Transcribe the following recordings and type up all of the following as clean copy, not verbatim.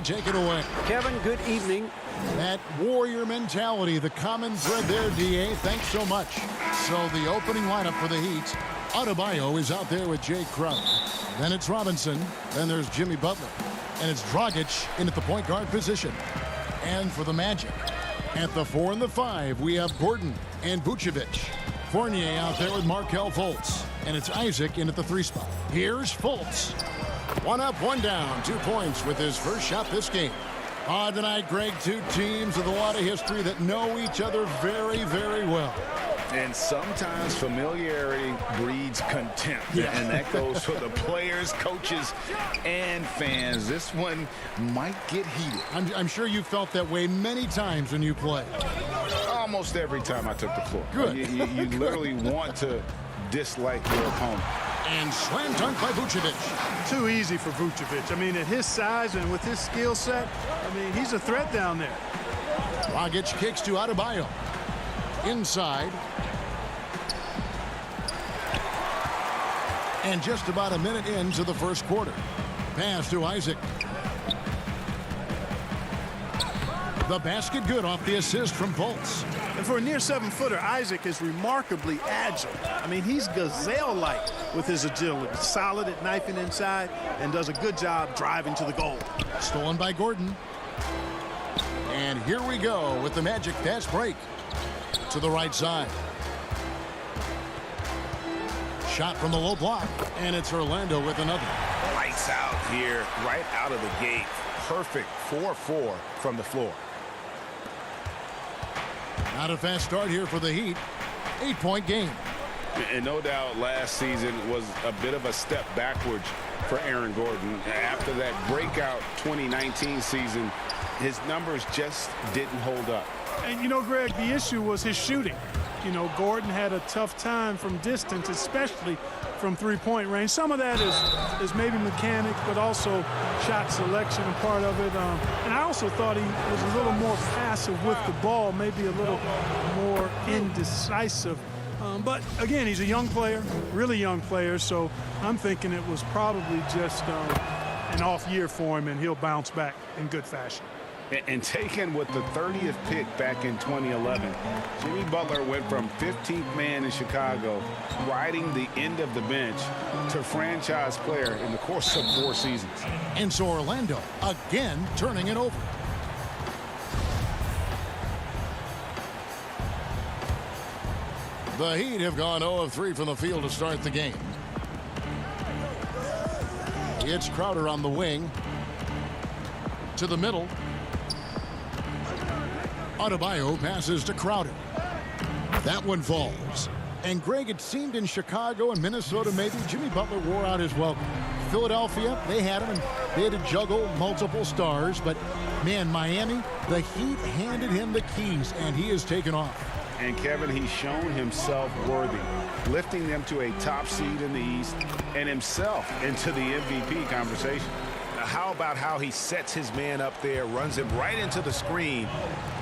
may take it away. Kevin, good evening. That warrior mentality, the common thread there, D.A. Thanks so much. So the opening lineup for the Heat. Adebayo is out there with Jay Crowder. Then it's Robinson. Then there's Jimmy Butler. And it's Dragic in at the point guard position. And for the Magic, at the 4 and the 5, we have Gordon and Vucevic. Fournier out there with Markelle Fultz. And it's Isaac in at the 3 spot. Here's Fultz. 1 up, 1 down. 2 points with his first shot this game. Tonight, Greg, 2 teams with a lot of history that know each other very, very well. And sometimes familiarity breeds contempt. Yeah. And that goes for the players, coaches, and fans. This one might get heated. I'm sure you felt that way many times when you play. Almost every time I took the floor. Good. You literally want to dislike your opponent. And slam dunk by Vucevic. Too easy for Vucevic. I mean, at his size and with his skill set, I mean, he's a threat down there. Dragic kicks to Adebayo. Inside. And just about a minute into the first quarter. Pass to Isaac. The basket good off the assist from Fultz. And for a near 7-footer, Isaac is remarkably agile. I mean, he's gazelle-like with his agility. Solid at knifing inside and does a good job driving to the goal. Stolen by Gordon. And here we go with the Magic fast break. To the right side. Shot from the low block. And it's Orlando with another. Lights out here, right out of the gate. Perfect 4-4 from the floor. Not a fast start here for the Heat. 8-point game. And no doubt last season was a bit of a step backwards for Aaron Gordon. After that breakout 2019 season, his numbers just didn't hold up. And, you know, Greg, the issue was his shooting. You know, Gordon had a tough time from distance, especially from three-point range. Some of that is maybe mechanics, but also shot selection a part of it. And I also thought he was a little more passive with the ball, maybe a little more indecisive. But, again, he's a young player, really young player, so I'm thinking it was probably just an off year for him, and he'll bounce back in good fashion. And taken with the 30th pick back in 2011, Jimmy Butler went from 15th man in Chicago, riding the end of the bench, to franchise player in the course of 4 seasons. And so Orlando again turning it over. The Heat have gone 0 of 3 from the field to start the game. It's Crowder on the wing. To the middle. Adebayo passes to Crowder. That one falls. And Greg, it seemed in Chicago and Minnesota maybe Jimmy Butler wore out his welcome. Philadelphia, they had him and they had to juggle multiple stars. But, man, Miami, the Heat handed him the keys and he has taken off. And, Kevin, he's shown himself worthy, lifting them to a top seed in the East and himself into the MVP conversation. How about how he sets his man up there, runs him right into the screen,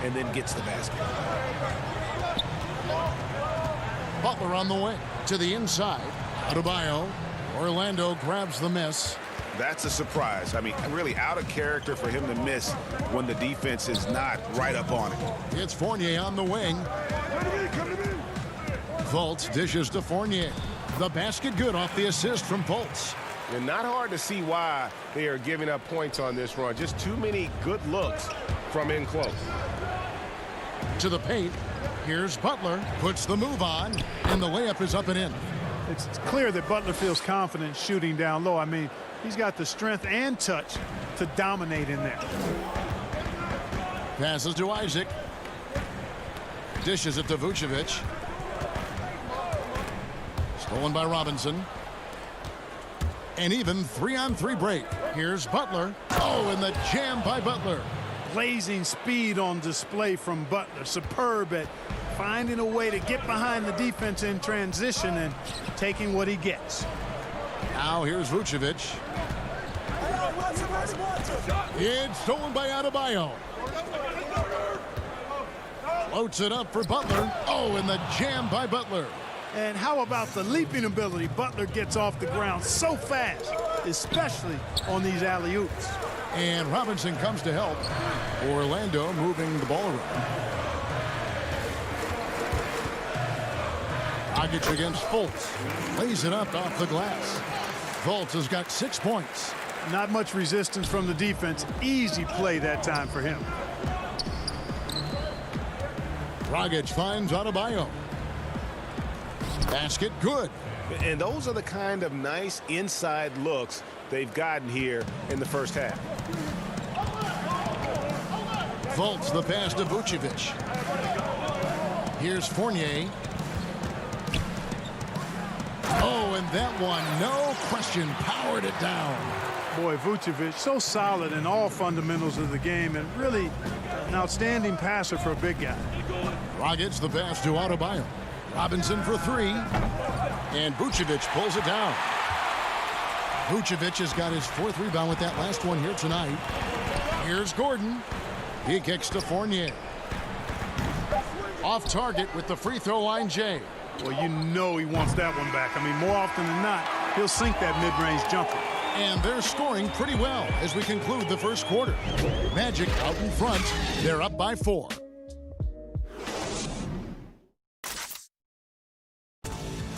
and then gets the basket. Butler on the wing to the inside. Adebayo. Orlando grabs the miss. That's a surprise. I mean, really out of character for him to miss when the defense is not right up on it. It's Fournier on the wing. Fultz dishes to Fournier. The basket good off the assist from Fultz. And not hard to see why they are giving up points on this run. Just too many good looks from in close. To the paint. Here's Butler. Puts the move on. And the layup is up and in. It's clear that Butler feels confident shooting down low. I mean, he's got the strength and touch to dominate in there. Passes to Isaac. Dishes it to Vucevic. Stolen by Robinson. And even 3-on-3 break. Here's Butler. Oh, and the jam by Butler. Blazing speed on display from Butler. Superb at finding a way to get behind the defense in transition and taking what he gets. Now here's Vucevic. It's stolen by Adebayo. Floats it up for Butler. Oh, and the jam by Butler. And how about the leaping ability? Butler gets off the ground so fast, especially on these alley-oops. And Robinson comes to help. Orlando moving the ball around. Dragic against Fultz. Lays it up off the glass. Fultz has got 6 points. Not much resistance from the defense. Easy play that time for him. Dragic finds Adebayo. Basket good. And those are the kind of nice inside looks they've gotten here in the first half. Fultz the pass to Vucevic. Here's Fournier. Oh, and that one, no question, powered it down. Boy, Vucevic, so solid in all fundamentals of the game and really an outstanding passer for a big guy. Dragic the pass to Adebayo. Robinson for three. And Vucevic pulls it down. Vucevic has got his 4th rebound with that last one here tonight. Here's Gordon. He kicks to Fournier. Off target with the free throw line, Jay. Well, you know he wants that one back. I mean, more often than not, he'll sink that mid-range jumper. And they're scoring pretty well as we conclude the first quarter. Magic out in front. They're up by 4.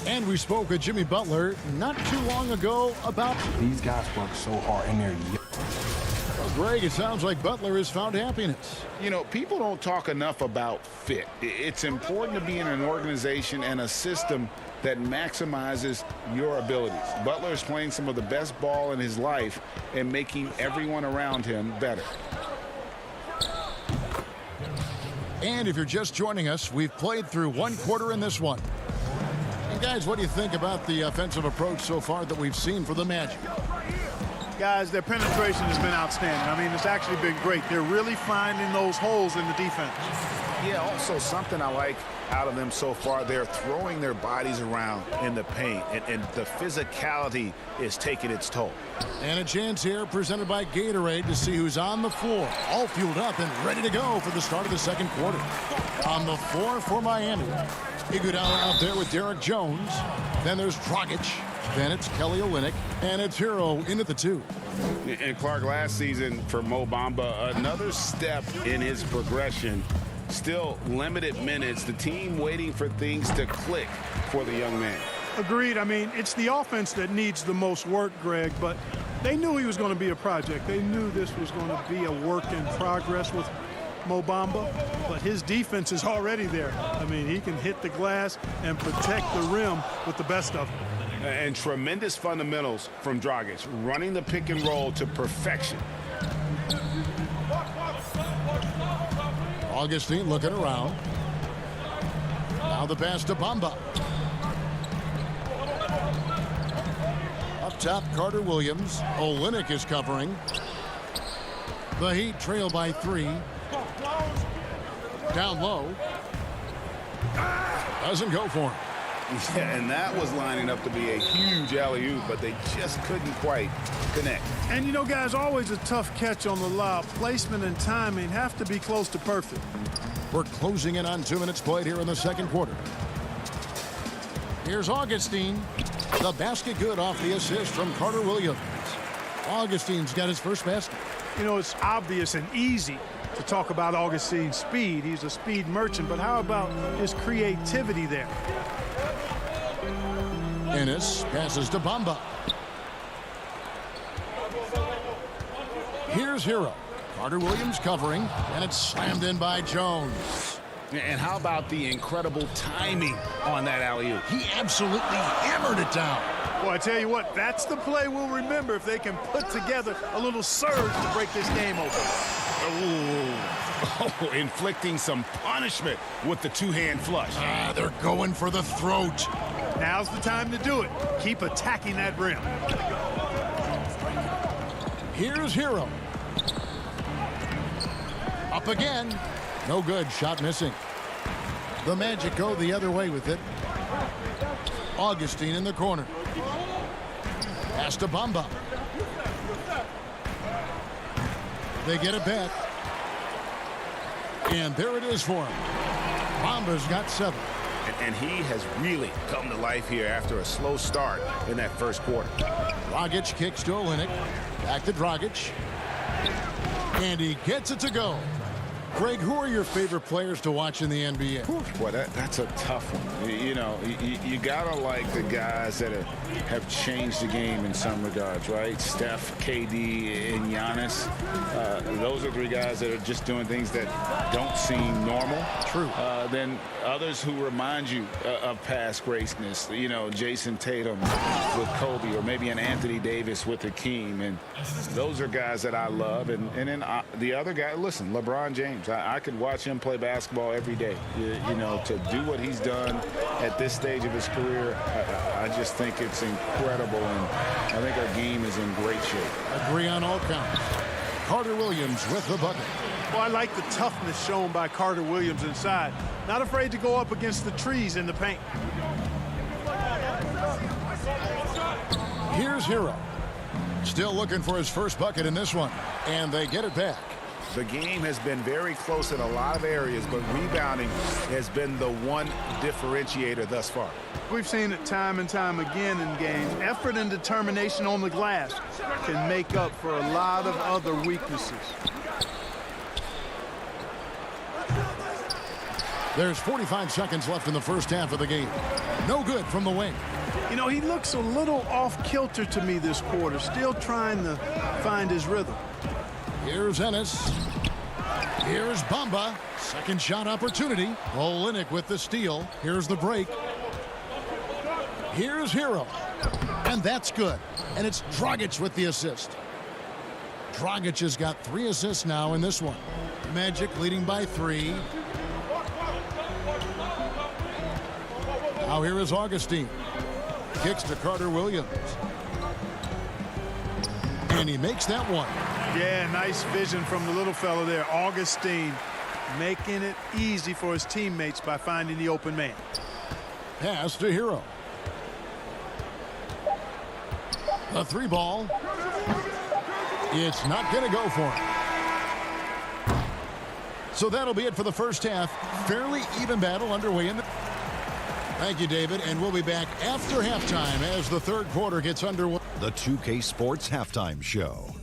And we spoke with Jimmy Butler not too long ago about... These guys work so hard in there. Well, Greg, it sounds like Butler has found happiness. You know, people don't talk enough about fit. It's important to be in an organization and a system that maximizes your abilities. Butler is playing some of the best ball in his life and making everyone around him better. And if you're just joining us, we've played through 1 quarter in this one. And guys, what do you think about the offensive approach so far that we've seen for the Magic? Guys, their penetration has been outstanding. I mean, it's actually been great. They're really finding those holes in the defense. Yeah, also something I like out of them so far, they're throwing their bodies around in the paint, and the physicality is taking its toll. And a chance here presented by Gatorade to see who's on the floor, all fueled up and ready to go for the start of the second quarter. On the floor for Miami, Iguodala out there with Derek Jones. Then there's Dragic. Then it's Kelly Olynyk, and it's Hero in at the 2. And Clark, last season for Mo Bamba, another step in his progression. Still limited minutes. The team waiting for things to click for the young man. Agreed. I mean, it's the offense that needs the most work, Greg, but they knew he was going to be a project. They knew this was going to be a work in progress with Mo Bamba, but his defense is already there. I mean, he can hit the glass and protect the rim with the best of them. And tremendous fundamentals from Dragic, running the pick and roll to perfection. Augustine looking around. Now the pass to Bamba. Up top, Carter Williams. Olynyk is covering. The Heat trail by 3. Down low. Doesn't go for him. Yeah, and that was lining up to be a huge alley-oop, but they just couldn't quite connect. And, you know, guys, always a tough catch on the lob. Placement and timing have to be close to perfect. We're closing in on 2 minutes played here in the second quarter. Here's Augustine. The basket good off the assist from Carter Williams. Augustine's got his first basket. You know, it's obvious and easy to talk about Augustine's speed. He's a speed merchant, but how about his creativity there? Ennis passes to Bamba. Here's Hero. Carter Williams covering, and it's slammed in by Jones. And how about the incredible timing on that alley-oop? He absolutely hammered it down. Well, I tell you what, that's the play we'll remember if they can put together a little surge to break this game open. Oh, inflicting some punishment with the two-hand flush. They're going for the throat. Now's the time to do it. Keep attacking that rim. Here's Hero. Up again. No good. Shot missing. The Magic go the other way with it. Augustine in the corner. Pass to Bamba. They get it back. And there it is for him. Bamba's got 7. And he has really come to life here after a slow start in that first quarter. Dragic kicks to Olynyk. Back to Dragic. And he gets it to go. Greg, who are your favorite players to watch in the NBA? Boy, that's a tough one. You know, you got to like the guys that have changed the game in some regards, right? Steph, KD, and Giannis. Those are three guys that are just doing things that don't seem normal. True. Then others who remind you of past greatness. You know, Jason Tatum with Kobe, or maybe an Anthony Davis with Hakeem. And those are guys that I love. And then the other guy, listen, LeBron James. I could watch him play basketball every day. You know, to do what he's done at this stage of his career, I just think it's incredible, and I think our game is in great shape. Agree on all counts. Carter Williams with the bucket. Well, I like the toughness shown by Carter Williams inside. Not afraid to go up against the trees in the paint. Here's Hero. Still looking for his first bucket in this one, and they get it back. The game has been very close in a lot of areas, but rebounding has been the one differentiator thus far. We've seen it time and time again in games. Effort and determination on the glass can make up for a lot of other weaknesses. There's 45 seconds left in the first half of the game. No good from the wing. You know, he looks a little off kilter to me this quarter, still trying to find his rhythm. Here's Ennis. Here's Bamba. Second shot opportunity. Olynyk with the steal. Here's the break. Here's Hero. And that's good. And it's Dragic with the assist. Dragic has got 3 assists now in this one. Magic leading by 3. Now here is Augustine. Kicks to Carter Williams. And he makes that one. Yeah, nice vision from the little fella there, Augustine, making it easy for his teammates by finding the open man. Pass to Hero. The 3 ball. It's not going to go for him. So that'll be it for the first half. Fairly even battle underway in the... Thank you, David, and we'll be back after halftime as the third quarter gets underway. The 2K Sports Halftime Show.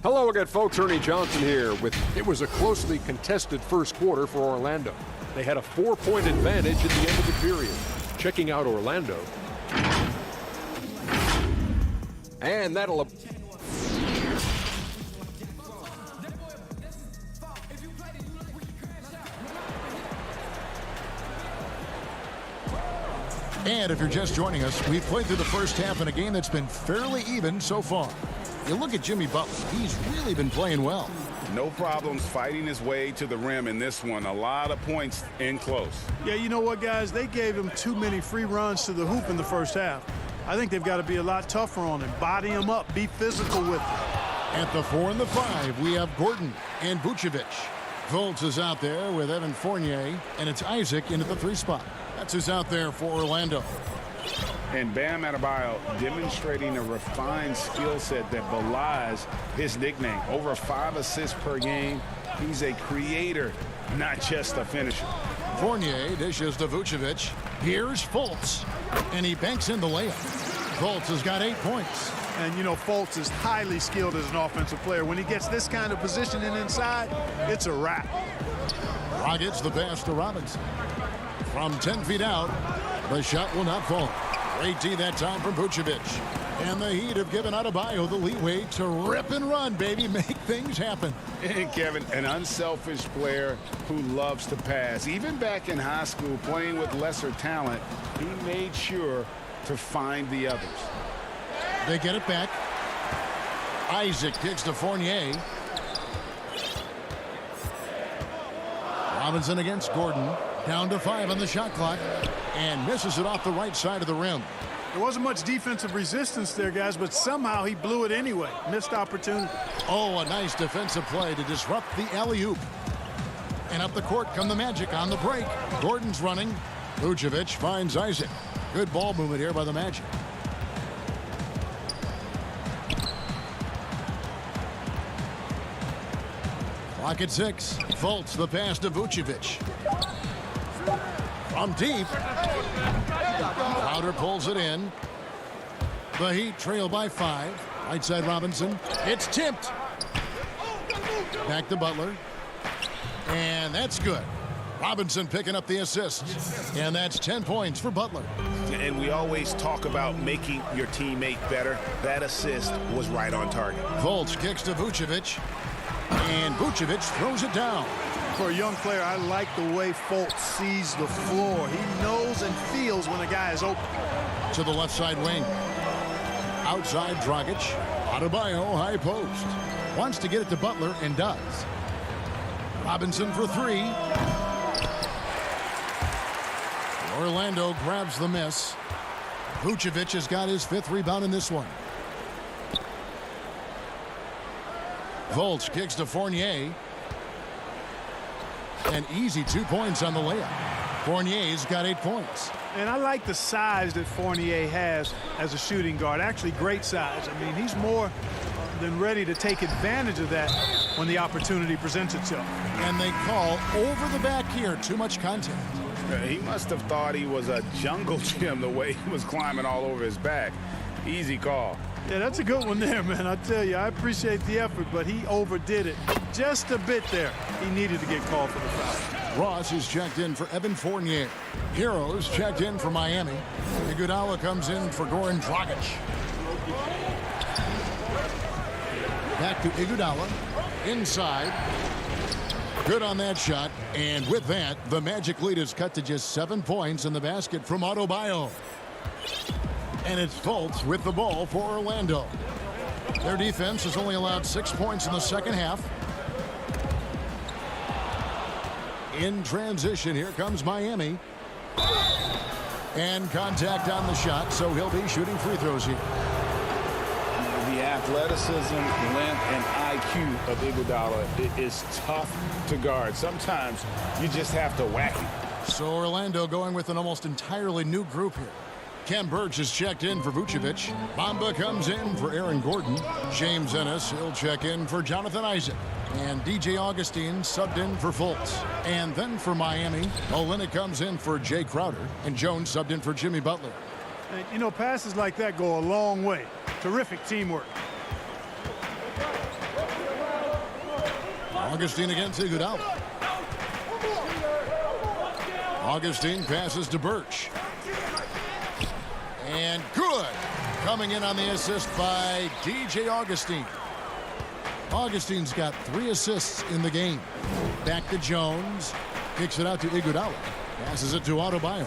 Hello again, folks. Ernie Johnson here. It was a closely contested first quarter for Orlando. They had a 4-point advantage at the end of the period. Checking out Orlando. And that'll... And if you're just joining us, we've played through the first half in a game that's been fairly even so far. You look at Jimmy Butler. He's really been playing well. No problems fighting his way to the rim in this one. A lot of points in close. Yeah, you know what, guys? They gave him too many free runs to the hoop in the first half. I think they've got to be a lot tougher on him. Body him up. Be physical with him. At the 4 and the 5, we have Gordon and Vucevic. Fultz is out there with Evan Fournier, and it's Isaac into the 3 spot. That's who's out there for Orlando. And Bam Adebayo demonstrating a refined skill set that belies his nickname. Over 5 assists per game. He's a creator, not just a finisher. Fournier dishes to Vucevic. Here's Fultz, and he banks in the layup. Fultz has got 8 points. And, you know, Fultz is highly skilled as an offensive player. When he gets this kind of positioning inside, it's a wrap. Rockets the pass to Robinson. From 10 feet out, the shot will not fall. Great D that time from Vucevic. And the Heat have given Adebayo the leeway to rip and run, baby. Make things happen. And Kevin, an unselfish player who loves to pass. Even back in high school, playing with lesser talent, he made sure to find the others. They get it back. Isaac kicks to Fournier. Robinson against Gordon. Down to 5 on the shot clock. And misses it off the right side of the rim. There wasn't much defensive resistance there, guys, but somehow he blew it anyway. Missed opportunity. Oh, a nice defensive play to disrupt the alley-oop. And up the court come the Magic on the break. Gordon's running. Vucevic finds Isaac. Good ball movement here by the Magic. Clock at 6. Fultz the pass to Vucevic. From deep. Crowder pulls it in. The Heat trail by 5. Right side Robinson. It's tipped. Back to Butler. And that's good. Robinson picking up the assist. And that's 10 points for Butler. And we always talk about making your teammate better. That assist was right on target. Fultz kicks to Vucevic. And Vucevic throws it down. For a young player, I like the way Fultz sees the floor. He knows and feels when a guy is open. To the left side wing. Outside Dragic. Adebayo high post. Wants to get it to Butler and does. Robinson for three. Orlando grabs the miss. Vucevic has got his 5th rebound in this one. Fultz kicks to Fournier. An easy 2 points on the layup. Fournier's got 8 points. And I like the size that Fournier has as a shooting guard. Actually, great size. I mean, he's more than ready to take advantage of that when the opportunity presents itself. And they call over the back here. Too much contact. He must have thought he was a jungle gym the way he was climbing all over his back. Easy call. Yeah, that's a good one there, man. I tell you, I appreciate the effort, but he overdid it just a bit there. He needed to get called for the foul. Ross is checked in for Evan Fournier. Heroes checked in for Miami. Iguodala comes in for Goran Dragic. Back to Iguodala. Inside. Good on that shot. And with that, the Magic lead is cut to just 7 points in the basket from Adebayo. And it's Fultz with the ball for Orlando. Their defense has only allowed 6 points in the second half. In transition, here comes Miami. And contact on the shot, so he'll be shooting free throws here. The athleticism, length, and IQ of Iguodala is tough to guard. Sometimes you just have to whack him. So Orlando going with an almost entirely new group here. Ken Birch is checked in for Vucevic. Bamba comes in for Aaron Gordon. James Ennis, he'll check in for Jonathan Isaac. And DJ Augustine subbed in for Fultz. And then for Miami, Olynyk comes in for Jay Crowder. And Jones subbed in for Jimmy Butler. And, you know, passes like that go a long way. Terrific teamwork. Augustine against Iguodala. Augustine passes to Birch. And good. Coming in on the assist by DJ Augustine. Augustine's got 3 assists in the game. Back to Jones. Kicks it out to Iguodala. Passes it to Adebayo.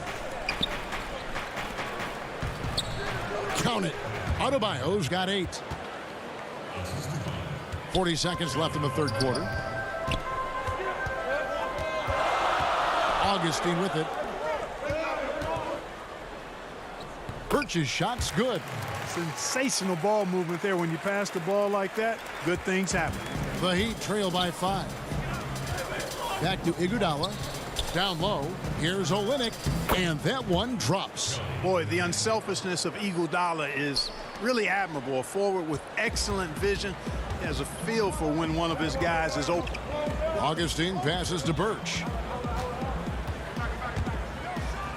Count it. Adebayo's got 8. 40 seconds left in the third quarter. Augustine with it. Birch's shot's good. Sensational ball movement there. When you pass the ball like that, good things happen. The Heat trail by 5. Back to Iguodala. Down low. Here's Olynyk. And that one drops. Boy, the unselfishness of Iguodala is really admirable. A forward with excellent vision. He has a feel for when one of his guys is open. Augustine passes to Birch.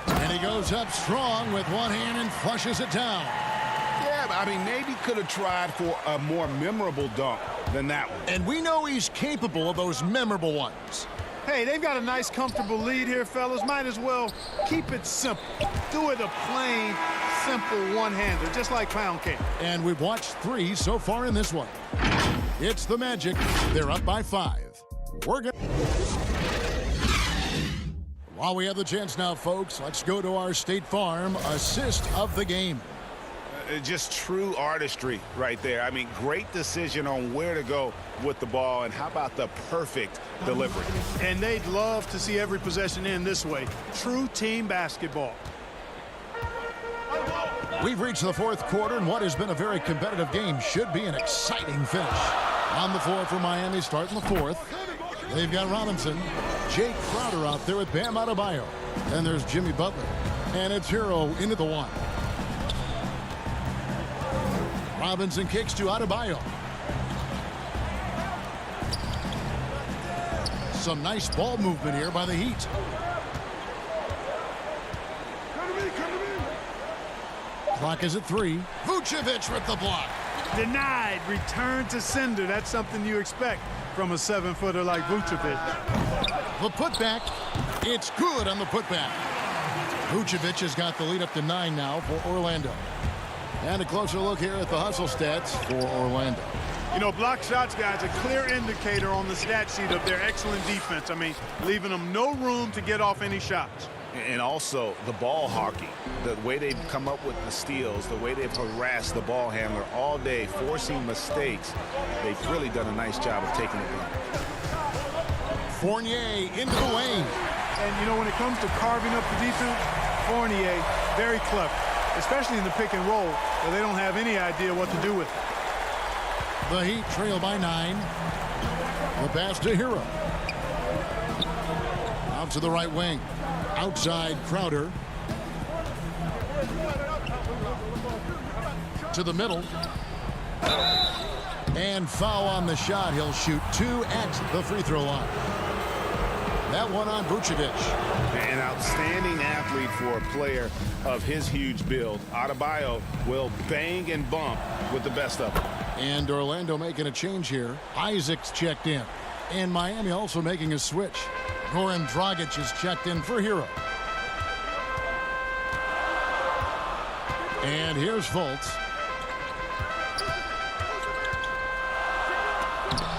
And he goes up strong with one hand and flushes it down. Yeah, I mean, maybe could have tried for a more memorable dunk than that one. And we know he's capable of those memorable ones. Hey, they've got a nice, comfortable lead here, fellas. Might as well keep it simple. Do it a plain, simple one-hander, just like pound cake. And we've watched 3 so far in this one. It's the Magic. They're up by 5. We're going. While we have the chance now, folks, let's go to our State Farm assist of the game. Just true artistry right there. I mean, great decision on where to go with the ball, and how about the perfect delivery? And they'd love to see every possession end this way. True team basketball. We've reached the fourth quarter, and what has been a very competitive game should be an exciting finish. On the floor for Miami, starting the fourth. They've got Robinson, Jay Crowder out there with Bam Adebayo. And there's Jimmy Butler. And it's Hero into the 1. Robinson kicks to Adebayo. Some nice ball movement here by the Heat. Clock is at 3. Vucevic with the block. Denied. Return to sender. That's something you expect from a 7-footer like Vucevic. The putback. It's good on the putback. Vucevic has got the lead up to 9 now for Orlando. And a closer look here at the hustle stats for Orlando. You know, block shots, guys, a clear indicator on the stat sheet of their excellent defense. I mean, leaving them no room to get off any shots. And also the ball hockey, the way they've come up with the steals, the way they've harassed the ball handler all day, forcing mistakes. They've really done a nice job of taking it down. Fournier into the lane. And, you know, when it comes to carving up the defense, Fournier, very clever, especially in the pick and roll, where they don't have any idea what to do with it. The Heat trail by 9. The pass to Hero. Out to the right wing. Outside Crowder. To the middle. And foul on the shot. He'll shoot 2 at the free throw line. That one on Vucevic. An outstanding athlete for a player of his huge build. Adebayo will bang and bump with the best of them. And Orlando making a change here. Isaac's checked in. And Miami also making a switch. Goran Dragic is checked in for Hero. And here's Fultz.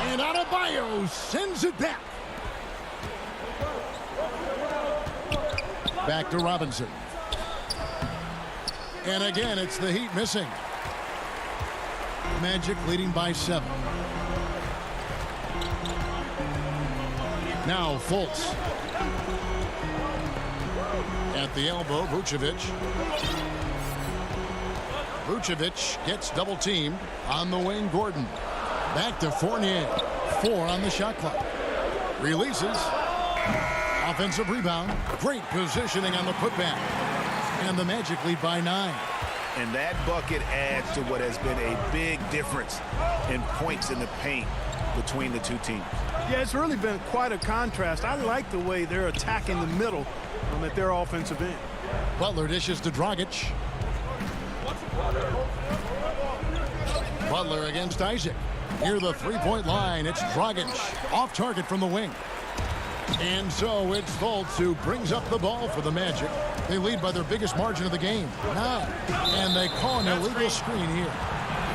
And Adebayo sends it back. Back to Robinson. And again, it's the Heat missing. Magic leading by 7. Now Fultz. At the elbow, Vucevic. Vucevic gets double teamed on the wing. Gordon. Back to Fournier. 4 on the shot clock. Releases. Offensive rebound. Great positioning on the putback. And the Magic lead by 9. And that bucket adds to what has been a big difference in points in the paint between the two teams. Yeah, it's really been quite a contrast. I like the way they're attacking the middle at their offensive end. Butler dishes to Dragic. Butler against Isaac. Near the three-point line, it's Dragic. Off target from the wing. And so it's Fultz who brings up the ball for the Magic. They lead by their biggest margin of the game, 9. And they call an illegal screen here.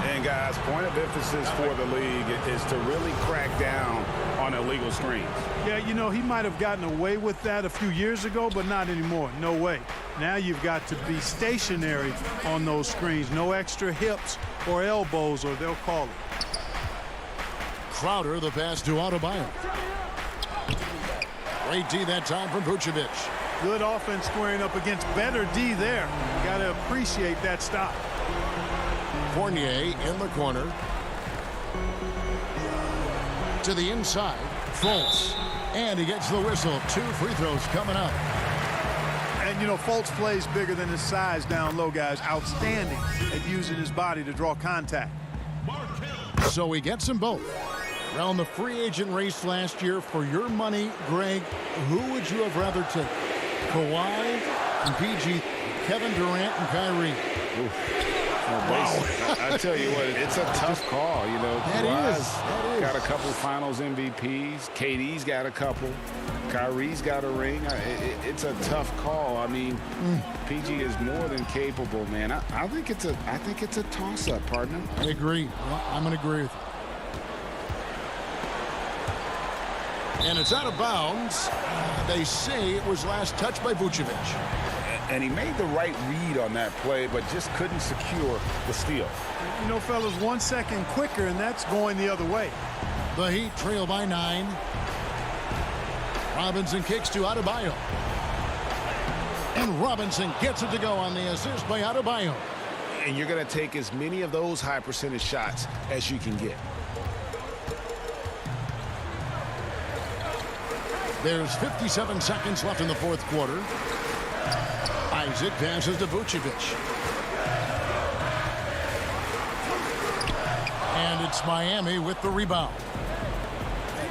And guys, point of emphasis for the league is to really crack down on illegal screens. Yeah, you know, he might have gotten away with that a few years ago, but not anymore. No way. Now you've got to be stationary on those screens. No extra hips or elbows, or they'll call it. Crowder, the pass to Adebayo. Great D that time from Vucevic. Good offense squaring up against better D there. Got to appreciate that stop. Fournier in the corner. To the inside. Fultz. And he gets the whistle. 2 free throws coming up. And, you know, Fultz plays bigger than his size down low, guys. Outstanding at using his body to draw contact. So he gets them both. Around the free agent race last year, for your money, Greg, who would you have rather take? Kawhi and PG, Kevin Durant and Kyrie. Wow. I tell you what, it's a tough call. You know, That is. got a couple finals MVPs. KD's got a couple. Kyrie's got a ring. It's a tough call. I mean, PG is more than capable, man. I think it's a toss-up, partner. I agree. Well, I'm going to agree with you. And it's out of bounds. They say it was last touched by Vucevic. And he made the right read on that play, but just couldn't secure the steal. You know, fellas, 1 second quicker, and that's going the other way. The Heat trail by 9. Robinson kicks to Adebayo. And Robinson gets it to go on the assist by Adebayo. And you're going to take as many of those high percentage shots as you can get. There's 57 seconds left in the fourth quarter. Isaac passes to Vucevic. And it's Miami with the rebound.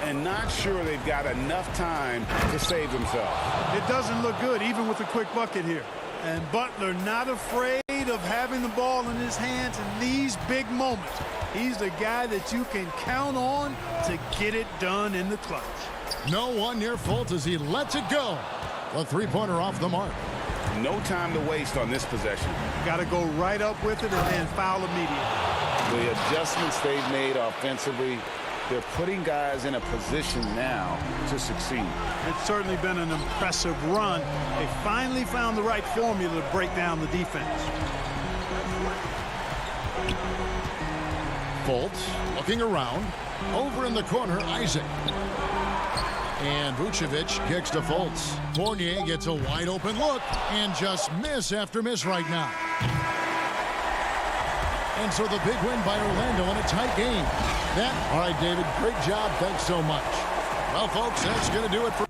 And not sure they've got enough time to save themselves. It doesn't look good, even with a quick bucket here. And Butler not afraid afraid of having the ball in his hands in these big moments. He's the guy that you can count on to get it done in the clutch. No one near Fultz as he lets it go. The three-pointer off the mark. No time to waste on this possession. Got to go right up with it and then foul immediately. The adjustments they've made offensively, they're putting guys in a position now to succeed. It's certainly been an impressive run. They finally found the right formula to break down the defense. Fultz looking around. Over in the corner, Isaac. And Vucevic kicks to Fultz. Fournier gets a wide open look and just miss after miss right now. And so the big win by Orlando in a tight game. All right, David, great job. Thanks so much. Well, folks, that's going to do it for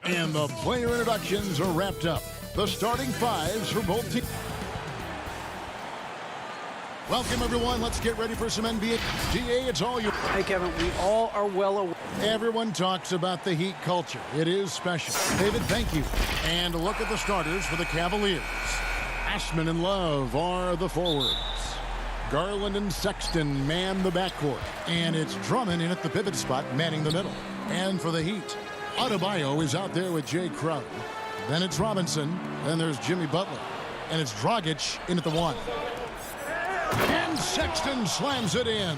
And the player introductions are wrapped up. The starting fives for both teams. Welcome, everyone. Let's get ready for some NBA. DA, it's all you. Hey, Kevin, we all are well aware. Everyone talks about the Heat culture. It is special. David, thank you. And a look at the starters for the Cavaliers. Ashman and Love are the forwards. Garland and Sexton man the backcourt. And it's Drummond in at the pivot spot, manning the middle. And for the Heat, Adebayo is out there with Jay Crowder. Then it's Robinson. Then there's Jimmy Butler. And it's Dragic in at the 1. And Sexton slams it in.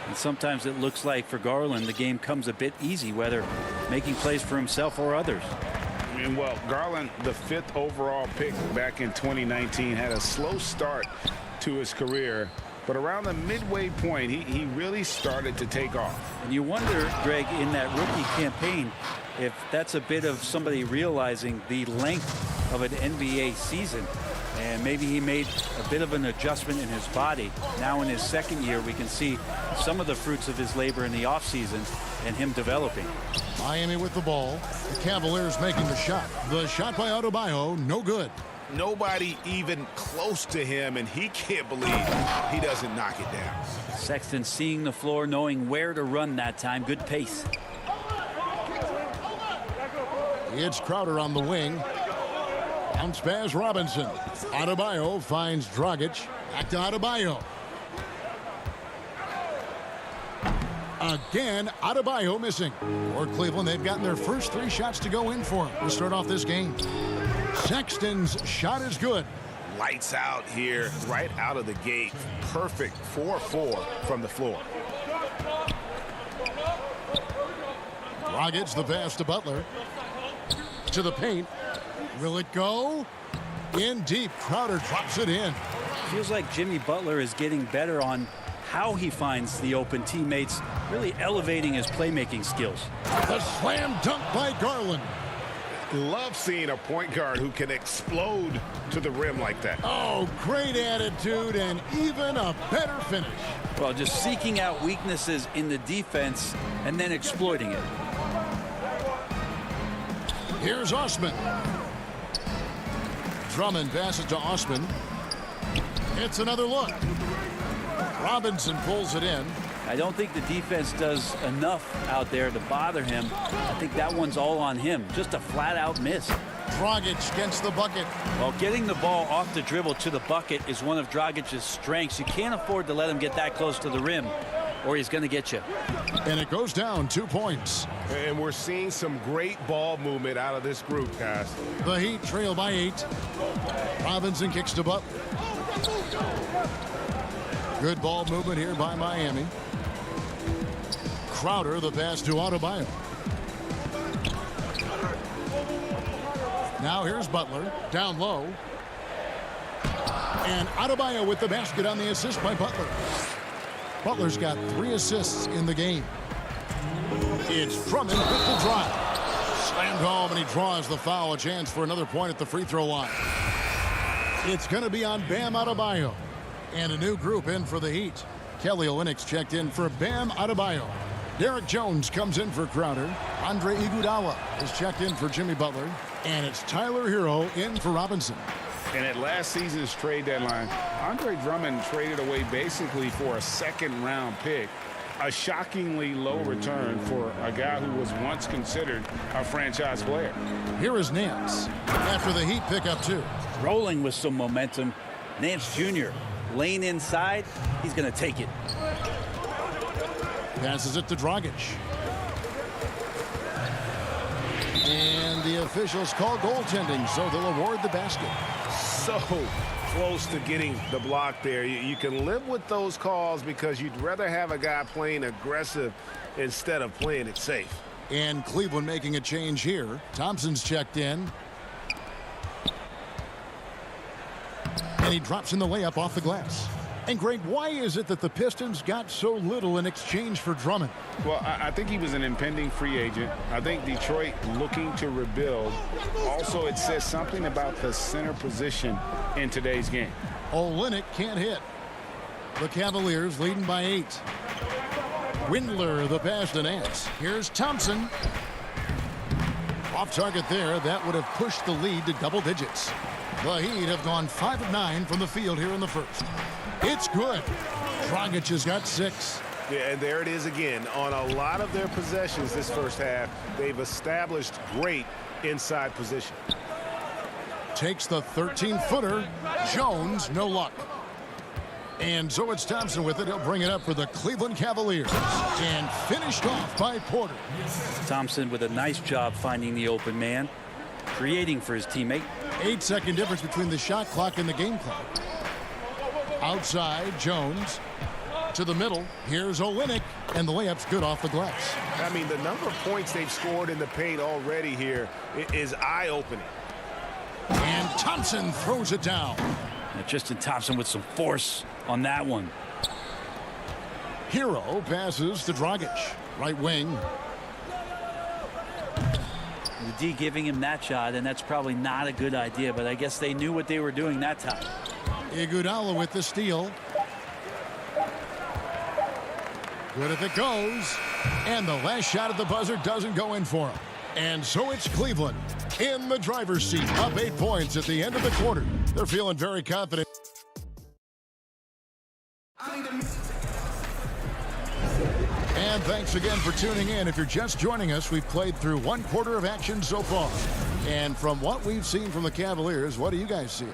And sometimes it looks like for Garland the game comes a bit easy, whether making plays for himself or others. And well, Garland, the 5th overall pick back in 2019, had a slow start to his career, but around the midway point he really started to take off. And you wonder, Greg, in that rookie campaign, if that's a bit of somebody realizing the length of an NBA season. And maybe he made a bit of an adjustment in his body. Now in his second year, we can see some of the fruits of his labor in the offseason and him developing. Miami with the ball. The Cavaliers making the shot. The shot by Adebayo, no good. Nobody even close to him, and he can't believe he doesn't knock it down. Sexton seeing the floor, knowing where to run that time. Good pace. It's Crowder on the wing. Bounce pass Robinson. Adebayo finds Dragic. Back to Adebayo. Again, Adebayo missing. For Cleveland, they've gotten their first 3 shots to go in for him to start off this game. Sexton's shot is good. Lights out here right out of the gate. Perfect 4-4 from the floor. Dragic the pass to Butler. To the paint. Will it go? In deep. Crowder drops it in. Feels like Jimmy Butler is getting better on how he finds the open teammates, really elevating his playmaking skills. The slam dunk by Garland. Love seeing a point guard who can explode to the rim like that. Oh, great attitude and even a better finish. Well, just seeking out weaknesses in the defense and then exploiting it. Here's Osman. Drummond passes to Osman. It's another look. Robinson pulls it in. I don't think the defense does enough out there to bother him. I think that one's all on him. Just a flat-out miss. Dragic against the bucket. Well, getting the ball off the dribble to the bucket is one of Dragic's strengths. You can't afford to let him get that close to the rim, or he's going to get you. And it goes down 2 points. And we're seeing some great ball movement out of this group, guys. The Heat trail by 8. Robinson kicks to Butler. Good ball movement here by Miami. Crowder the pass to Adebayo. Now here's Butler down low. And Adebayo with the basket on the assist by Butler. Butler's got 3 assists in the game. It's Drummond with the drive. Slammed home, and he draws the foul. A chance for another point at the free throw line. It's going to be on Bam Adebayo. And a new group in for the Heat. Kelly Olynyk checked in for Bam Adebayo. Derek Jones comes in for Crowder. Andre Iguodala is checked in for Jimmy Butler. And it's Tyler Hero in for Robinson. And at last season's trade deadline, Andre Drummond traded away basically for a second-round pick. A shockingly low return for a guy who was once considered a franchise player. Here is Nance after the Heat pick up 2. Rolling with some momentum. Nance Jr. lane inside. He's going to take it. Passes it to Dragic. And the officials call goaltending, so they'll award the basket. So close to getting the block there. You can live with those calls because you'd rather have a guy playing aggressive instead of playing it safe. And Cleveland making a change here. Thompson's checked in. And he drops in the layup off the glass. And Greg, why is it that the Pistons got so little in exchange for Drummond? Well, I think he was an impending free agent. I think Detroit looking to rebuild. Also, it says something about the center position in today's game. Olynyk can't hit. The Cavaliers leading by 8. Windler the pass to Nance. Here's Thompson. Off target there. That would have pushed the lead to double digits. The Heat have gone 5 of 9 from the field here in the first. It's good. Dragic has got 6. Yeah, and there it is again. On a lot of their possessions this first half, they've established great inside position. Takes the 13-footer. Jones, no luck. And so it's Thompson with it. He'll bring it up for the Cleveland Cavaliers. And finished off by Porter. Thompson with a nice job finding the open man, creating for his teammate. 8-second difference between the shot clock and the game clock. Outside, Jones. To the middle. Here's Olynyk. And the layup's good off the glass. I mean, the number of points they've scored in the paint already here is eye-opening. And Thompson throws it down. Now Justin Thompson with some force on that one. Hero passes to Dragic. Right wing. The D giving him that shot, and that's probably not a good idea, but I guess they knew what they were doing that time. Iguodala with the steal. Good if it goes. And the last shot at the buzzer doesn't go in for him. And so it's Cleveland in the driver's seat, up 8 points at the end of the quarter. They're feeling very confident. And thanks again for tuning in. If you're just joining us, we've played through 1 quarter of action so far. And from what we've seen from the Cavaliers, what do you guys see?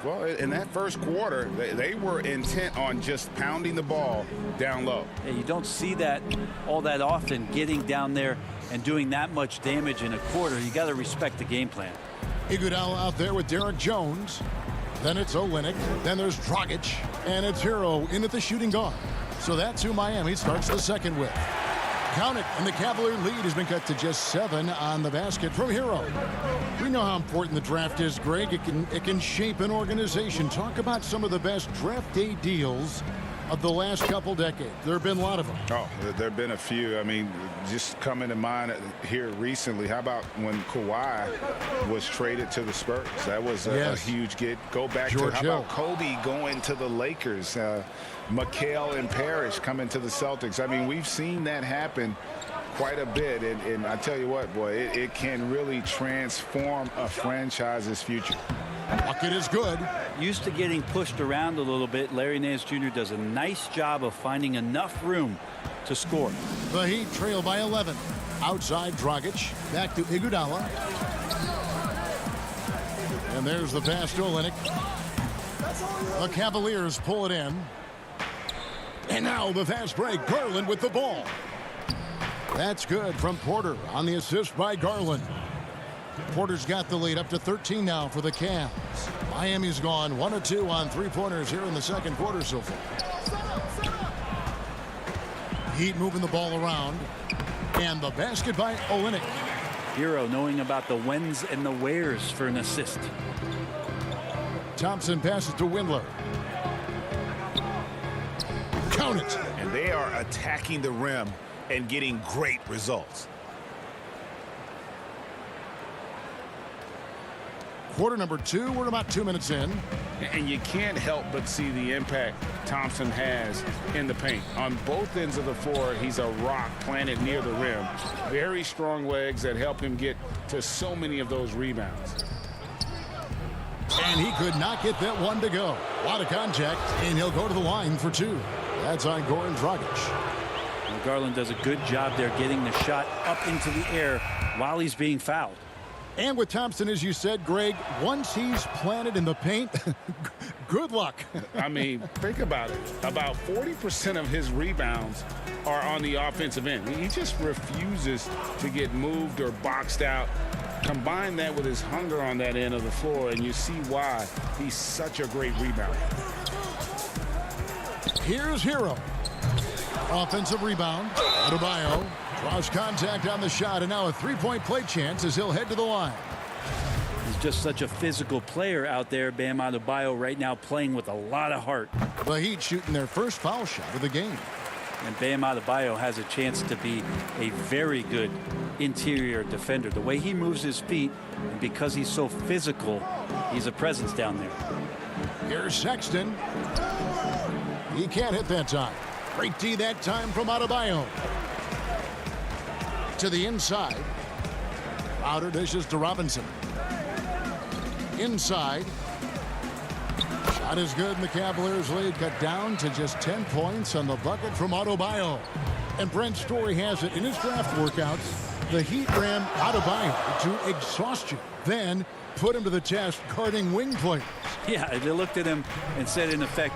Well, in that first quarter, they were intent on just pounding the ball down low. Yeah, you don't see that all that often, getting down there and doing that much damage in a quarter. You got to respect the game plan. Iguodala out there with Derek Jones. Then it's Olynyk. Then there's Dragic. And it's Hero in at the shooting guard. So that's who Miami starts the second with. Count it, and the Cavalier lead has been cut to just 7 on the basket from Hero. We know how important the draft is, Greg. It can shape an organization. Talk about some of the best draft day deals of the last couple decades. There have been a lot of them. Oh, there have been a few. I mean, just coming to mind here recently, how about when Kawhi was traded to the Spurs? That was a huge get. Go back George to, how Hill. about Kobe going to the Lakers? McHale and Parrish coming to the Celtics. I mean, we've seen that happen quite a bit. And I tell you what, boy, it can really transform a franchise's future. Bucket is good. Used to getting pushed around a little bit, Larry Nance Jr. does a nice job of finding enough room to score. The Heat trail by 11. Outside Dragic. Back to Iguodala. And there's the pass to Olynyk. The Cavaliers pull it in. And now the fast break. Garland with the ball. That's good from Porter on the assist by Garland. Porter's got the lead up to 13 now for the Cavs. Miami's gone 1 of 2 on 3-pointers here in the second quarter so far. Heat moving the ball around. And the basket by Olynyk. Hero knowing about the whens and the wheres for an assist. Thompson passes to Windler. Count it. And they are attacking the rim and getting great results. Quarter number 2. We're about 2 minutes in. And you can't help but see the impact Thompson has in the paint. On both ends of the floor, he's a rock planted near the rim. Very strong legs that help him get to so many of those rebounds. And he could not get that one to go. A lot of contact, and he'll go to the line for 2. That's on Goran Dragic. And Garland does a good job there getting the shot up into the air while he's being fouled. And with Thompson, as you said, Greg, once he's planted in the paint, good luck. I mean, think about it. About 40% of his rebounds are on the offensive end. He just refuses to get moved or boxed out. Combine that with his hunger on that end of the floor, and you see why he's such a great rebounder. Here's Hero. Offensive rebound. Adebayo draws contact on the shot, and now a 3-point play chance as he'll head to the line. He's just such a physical player out there, Bam Adebayo, right now playing with a lot of heart. The Heat shooting their first foul shot of the game. And Bam Adebayo has a chance to be a very good interior defender. The way he moves his feet, and because he's so physical, he's a presence down there. Here's Sexton. He can't hit that time. Great D that time from Adebayo. To the inside. Outer dishes to Robinson. Inside. Shot is good, and the Cavaliers lead cut down to just 10 points on the bucket from Adebayo. And Brent Story has it in his draft workouts. The Heat ran Adebayo to exhaustion, then put him to the test guarding wing players. Yeah, they looked at him and said, in effect,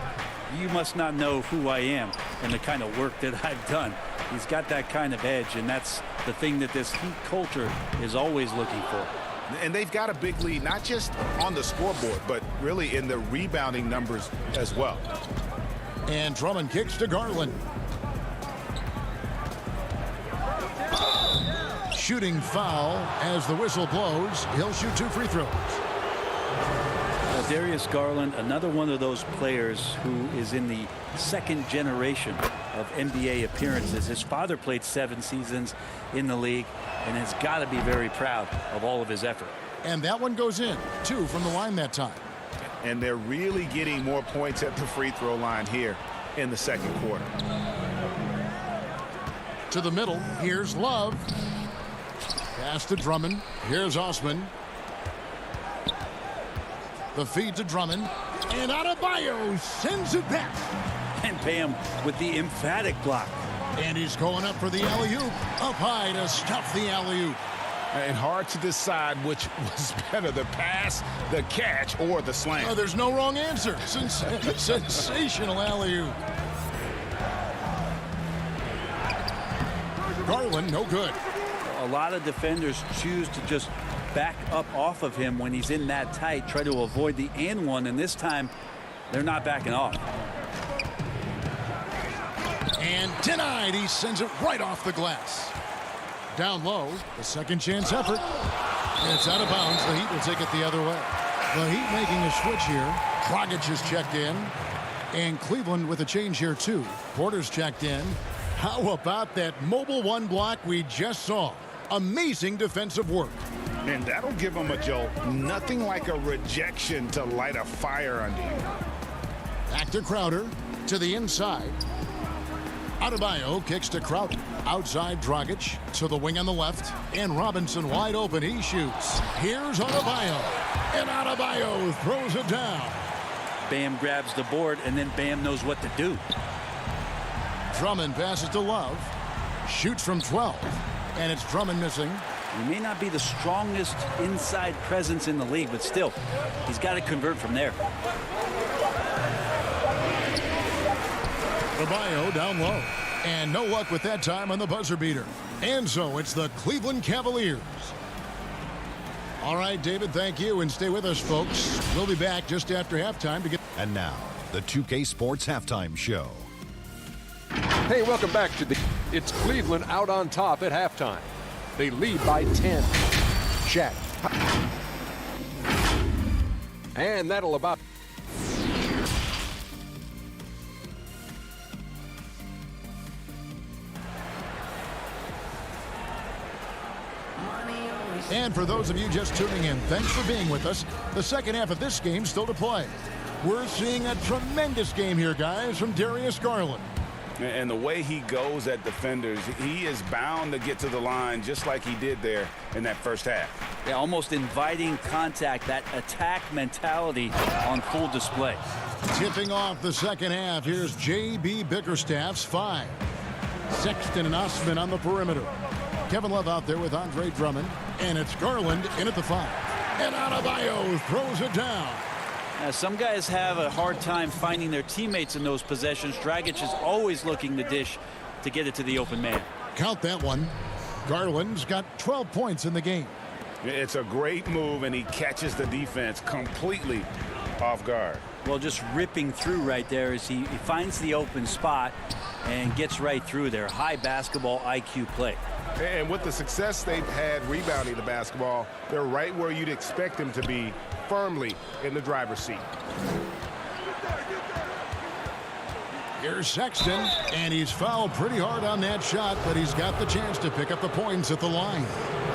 you must not know who I am and the kind of work that I've done. He's got that kind of edge, and that's the thing that this Heat culture is always looking for. And they've got a big lead, not just on the scoreboard, but really in the rebounding numbers as well. And Drummond kicks to Garland. Shooting foul as the whistle blows. He'll shoot 2 free throws. Darius Garland, another one of those players who is in the second generation of NBA appearances. His father played 7 seasons in the league and has got to be very proud of all of his effort. And that one goes in. 2 from the line that time. And they're really getting more points at the free throw line here in the second quarter. To the middle. Here's Love. Pass to Drummond. Here's Osman. The feed to Drummond. And Adebayo sends it back. And Bam with the emphatic block. And he's going up for the alley-oop. Up high to stuff the alley-oop. And hard to decide which was better, the pass, the catch, or the slam. Oh, there's no wrong answer. Sensational alley-oop. Garland, no good. A lot of defenders choose to just back up off of him when he's in that tight, try to avoid the and one, and this time they're not backing off. And denied. He sends it right off the glass. Down low, a second chance effort. It's out of bounds. The Heat will take it the other way. The Heat making a switch here. Dragic is checked in. And Cleveland with a change here too. Porter's checked in. How about that mobile 1 block we just saw? Amazing defensive work. And that'll give them a jolt. Nothing like a rejection to light a fire under you. Back to Crowder. To the inside. Adebayo kicks to Crowder. Outside Dragic. To the wing on the left. And Robinson wide open. He shoots. Here's Adebayo. And Adebayo throws it down. Bam grabs the board, and then Bam knows what to do. Drummond passes to Love. Shoots from 12. And it's Drummond missing. He may not be the strongest inside presence in the league, but still, he's got to convert from there. Adebayo down low. And no luck with that time on the buzzer beater. And so it's the Cleveland Cavaliers. All right, David, thank you. And stay with us, folks. We'll be back just after halftime to get. And now, the 2K Sports Halftime Show. Hey, welcome back to It's Cleveland out on top at halftime. They lead by 10. Shaq. And that'll about. And for those of you just tuning in, thanks for being with us. The second half of this game still to play. We're seeing a tremendous game here, guys, from Darius Garland. And the way he goes at defenders, he is bound to get to the line just like he did there in that first half. Yeah, almost inviting contact, that attack mentality on full display. Tipping off the second half, here's J.B. Bickerstaff's 5. Sexton and Osman on the perimeter. Kevin Love out there with Andre Drummond. And it's Garland in at the 5. And Adebayo throws it down. Some guys have a hard time finding their teammates in those possessions. Dragic is always looking to dish to get it to the open man. Count that one. Garland's got 12 points in the game. It's a great move, and he catches the defense completely off guard. Well, just ripping through right there as he finds the open spot and gets right through there. High basketball IQ play. And with the success they've had rebounding the basketball, they're right where you'd expect them to be, firmly in the driver's seat. Here's Sexton, and he's fouled pretty hard on that shot, but he's got the chance to pick up the points at the line.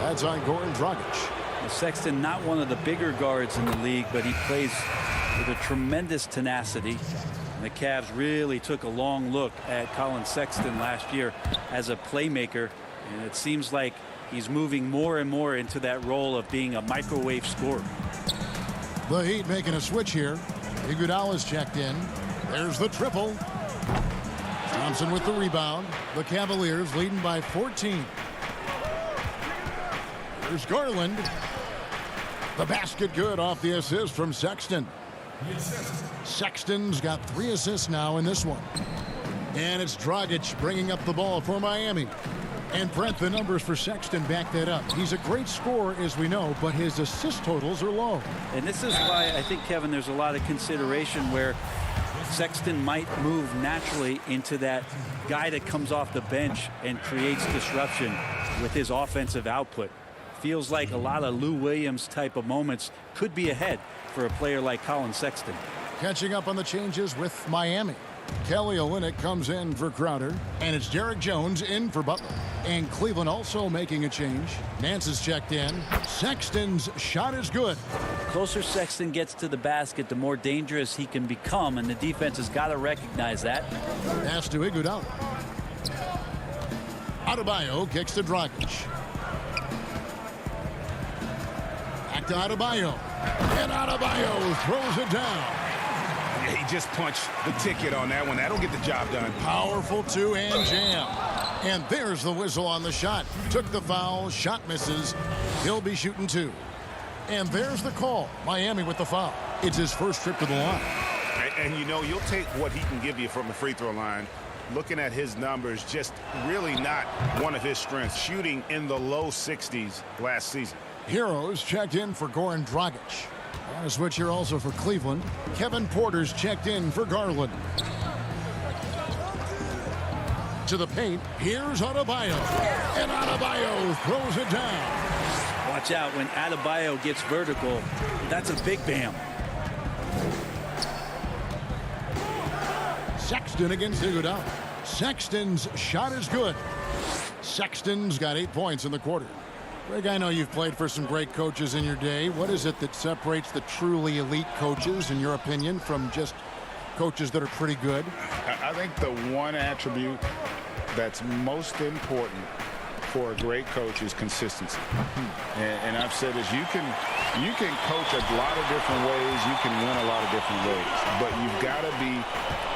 That's on Goran Dragic. Sexton, not one of the bigger guards in the league, but he plays with a tremendous tenacity. And the Cavs really took a long look at Colin Sexton last year as a playmaker, and it seems like he's moving more and more into that role of being a microwave scorer. The Heat making a switch here. Iguodala's checked in. There's the triple. Thompson with the rebound. The Cavaliers leading by 14. There's Garland. The basket good off the assist from Sexton. Sexton's got 3 assists now in this one. And it's Dragic bringing up the ball for Miami. And Brent, the numbers for Sexton back that up. He's a great scorer, as we know, but his assist totals are low. And this is why I think, Kevin, there's a lot of consideration where Sexton might move naturally into that guy that comes off the bench and creates disruption with his offensive output. Feels like a lot of Lou Williams type of moments could be ahead for a player like Colin Sexton. Catching up on the changes with Miami. Kelly Olynyk comes in for Crowder, and it's Derek Jones in for Butler. And Cleveland also making a change. Nance is checked in. Sexton's shot is good. The closer Sexton gets to the basket, the more dangerous he can become, and the defense has got to recognize that. Pass to Iguodala. Adebayo kicks to Dragic. Back to Adebayo. And Adebayo throws it down. He just punched the ticket on that one. That'll get the job done. Powerful two-hand jam. And there's the whistle on the shot. Took the foul. Shot misses. He'll be shooting 2. And there's the call. Miami with the foul. It's his first trip to the line. And you know, you'll take what he can give you from the free throw line. Looking at his numbers, just really not one of his strengths. Shooting in the low 60s last season. Heroes checked in for Goran Dragic. And a switch here also for Cleveland. Kevin Porter's checked in for Garland. To the paint. Here's Adebayo. And Adebayo throws it down. Watch out when Adebayo gets vertical. That's a big bam. Sexton against Iguodala. Sexton's shot is good. Sexton's got 8 points in the quarter. Greg, I know you've played for some great coaches in your day. What is it that separates the truly elite coaches, in your opinion, from just coaches that are pretty good? I think the one attribute that's most important for a great coach is consistency. And I've said this, you can coach a lot of different ways, you can win a lot of different ways, but you've got to be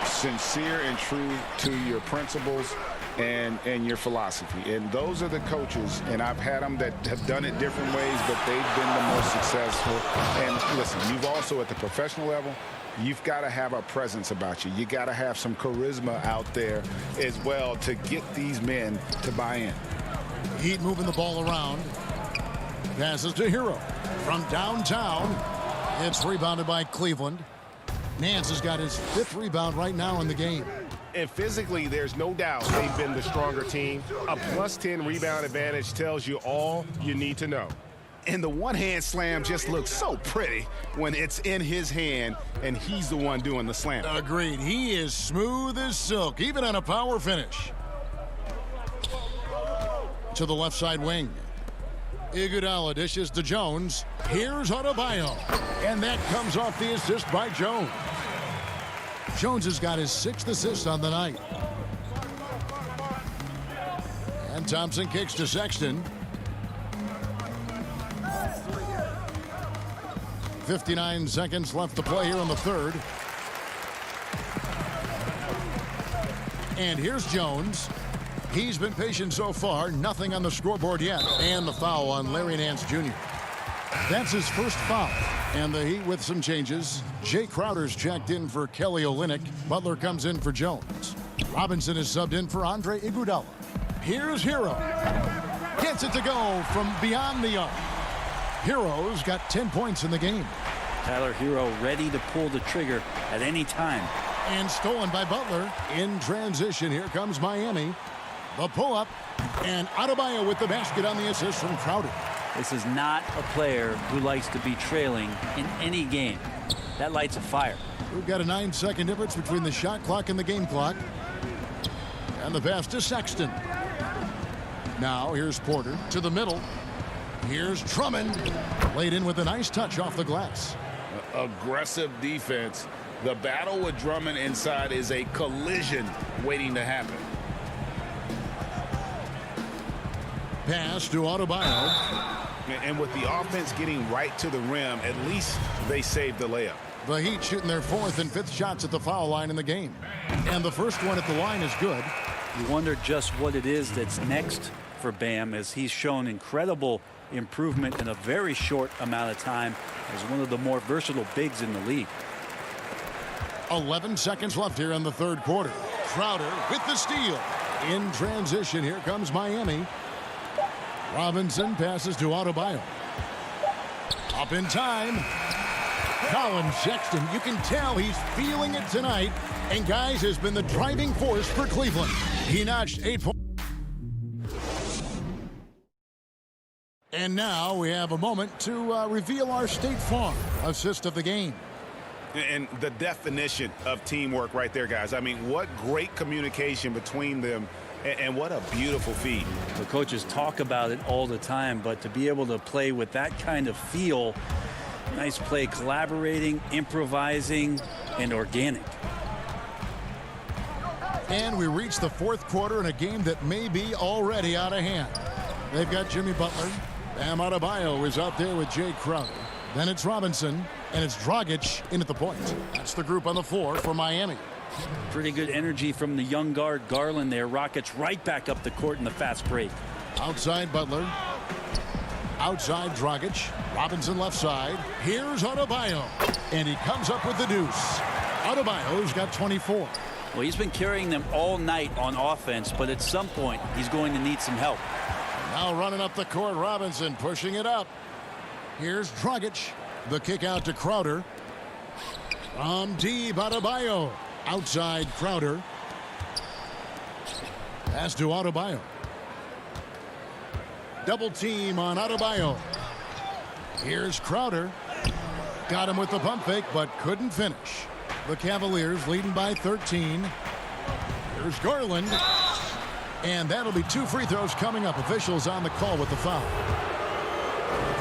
sincere and true to your principles and your philosophy. And those are the coaches, and I've had them that have done it different ways, but they've been the most successful. And listen, you've also at the professional level, you've got to have a presence about you. You got to have some charisma out there as well to get these men to buy in. Heat moving the ball around. Passes to Hero. From downtown, it's rebounded by Cleveland. Nance has got his 5th rebound right now in the game. And physically, there's no doubt they've been the stronger team. A +10 rebound advantage tells you all you need to know. And the one-hand slam just looks so pretty when it's in his hand and he's the one doing the slam. Agreed. He is smooth as silk, even on a power finish. To the left side wing. Iguodala dishes to Jones. Here's Adebayo. And that comes off the assist by Jones. Jones has got his 6th assist on the night. And Thompson kicks to Sexton. 59 seconds left to play here in the 3rd. And here's Jones. He's been patient so far. Nothing on the scoreboard yet. And the foul on Larry Nance Jr. That's his first foul. And the Heat with some changes. Jay Crowder's checked in for Kelly Olynyk. Butler comes in for Jones. Robinson is subbed in for Andre Iguodala. Here's Hero. Gets it to go from beyond the arc. Hero's got 10 points in the game. Tyler Hero ready to pull the trigger at any time. And stolen by Butler. In transition, here comes Miami. The pull-up. And Adebayo with the basket on the assist from Crowder. This is not a player who likes to be trailing in any game. That lights a fire. We've got a 9-second difference between the shot clock and the game clock. And the pass to Sexton. Now here's Porter to the middle. Here's Drummond. Laid in with a nice touch off the glass. Aggressive defense. The battle with Drummond inside is a collision waiting to happen. Pass to Adebayo. And with the offense getting right to the rim, at least they saved the layup. The Heat shooting their 4th and 5th shots at the foul line in the game. And the first one at the line is good. You wonder just what it is that's next for Bam, as he's shown incredible improvement in a very short amount of time as one of the more versatile bigs in the league. 11 seconds left here in the 3rd quarter. Crowder with the steal. In transition, here comes Miami. Robinson passes to Adebayo. Up in time. Colin Sexton, you can tell he's feeling it tonight. And guys, has been the driving force for Cleveland. He notched 8 points. And now we have a moment to reveal our State Farm assist of the game. And the definition of teamwork right there, guys. I mean, what great communication between them, and what a beautiful feed. The coaches talk about it all the time, but to be able to play with that kind of feel, nice play, collaborating, improvising, and organic. And we reach the 4th quarter in a game that may be already out of hand. They've got Jimmy Butler. Bam Adebayo is out there with Jay Crowder. Then it's Robinson, and it's Dragic in at the point. That's the group on the floor for Miami. Pretty good energy from the young guard Garland there. Rockets right back up the court in the fast break. Outside Butler. Outside Dragic. Robinson left side. Here's Adebayo. And he comes up with the deuce. Adebayo's got 24. Well, he's been carrying them all night on offense, but at some point he's going to need some help. Now running up the court, Robinson pushing it up. Here's Dragic. The kick out to Crowder. From deep, Adebayo. Outside Crowder. Pass to Adebayo. Double team on Adebayo. Here's Crowder. Got him with the pump fake, but couldn't finish. The Cavaliers leading by 13. Here's Garland. And that'll be 2 free throws coming up. Officials on the call with the foul.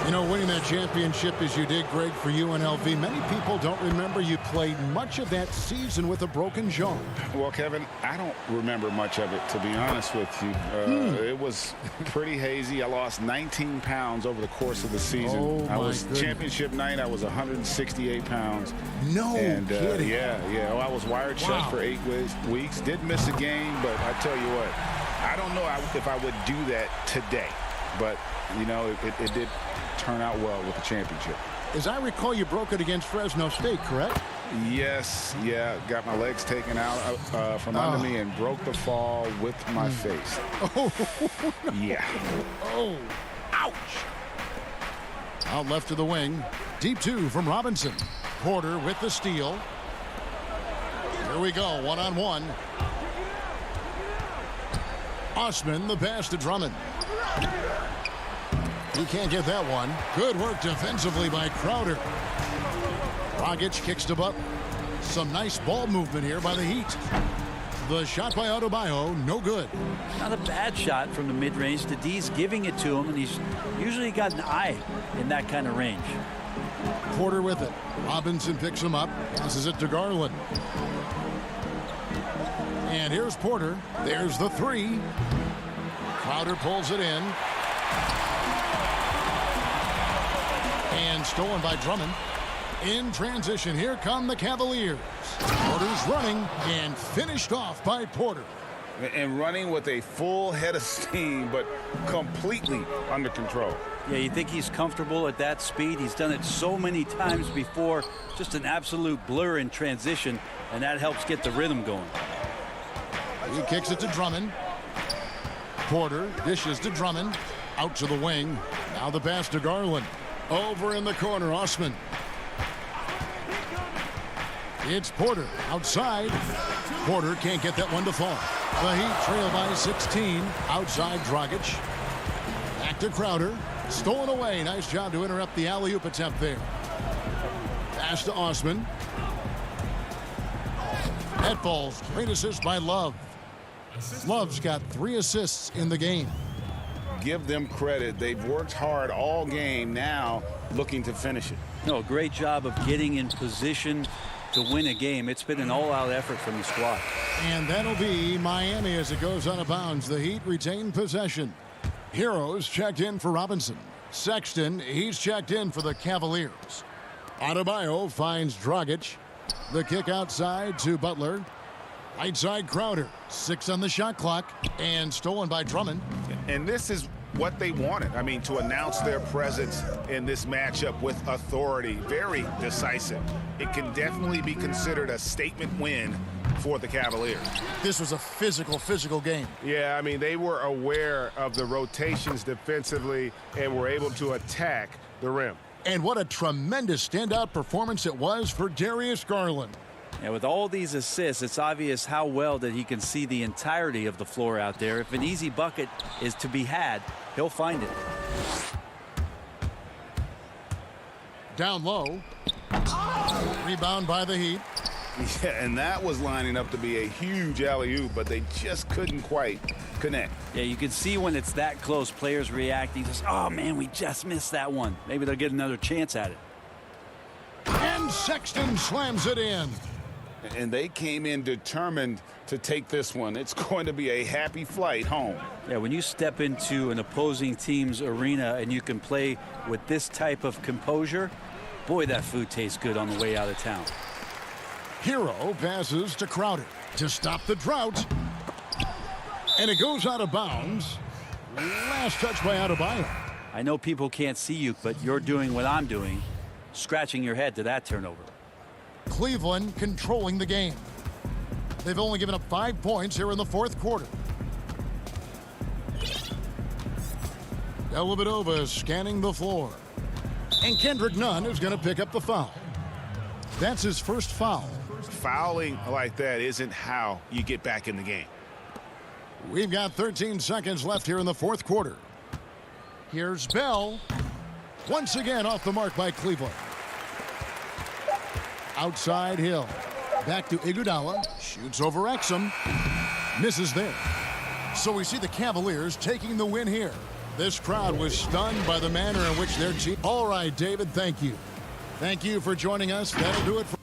You know, winning that championship as you did, Greg, for UNLV, many people don't remember you played much of that season with a broken jaw. Well, Kevin, I don't remember much of it, to be honest with you. It was pretty hazy. I lost 19 pounds over the course of the season. Oh, I was goodness. Championship night. I was 168 pounds. No kidding. Yeah. Well, I was wired shut for 8 weeks. Did miss a game, but I tell you what, I don't know if I would do that today. But, you know, it did turn out well with the championship. As I recall, you broke it against Fresno State, correct? Yes, yeah. Got my legs taken out from under me and broke the fall with my face. Oh, no. Yeah. Oh, ouch. Out left to the wing. Deep 2 from Robinson. Porter with the steal. Here we go, one-on-one. Osman, the pass to Drummond. He can't get that one. Good work defensively by Crowder. Dragic kicks to Butler. Some nice ball movement here by the Heat. The shot by Adebayo, no good. Not a bad shot from the mid-range. The D's giving it to him, and he's usually got an eye in that kind of range. Porter with it. Robinson picks him up. Passes it to Garland. And here's Porter. There's the 3. Crowder pulls it in. And stolen by Drummond. In transition, here come the Cavaliers. Porter's running and finished off by Porter. And running with a full head of steam, but completely under control. Yeah, you think he's comfortable at that speed. He's done it so many times before. Just an absolute blur in transition, and that helps get the rhythm going. He kicks it to Drummond. Porter dishes to Drummond. Out to the wing. Now the pass to Garland. Over in the corner, Osman. It's Porter outside. Porter can't get that one to fall. The Heat trail by 16. Outside Dragic. Back to Crowder. Stolen away. Nice job to interrupt the alley-oop attempt there. Pass to Osman. That falls. Great assist by Love. Love's got 3 assists in the game. Give them credit. They've worked hard all game, now looking to finish it. No, great job of getting in position to win a game. It's been an all-out effort from the squad. And that'll be Miami as it goes out of bounds. The Heat retain possession. Heroes checked in for Robinson. Sexton, he's checked in for the Cavaliers. Adebayo finds Dragic. The kick outside to Butler. Right side Crowder. 6 on the shot clock. And stolen by Drummond. And this is what they wanted. I mean, to announce their presence in this matchup with authority. Very decisive. It can definitely be considered a statement win for the Cavaliers. This was a physical game. Yeah, I mean, they were aware of the rotations defensively and were able to attack the rim. And what a tremendous standout performance it was for Darius Garland. And with all these assists, it's obvious how well that he can see the entirety of the floor out there. If an easy bucket is to be had, he'll find it. Down low. Rebound by the Heat. Yeah, and that was lining up to be a huge alley-oop, but they just couldn't quite connect. Yeah, you can see when it's that close, players reacting. Just, oh, man, we just missed that one. Maybe they'll get another chance at it. And Sexton slams it in. And they came in determined to take this one. It's going to be a happy flight home. Yeah, when you step into an opposing team's arena and you can play with this type of composure, boy, that food tastes good on the way out of town. Hero passes to Crowder to stop the drought. And it goes out of bounds. Last touch by Adebayo. I know people can't see you, but you're doing what I'm doing, scratching your head to that turnover. Cleveland controlling the game. They've only given up 5 points here in the fourth quarter. Dellavedova scanning the floor. And Kendrick Nunn is going to pick up the foul. That's his first foul. Fouling like that isn't how you get back in the game. We've got 13 seconds left here in the fourth quarter. Here's Bell. Once again off the mark by Cleveland. Outside Hill. Back to Iguodala. Shoots over Exum. Misses there. So we see the Cavaliers taking the win here. This crowd was stunned by the manner in which their team... All right, David, thank you. Thank you for joining us. That'll do it for...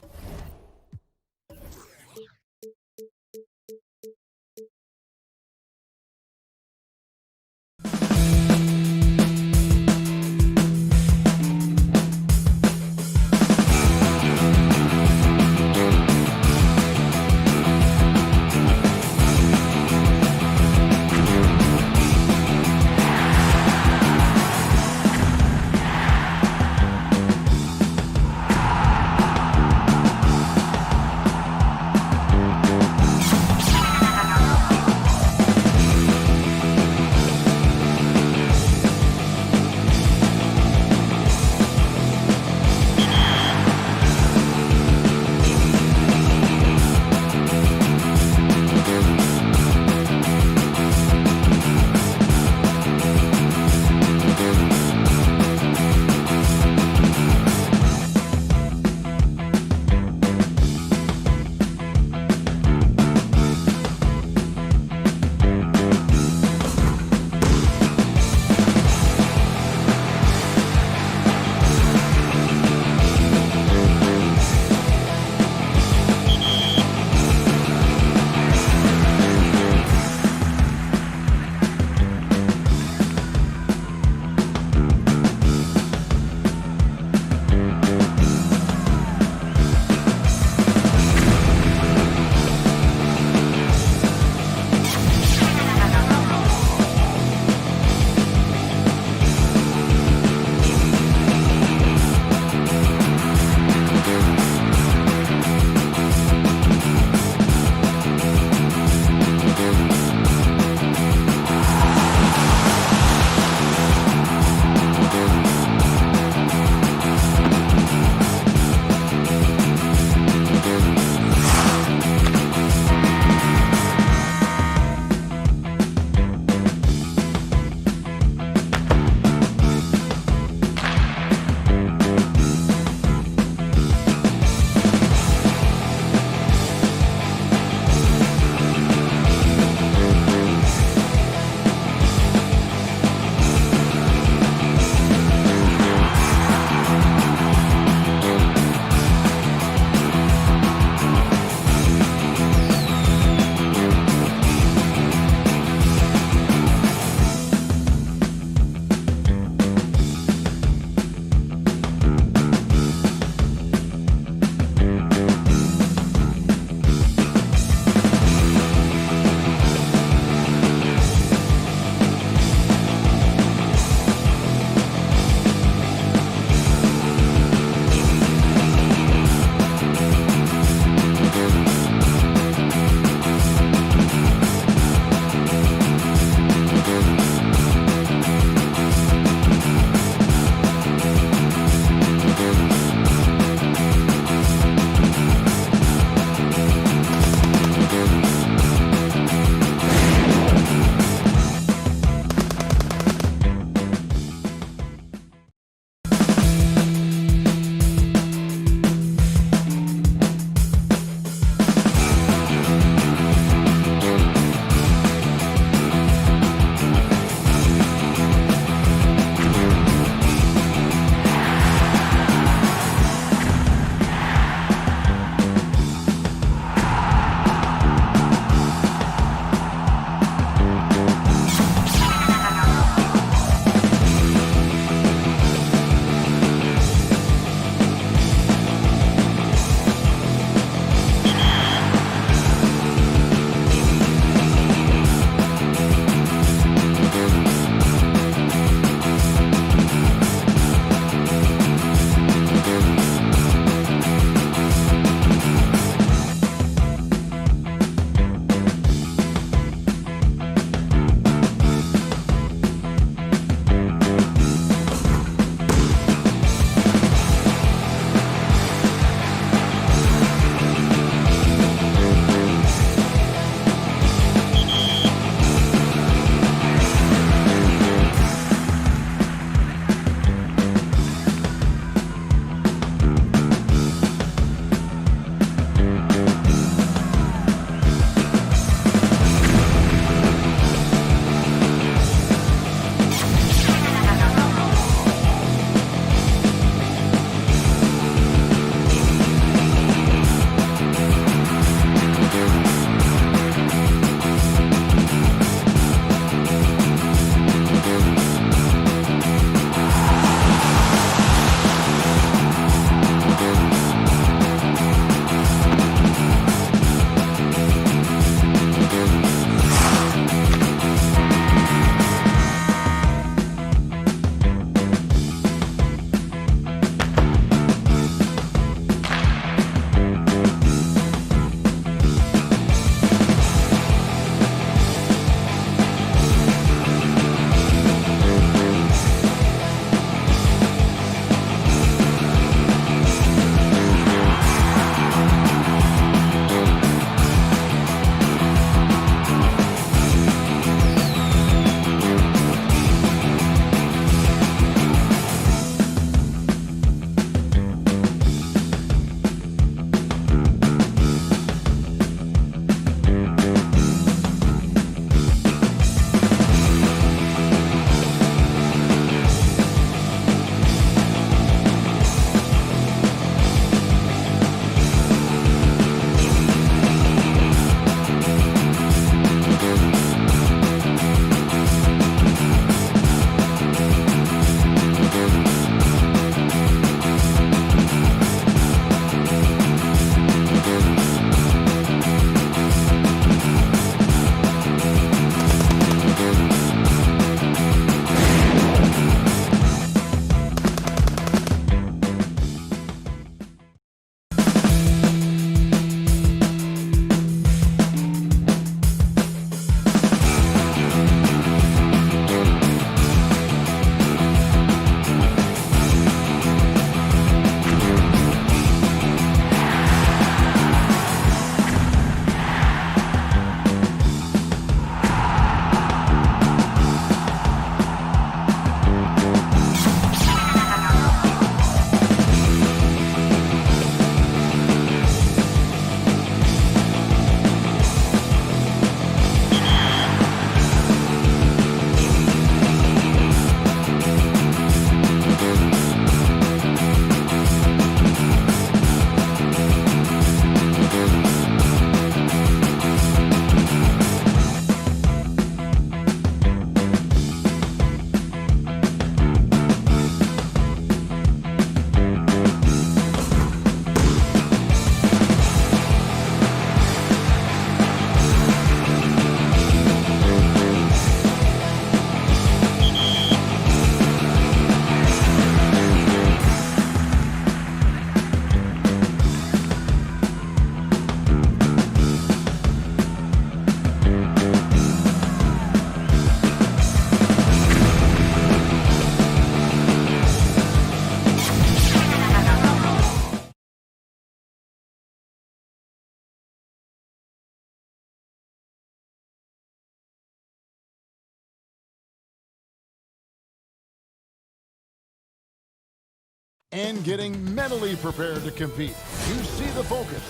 and getting mentally prepared to compete. You see the focus.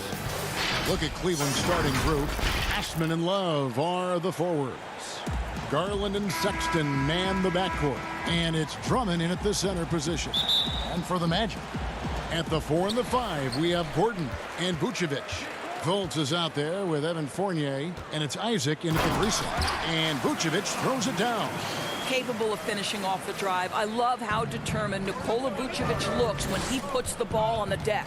Look at Cleveland's starting group. Ashman and Love are the forwards. Garland and Sexton man the backcourt. And it's Drummond in at the center position. And for the Magic, at the 4 and the 5, we have Gordon and Vucevic. Fultz is out there with Evan Fournier, and it's Isaac in at the 3 slot. And Vucevic throws it down. Capable of finishing off the drive. I love how determined Nikola Vucevic looks when he puts the ball on the deck.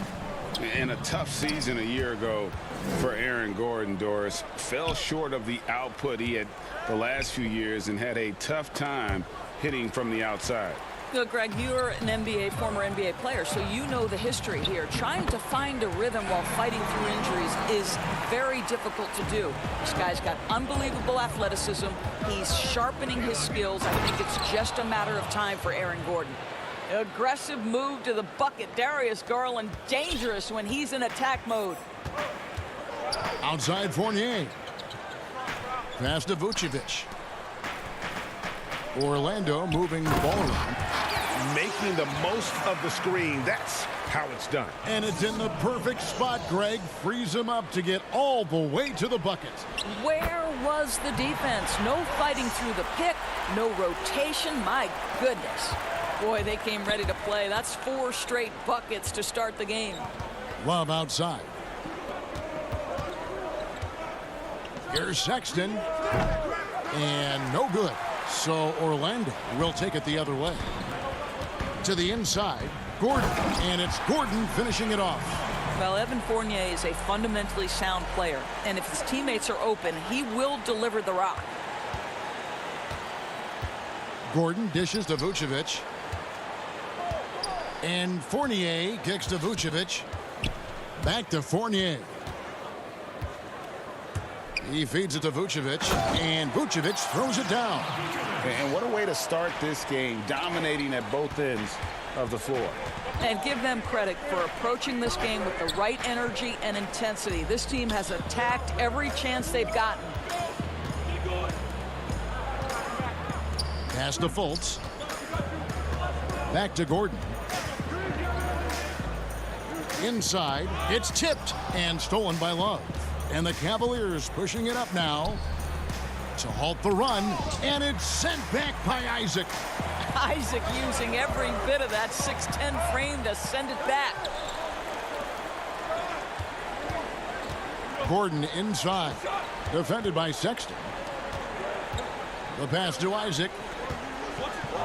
And a tough season a year ago for Aaron Gordon, Doris. Fell short of the output he had the last few years and had a tough time hitting from the outside. Look, Greg, you're an former NBA player, so you know the history here. Trying to find a rhythm while fighting through injuries is very difficult to do. This guy's got unbelievable athleticism. He's sharpening his skills. I think it's just a matter of time for Aaron Gordon. Aggressive move to the bucket. Darius Garland dangerous when he's in attack mode. Outside Fournier. Pass to Vucevic. Orlando moving the ball around. Making the most of the screen. That's how it's done. And it's in the perfect spot, Greg. Frees him up to get all the way to the bucket. Where was the defense? No fighting through the pick. No rotation. My goodness. Boy, they came ready to play. That's 4 straight buckets to start the game. Love outside. Here's Sexton. And no good. So Orlando will take it the other way. To the inside, Gordon. And it's Gordon finishing it off. Well, Evan Fournier is a fundamentally sound player. And if his teammates are open, he will deliver the rock. Gordon dishes to Vucevic. And Fournier kicks to Vucevic. Back to Fournier. He feeds it to Vucevic. And Vucevic throws it down. And what a way to start this game, dominating at both ends of the floor. And give them credit for approaching this game with the right energy and intensity. This team has attacked every chance they've gotten. Pass to Fultz. Back to Gordon. Inside, it's tipped and stolen by Love. And the Cavaliers pushing it up now to halt the run, and it's sent back by Isaac. Isaac using every bit of that 6'10" frame to send it back. Gordon inside, defended by Sexton. The pass to Isaac.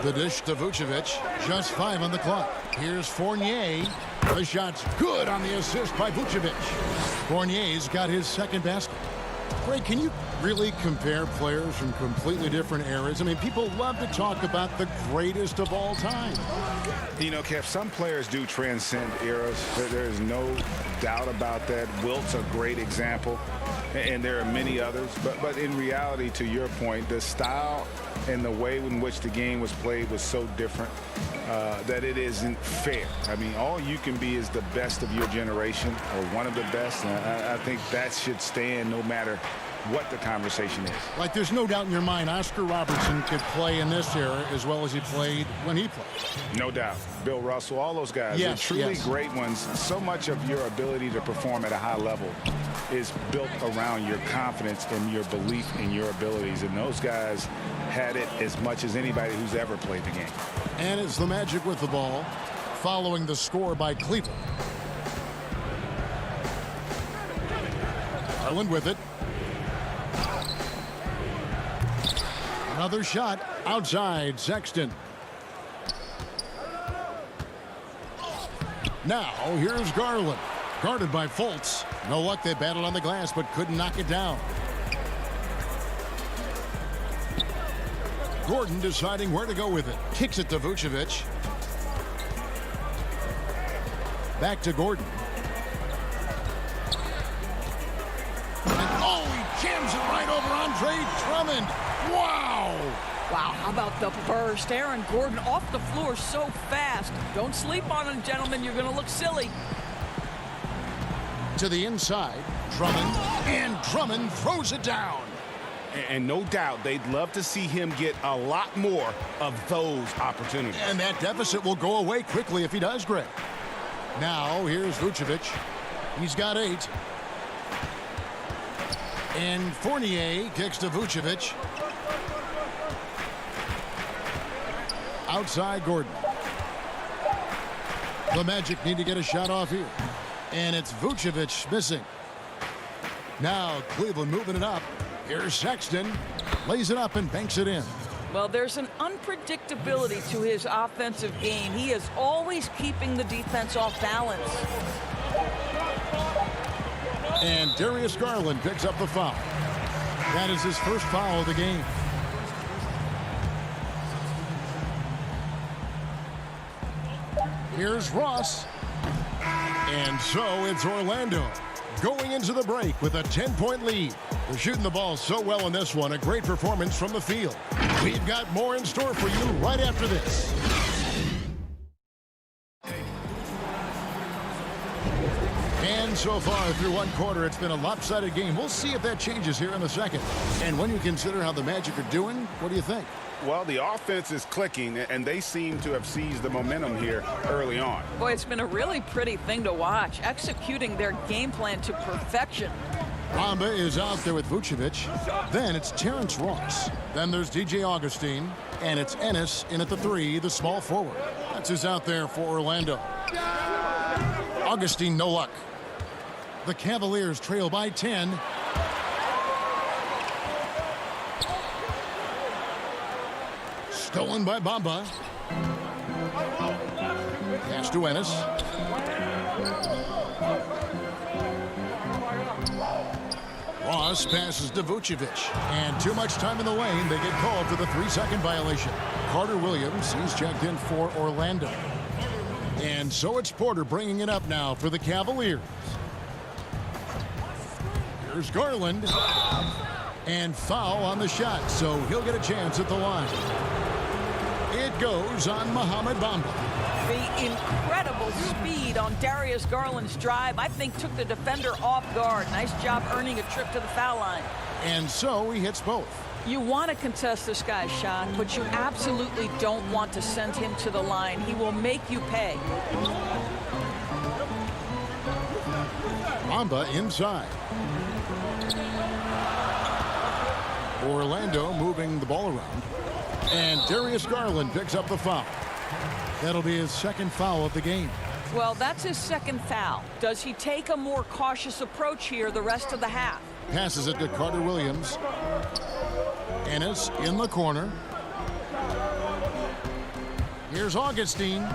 The dish to Vucevic. Just 5 on the clock. Here's Fournier. The shot's good on the assist by Vucevic. Fournier's got his second basket. Greg, can you really compare players from completely different eras? I mean, people love to talk about the greatest of all time. You know, Kev, some players do transcend eras. There is no doubt about that. Wilt's a great example, and there are many others. But in reality, to your point, the style and the way in which the game was played was so different that it isn't fair. I mean, all you can be is the best of your generation, or one of the best. And I think that should stand no matter what the conversation is. Like, there's no doubt in your mind Oscar Robertson could play in this era as well as he played when he played. No doubt. Bill Russell, all those guys, yes, are truly yes. great ones. So much of your ability to perform at a high level is built around your confidence and your belief in your abilities. And those guys had it as much as anybody who's ever played the game. And it's the Magic with the ball, following the score by Cleveland. Garland with it. Another shot outside Sexton. Now here's Garland, guarded by Fultz. No luck, they battled on the glass but couldn't knock it down. Gordon deciding where to go with it. Kicks it to Vucevic. Back to Gordon. And oh, he jams it right over Andre Drummond. Wow! Wow, how about the burst? Aaron Gordon off the floor so fast. Don't sleep on him, gentlemen. You're going to look silly. To the inside, Drummond, and Drummond throws it down. And no doubt they'd love to see him get a lot more of those opportunities. And that deficit will go away quickly if he does, Greg. Now, here's Vucevic. He's got 8. And Fournier kicks to Vucevic. Outside Gordon. The Magic need to get a shot off here. And it's Vucevic missing. Now Cleveland moving it up. Here's Sexton. Lays it up and banks it in. Well, there's an unpredictability to his offensive game. He is always keeping the defense off balance. And Darius Garland picks up the foul. That is his first foul of the game. Here's Ross. And so it's Orlando going into the break with a 10-point lead. They're shooting the ball so well in this one. A great performance from the field. We've got more in store for you right after this. And so far through one quarter, it's been a lopsided game. We'll see if that changes here in the second. And when you consider how the Magic are doing, what do you think? Well, the offense is clicking, and they seem to have seized the momentum here early on. Boy, it's been a really pretty thing to watch, executing their game plan to perfection. Bamba is out there with Vucevic. Then it's Terrence Ross. Then there's DJ Augustine. And it's Ennis in at the 3, the small forward. That's who's out there for Orlando. Augustine, no luck. The Cavaliers trail by 10. Stolen by Bamba. Pass to Ennis. Ross passes to Vucevic. And too much time in the lane. They get called for the 3-second violation. Carter Williams, he's checked in for Orlando. And so it's Porter bringing it up now for the Cavaliers. Here's Garland. And foul on the shot, so he'll get a chance at the line. It goes on Mohamed Bamba. The incredible speed on Darius Garland's drive, I think, took the defender off guard. Nice job earning a trip to the foul line. And so he hits both. You want to contest this guy's shot, but you absolutely don't want to send him to the line. He will make you pay. Bamba inside. Orlando moving the ball around. And Darius Garland picks up the foul. That'll be his second foul of the game. Well, that's his second foul. Does he take a more cautious approach here the rest of the half? Passes it to Carter Williams. Ennis in the corner. Here's Augustine.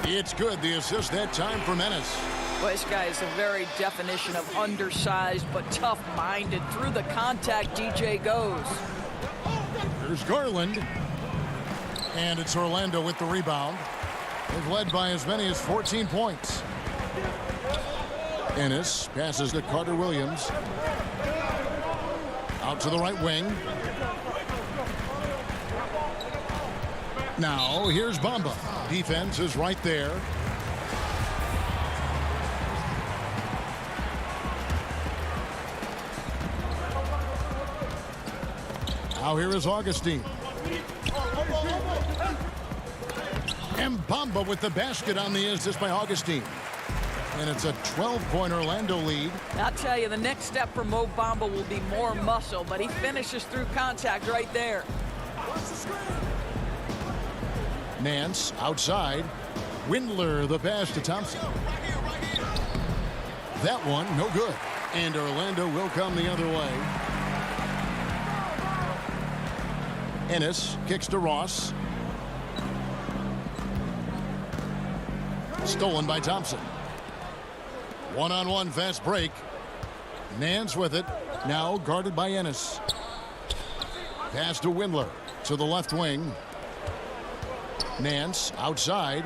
It's good. The assist that time from Ennis. Well, this guy is the very definition of undersized but tough-minded. Through the contact, DJ goes. Here's Garland. And it's Orlando with the rebound. They've led by as many as 14 points. Ennis passes to Carter Williams. Out to the right wing. Now, here's Bamba. Defense is right there. Now here is Augustine. And Bamba with the basket on the assist by Augustine. And it's a 12-point Orlando lead. I'll tell you, the next step for Mo Bamba will be more muscle, but he finishes through contact right there. Nance outside. Windler the pass to Thompson. That one no good. And Orlando will come the other way. Ennis kicks to Ross. Stolen by Thompson. One-on-one fast break. Nance with it. Now guarded by Ennis. Pass to Windler to the left wing. Nance outside.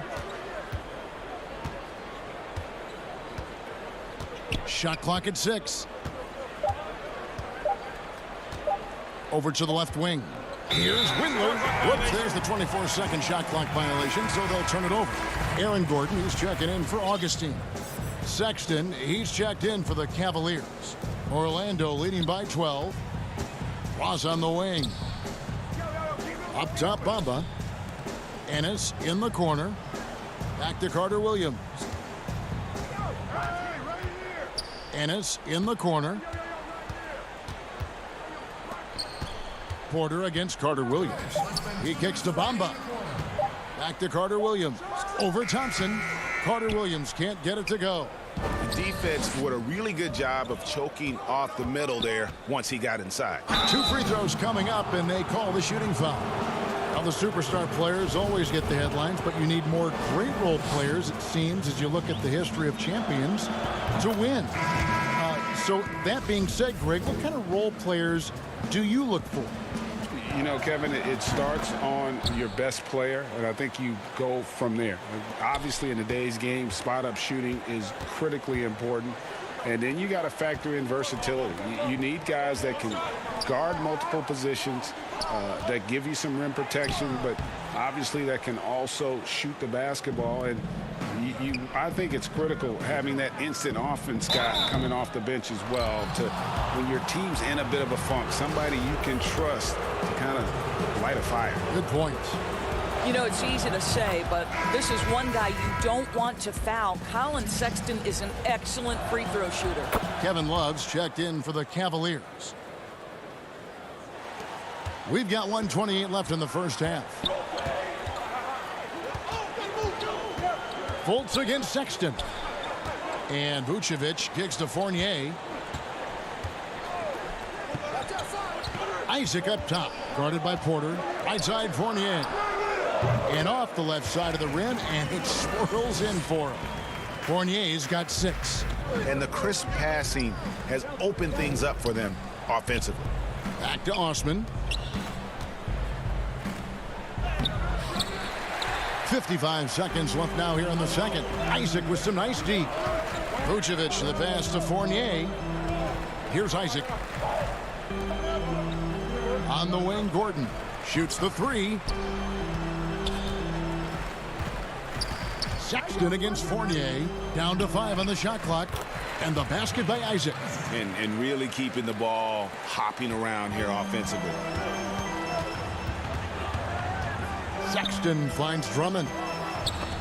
Shot clock at 6. Over to the left wing. Here's Windler. Whoops, there's the 24-second shot clock violation, so they'll turn it over. Aaron Gordon, he's checking in for Augustine. Sexton, he's checked in for the Cavaliers. Orlando leading by 12. Ross on the wing. Up top, Bamba. Ennis in the corner. Back to Carter Williams. Ennis in the corner. Porter against Carter Williams. He kicks to Bamba. Back to Carter Williams. Over Thompson. Carter Williams can't get it to go. The defense did a really good job of choking off the middle there once he got inside. 2 free throws coming up, and they call the shooting foul. Now, the superstar players always get the headlines, but you need more great role players, it seems, as you look at the history of champions, to win. So that being said, Greg, what kind of role players do you look for? You know, Kevin, it starts on your best player, and I think you go from there. Obviously, in today's game, spot-up shooting is critically important. And then you got to factor in versatility. You need guys that can guard multiple positions, that give you some rim protection, but obviously that can also shoot the basketball. And I think it's critical having that instant offense guy coming off the bench as well, to when your team's in a bit of a funk, somebody you can trust to kind of light a fire. Good point. You know, it's easy to say, but this is one guy you don't want to foul. Colin Sexton is an excellent free throw shooter. Kevin Love's checked in for the Cavaliers. We've got 1:28 left in the first half. Fultz against Sexton. And Vucevic kicks to Fournier. Isaac up top, guarded by Porter. Right side, Fournier. And off the left side of the rim, and it swirls in for him. Fournier's got 6. And the crisp passing has opened things up for them offensively. Back to Osman. 55 seconds left now here in the second. Isaac with some nice deep. Vucevic the pass to Fournier. Here's Isaac. On the wing, Gordon shoots the 3. Sexton against Fournier. Down to 5 on the shot clock. And the basket by Isaac. And really keeping the ball hopping around here offensively. Sexton finds Drummond.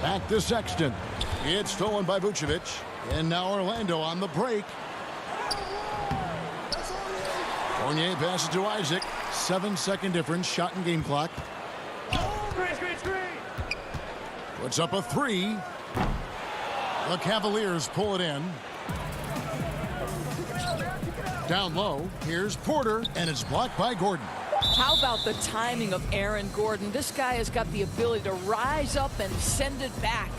Back to Sexton. It's stolen by Vucevic. And now Orlando on the break. Fournier passes to Isaac. 7-second difference. Shot and game clock. Puts up a 3. The Cavaliers pull it in. Down low. Here's Porter, and it's blocked by Gordon. How about the timing of Aaron Gordon? This guy has got the ability to rise up and send it back.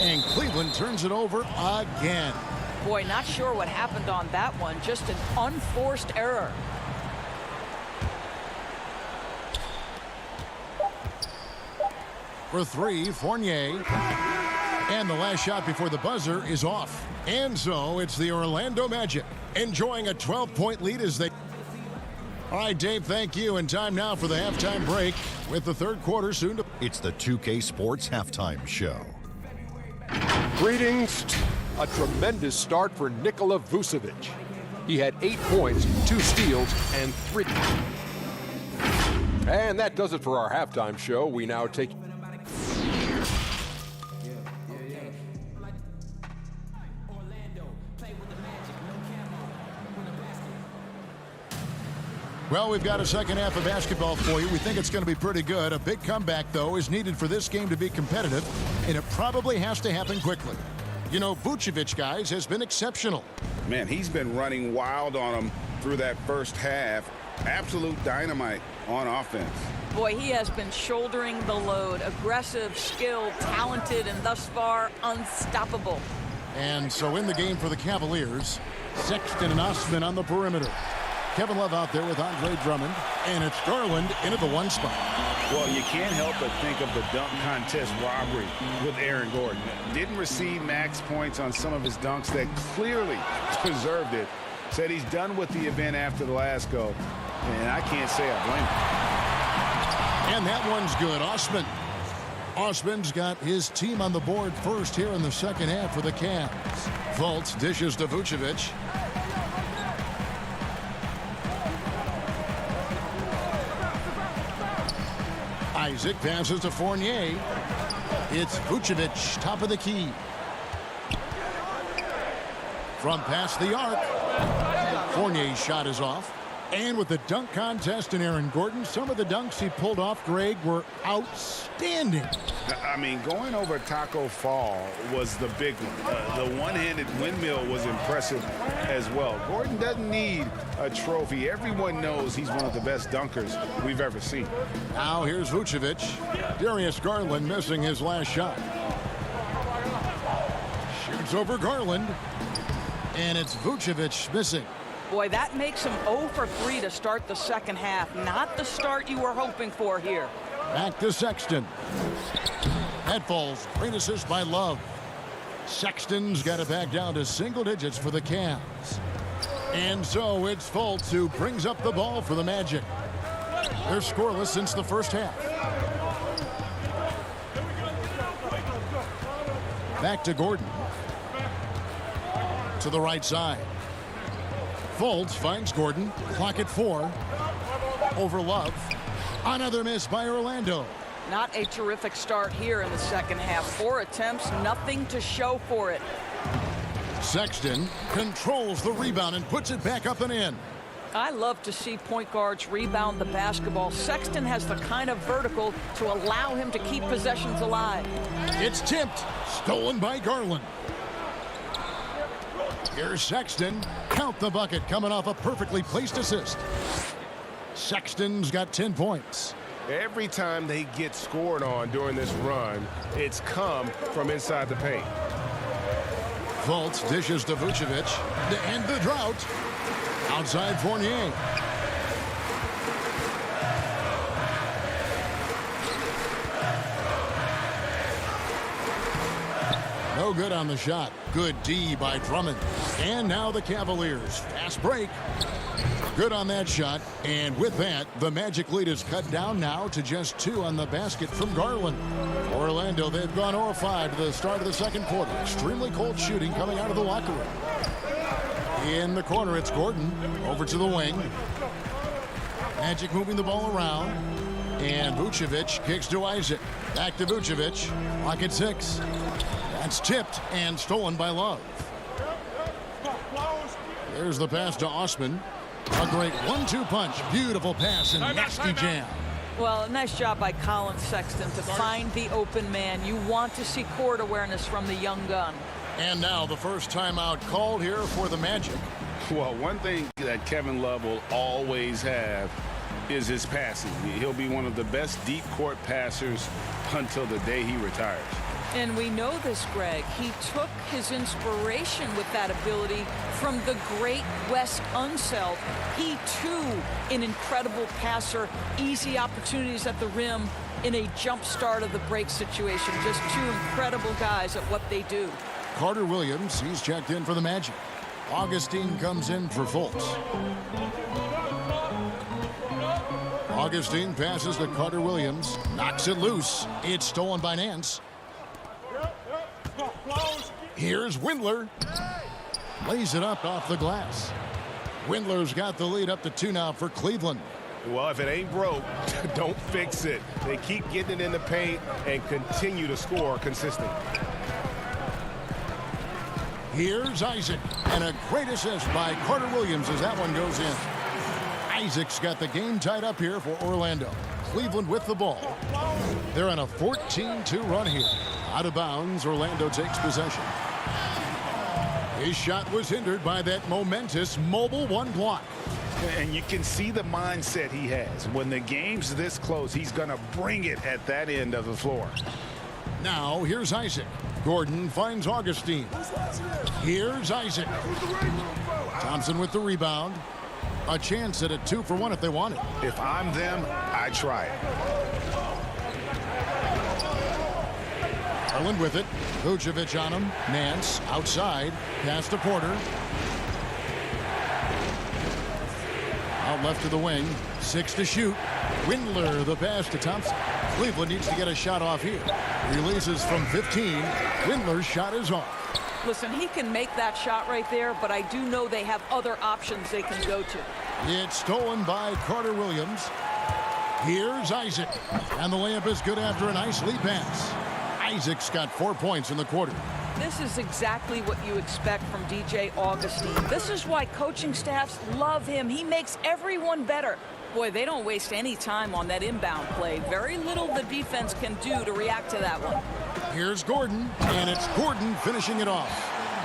And Cleveland turns it over again. Boy, not sure what happened on that one. Just an unforced error. For 3, Fournier. And the last shot before the buzzer is off. And so it's the Orlando Magic enjoying a 12-point lead as they... All right, Dave, thank you. And time now for the halftime break with the third quarter soon to... It's the 2K Sports Halftime Show. Greetings. A tremendous start for Nikola Vucevic. He had 8 points, 2 steals, and 3. And that does it for our halftime show. We now take... Well, we've got a second half of basketball for you. We think it's going to be pretty good. A big comeback, though, is needed for this game to be competitive, and it probably has to happen quickly. You know, Vucevic, guys, has been exceptional. Man, he's been running wild on them through that first half. Absolute dynamite on offense. Boy, he has been shouldering the load. Aggressive, skilled, talented, and thus far unstoppable. And so in the game for the Cavaliers, Sexton and Osman on the perimeter. Kevin Love out there with Andre Drummond, and it's Garland into the 1 spot. Well, you can't help but think of the dunk contest robbery with Aaron Gordon. Didn't receive max points on some of his dunks that clearly deserved it. Said he's done with the event after the last go, and I can't say I blame him. And that one's good. Osman. Osman's got his team on the board first here in the second half for the Cavs. Fultz dishes to Vucevic. Isaac passes to Fournier. It's Vucevic, top of the key. From past the arc. Fournier's shot is off. And with the dunk contest and Aaron Gordon, some of the dunks he pulled off, Greg, were outstanding. I mean, going over Taco Fall was the big one. The one-handed windmill was impressive as well. Gordon doesn't need a trophy. Everyone knows he's one of the best dunkers we've ever seen. Now here's Vucevic. Darius Garland missing his last shot. Shoots over Garland. And it's Vucevic missing. Boy, that makes him 0 for 3 to start the second half. Not the start you were hoping for here. Back to Sexton. That falls. Great assist by Love. Sexton's got it back down to single digits for the Cavs. And so it's Fultz who brings up the ball for the Magic. They're scoreless since the first half. Back to Gordon. To the right side. Fultz finds Gordon. Clock at 4. Over Love. Another miss by Orlando. Not a terrific start here in the second half. 4 attempts, nothing to show for it. Sexton controls the rebound and puts it back up and in. I love to see point guards rebound the basketball. Sexton has the kind of vertical to allow him to keep possessions alive. It's tipped. Stolen by Garland. Here's Sexton. Count the bucket coming off a perfectly placed assist. Sexton's got 10 points. Every time they get scored on during this run, it's come from inside the paint. Fultz dishes to Vucevic to end the drought. Outside Fournier. No good on the shot. Good D by Drummond. And now the Cavaliers. Fast break. Good on that shot. And with that, the Magic lead is cut down now to just 2 on the basket from Garland. Orlando, they've gone 0-5 to the start of the second quarter. Extremely cold shooting coming out of the locker room. In the corner, it's Gordon. Over to the wing. Magic moving the ball around. And Vucevic kicks to Isaac. Back to Vucevic. Clock at 6. That's tipped and stolen by Love. There's the pass to Osman. A great 1-2 punch. Beautiful pass and nasty jam. Well, nice job by Colin Sexton to find the open man. You want to see court awareness from the young gun. And now the first timeout called here for the Magic. Well, one thing that Kevin Love will always have is his passing. He'll be one of the best deep court passers until the day he retires. And we know this, Greg. He took his inspiration with that ability from the great Wes Unseld. He, too, an incredible passer. Easy opportunities at the rim in a jump start of the break situation. Just 2 incredible guys at what they do. Carter Williams, he's checked in for the Magic. Augustine comes in for Fultz. Augustine passes to Carter Williams. Knocks it loose. It's stolen by Nance. Here's Windler. Lays it up off the glass. Windler's got the lead up to 2 now for Cleveland. Well, if it ain't broke, don't fix it. They keep getting it in the paint and continue to score consistently. Here's Isaac. And a great assist by Carter Williams as that one goes in. Isaac's got the game tied up here for Orlando. Cleveland with the ball. They're on a 14-2 run here. Out of bounds, Orlando takes possession. His shot was hindered by that momentous mobile 1 block. And you can see the mindset he has. When the game's this close, he's going to bring it at that end of the floor. Now, here's Isaac. Gordon finds Augustine. Here's Isaac. Thompson with the rebound. A chance at a 2-for-1 if they want it. If I'm them, I try it. Garland with it. Vucevic on him. Nance outside. Pass to Porter. Out left to the wing. 6 to shoot. Windler the pass to Thompson. Cleveland needs to get a shot off here. Releases from 15. Windler's shot is off. Listen, he can make that shot right there, but I do know they have other options they can go to. It's stolen by Carter Williams. Here's Isaac. And the layup is good after a nice lead pass. Isaac's got 4 points in the quarter. This is exactly what you expect from DJ Augustine. This is why coaching staffs love him. He makes everyone better. Boy, they don't waste any time on that inbound play. Very little the defense can do to react to that one. Here's Gordon, and it's Gordon finishing it off.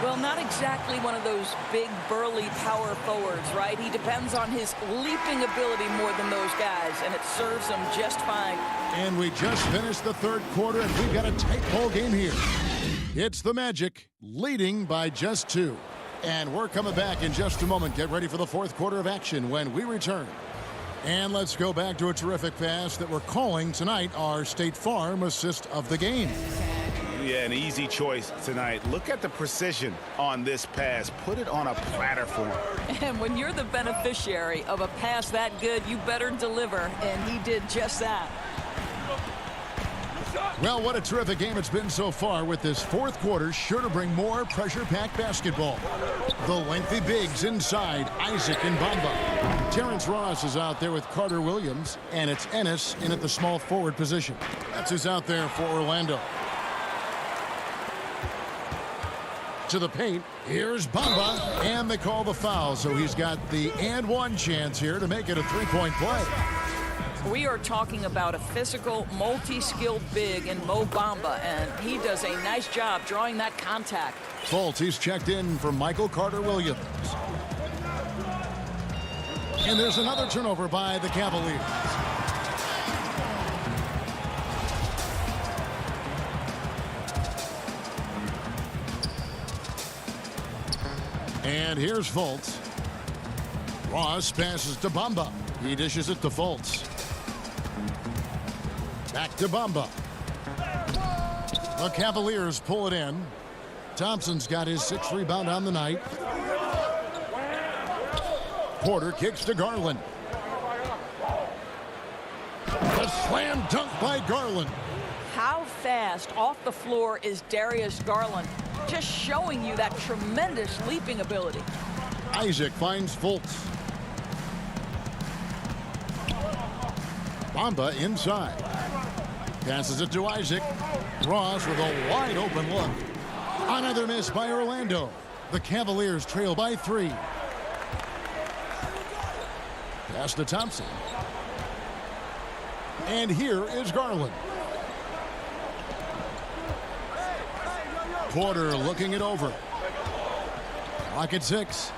Well, not exactly one of those big, burly power forwards, right? He depends on his leaping ability more than those guys, and it serves him just fine. And we just finished the third quarter, and we've got a tight ball game here. It's the Magic, leading by just 2. And we're coming back in just a moment. Get ready for the fourth quarter of action when we return. And let's go back to a terrific pass that we're calling tonight our State Farm assist of the game. Yeah, an easy choice tonight. Look at the precision on this pass. Put it on a platter for him. And when you're the beneficiary of a pass that good, you better deliver, and he did just that. Well, what a terrific game it's been so far, with this fourth quarter sure to bring more pressure-packed basketball. The lengthy bigs inside, Isaac and Bamba. Terrence Ross is out there with Carter Williams, and it's Ennis in at the small forward position. That's who's out there for Orlando. To the paint, here's Bamba, and they call the foul, so he's got the and one chance here to make it a three-point play. We are talking about a physical, multi-skilled big in Mo Bamba, and he does a nice job drawing that contact. Fultz, he's checked in for Michael Carter-Williams. And there's another turnover by the Cavaliers. And here's Fultz. Ross passes to Bamba. He dishes it to Fultz. Back to Bamba. The Cavaliers pull it in. Thompson's got his 6th rebound on the night. Porter kicks to Garland. A slam dunk by Garland. How fast off the floor is Darius Garland? Just showing you that tremendous leaping ability. Isaac finds Fultz. Bamba inside. Passes it to Isaac. Ross with a wide open look. Another miss by Orlando. The Cavaliers trail by 3. Pass to Thompson. And here is Garland. Porter looking it over. Clock at 6.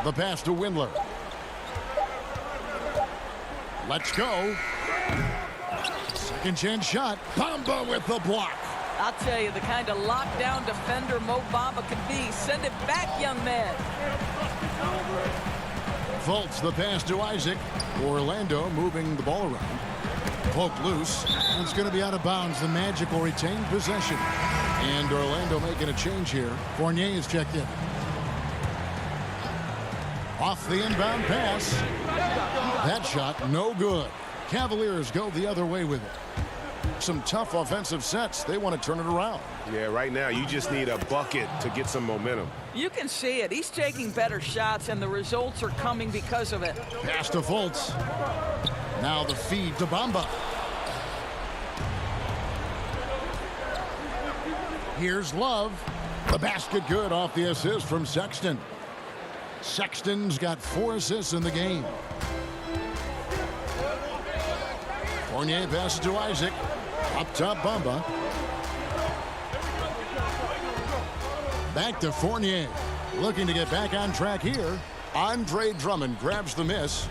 The pass to Windler. Let's go. Second chance shot. Bamba with the block. I'll tell you, the kind of lockdown defender Mo Bamba can be. Send it back, young man. Fultz, the pass to Isaac. Orlando moving the ball around. Poked loose. It's going to be out of bounds. The Magic will retain possession. And Orlando making a change here. Fournier is checked in. Off the inbound pass. That shot no good. Cavaliers go the other way with it. Some tough offensive sets. They want to turn it around. Yeah, right now you just need a bucket to get some momentum. You can see it. He's taking better shots, and the results are coming because of it. Pass to Fultz. Now the feed to Bamba. Here's Love. The basket good off the assist from Sexton. Sexton's got 4 assists in the game. Fournier passes to Isaac. Up top, Bamba. Back to Fournier. Looking to get back on track here. Andre Drummond grabs the miss.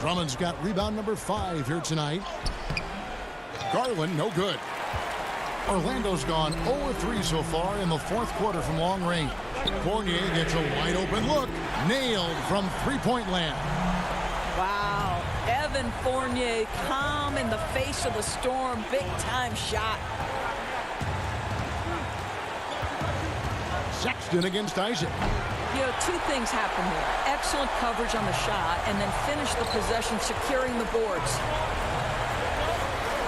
Drummond's got rebound number 5 here tonight. Garland, no good. Orlando's gone 0-3 so far in the fourth quarter from long range. Fournier gets a wide open look. Nailed from three-point land. Wow. Evan Fournier, calm in the face of the storm. Big-time shot. Sexton against Isaac. You know, 2 things happen here. Excellent coverage on the shot, and then finish the possession securing the boards.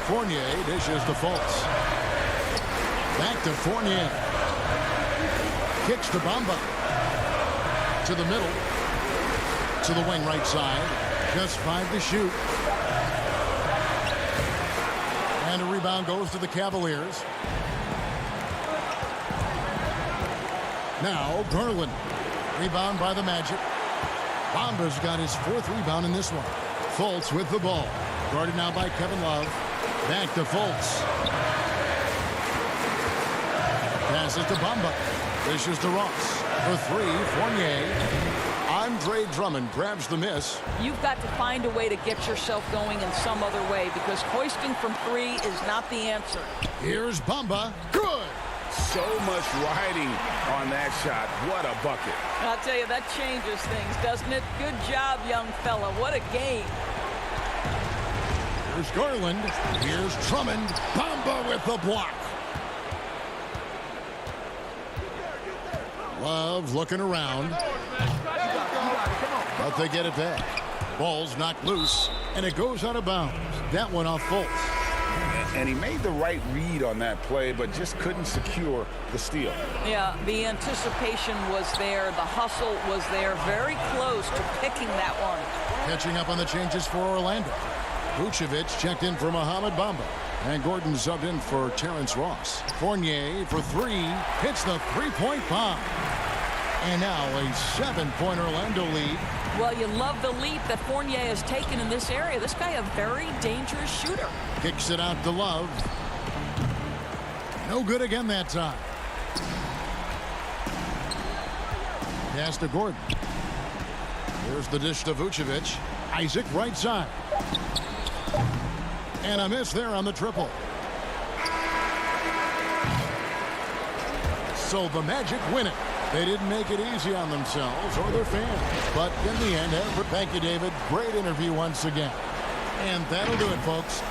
Fournier dishes to Fultz. Back to Fournier. Kicks to Bamba. To the middle. To the wing right side. Just 5 to shoot. And a rebound goes to the Cavaliers. Now Garland. Rebound by the Magic. Bamba's got his 4th rebound in this one. Fultz with the ball. Guarded now by Kevin Love. Back to Fultz. Passes to Bamba. Dishes to Ross. For 3, Fournier. Andre Drummond grabs the miss. You've got to find a way to get yourself going in some other way because hoisting from 3 is not the answer. Here's Bamba. Good. So much riding on that shot. What a bucket. I'll tell you, that changes things, doesn't it? Good job, young fella. What a game. Here's Garland. Here's Drummond. Bamba with the block. Love looking around. But they get it back. Ball's knocked loose, and it goes out of bounds. That one off Fultz. And he made the right read on that play, but just couldn't secure the steal. Yeah, the anticipation was there. The hustle was there. Very close to picking that one. Catching up on the changes for Orlando. Vucevic checked in for Mohamed Bamba. And Gordon subbed in for Terrence Ross. Fournier for 3. Hits the 3-point bomb. And now a 7-point Orlando lead. Well, you love the leap that Fournier has taken in this area. This guy a very dangerous shooter. Kicks it out to Love. No good again that time. Pass to Gordon. Here's the dish to Vucevic. Isaac right side. And a miss there on the triple. So the Magic win it. They didn't make it easy on themselves or their fans. But in the end, thank you, David. Great interview once again. And that'll do it, folks.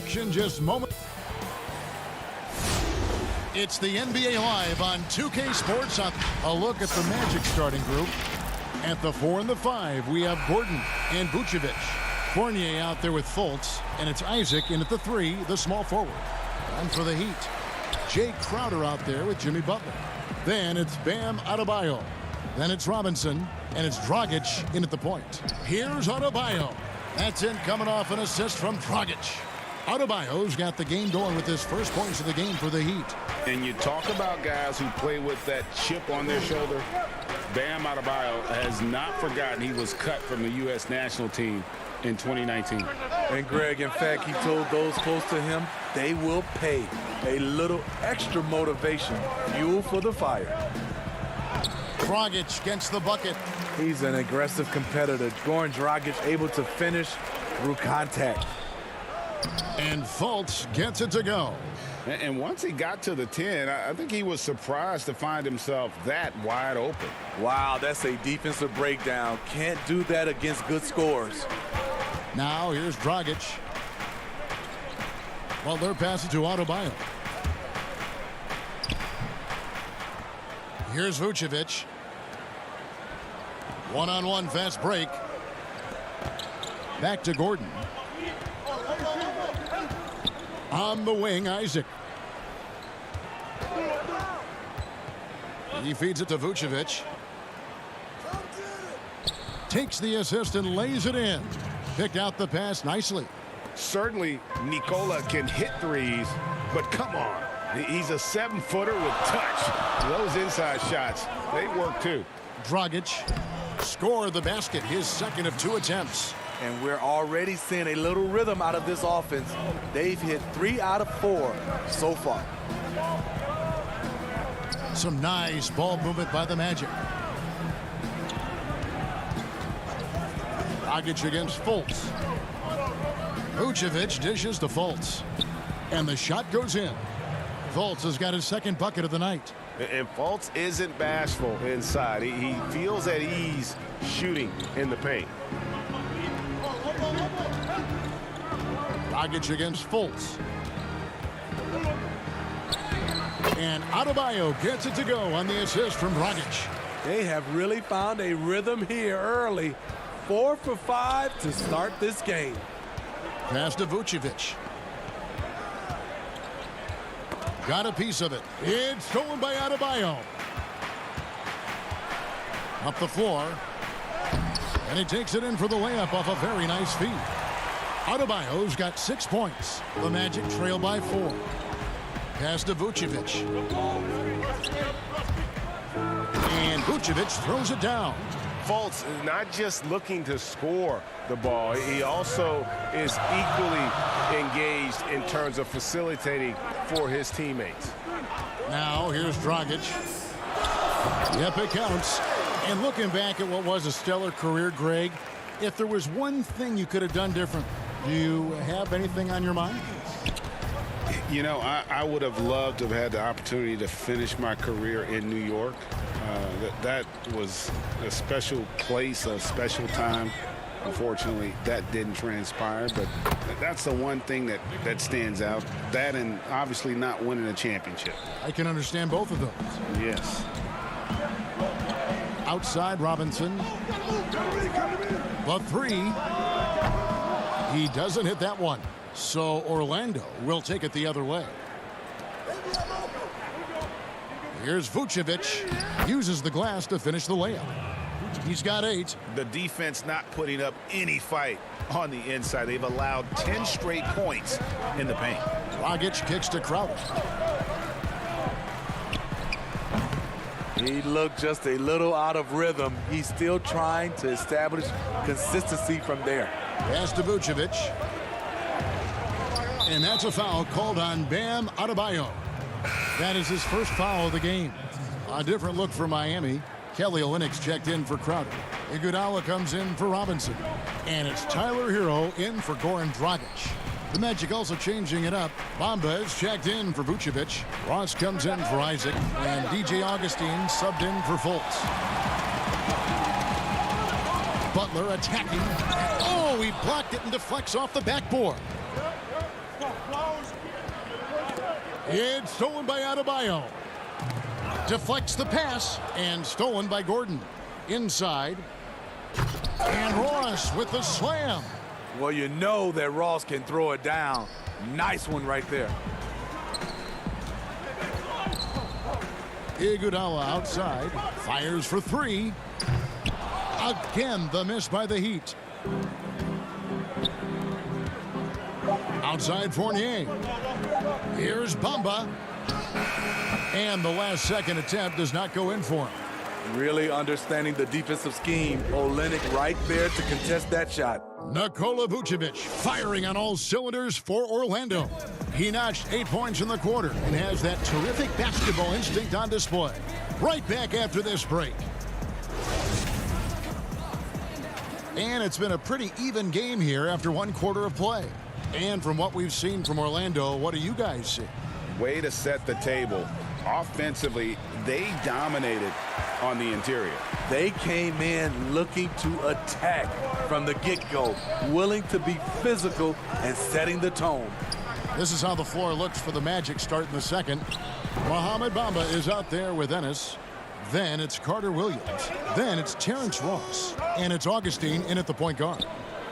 action just moments. It's the NBA Live on 2K Sports. A look at the Magic starting group. At the 4 and the 5, we have Gordon and Vucevic. Fournier out there with Fultz, and it's Isaac in at the 3, the small forward. And for the Heat, Jay Crowder out there with Jimmy Butler. Then it's Bam Adebayo. Then it's Robinson, and it's Dragic in at the point. Here's Adebayo. That's in coming off an assist from Dragic. Adebayo's got the game going with his first points of the game for the Heat. And you talk about guys who play with that chip on their shoulder. Bam Adebayo has not forgotten he was cut from the U.S. national team in 2019. And Greg, in fact, he told those close to him they will pay a little extra motivation, fuel for the fire. Dragic against the bucket. He's an aggressive competitor. Goran Dragic able to finish through contact. And Fultz gets it to go. And once he got to the 10, I think he was surprised to find himself that wide open. Wow, that's a defensive breakdown. Can't do that against good scores. Now here's Dragic. Well, they're passing to Adebayo. Here's Vucevic. One-on-one fast break. Back to Gordon. On the wing, Isaac. He feeds it to Vucevic. Takes the assist and lays it in. Picked out the pass nicely. Certainly, Nikola can hit threes, but come on. He's a 7-footer with touch. Those inside shots, they work too. Dragic scored the basket, his second of 2 attempts. And we're already seeing a little rhythm out of this offense. They've hit 3 out of 4 so far. Some nice ball movement by the Magic. Dragic against Fultz. Vucevic dishes to Fultz. And the shot goes in. Fultz has got his second bucket of the night. And Fultz isn't bashful inside. He feels at ease shooting in the paint. Dragic against Fultz. And Adebayo gets it to go on the assist from Dragic. They have really found a rhythm here early. 4 for 5 to start this game. Pass to Vucevic. Got a piece of it. It's stolen by Adebayo. Up the floor. And he takes it in for the layup off a very nice feed. Adebayo's got 6 points. The Magic trail by 4. Pass to Vucevic. And Vucevic throws it down. Fultz is not just looking to score the ball. He also is equally engaged in terms of facilitating for his teammates. Now here's Dragic. Yep, it counts. And looking back at what was a stellar career, Greg, if there was one thing you could have done different, do you have anything on your mind? You know, I would have loved to have had the opportunity to finish my career in New York. That was a special place, a special time. Unfortunately, that didn't transpire, but that's the one thing that stands out. That and obviously not winning a championship. I can understand both of those. Yes. Outside Robinson. The 3. He doesn't hit that one. So Orlando will take it the other way. Here's Vucevic. Uses the glass to finish the layup. He's got 8. The defense not putting up any fight on the inside. They've allowed 10 straight points in the paint. Dragic kicks to Crowder. He looked just a little out of rhythm. He's still trying to establish consistency from there. Pass to Vucevic. And that's a foul called on Bam Adebayo. That is his first foul of the game. A different look for Miami. Kelly Olynyk's checked in for Crowder. Iguodala comes in for Robinson. And it's Tyler Hero in for Goran Dragic. The Magic also changing it up. Bamba is checked in for Vucevic. Ross comes in for Isaac. And DJ Augustine subbed in for Fultz. Butler attacking. Oh, he blocked it and deflects off the backboard. It's stolen by Adebayo. Deflects the pass and stolen by Gordon. Inside. And Ross with the slam. Well, you know that Ross can throw it down. Nice one right there. Iguodala outside. Fires for three. Again, the miss by the Heat. Outside Fournier. Here's Bamba. And the last second attempt does not go in for him. Really understanding the defensive scheme. Olynyk right there to contest that shot. Nikola Vucevic firing on all cylinders for Orlando. He notched 8 points in the quarter and has that terrific basketball instinct on display. Right back after this break. And it's been a pretty even game here after 1 quarter of play. And from what we've seen from Orlando, what do you guys see? Way to set the table. Offensively, they dominated on the interior. They came in looking to attack from the get-go, willing to be physical and setting the tone. This is how the floor looks for the Magic start in the second. Mohamed Bamba is out there with Ennis. Then it's Carter Williams. Then it's Terrence Ross. And it's Augustine in at the point guard.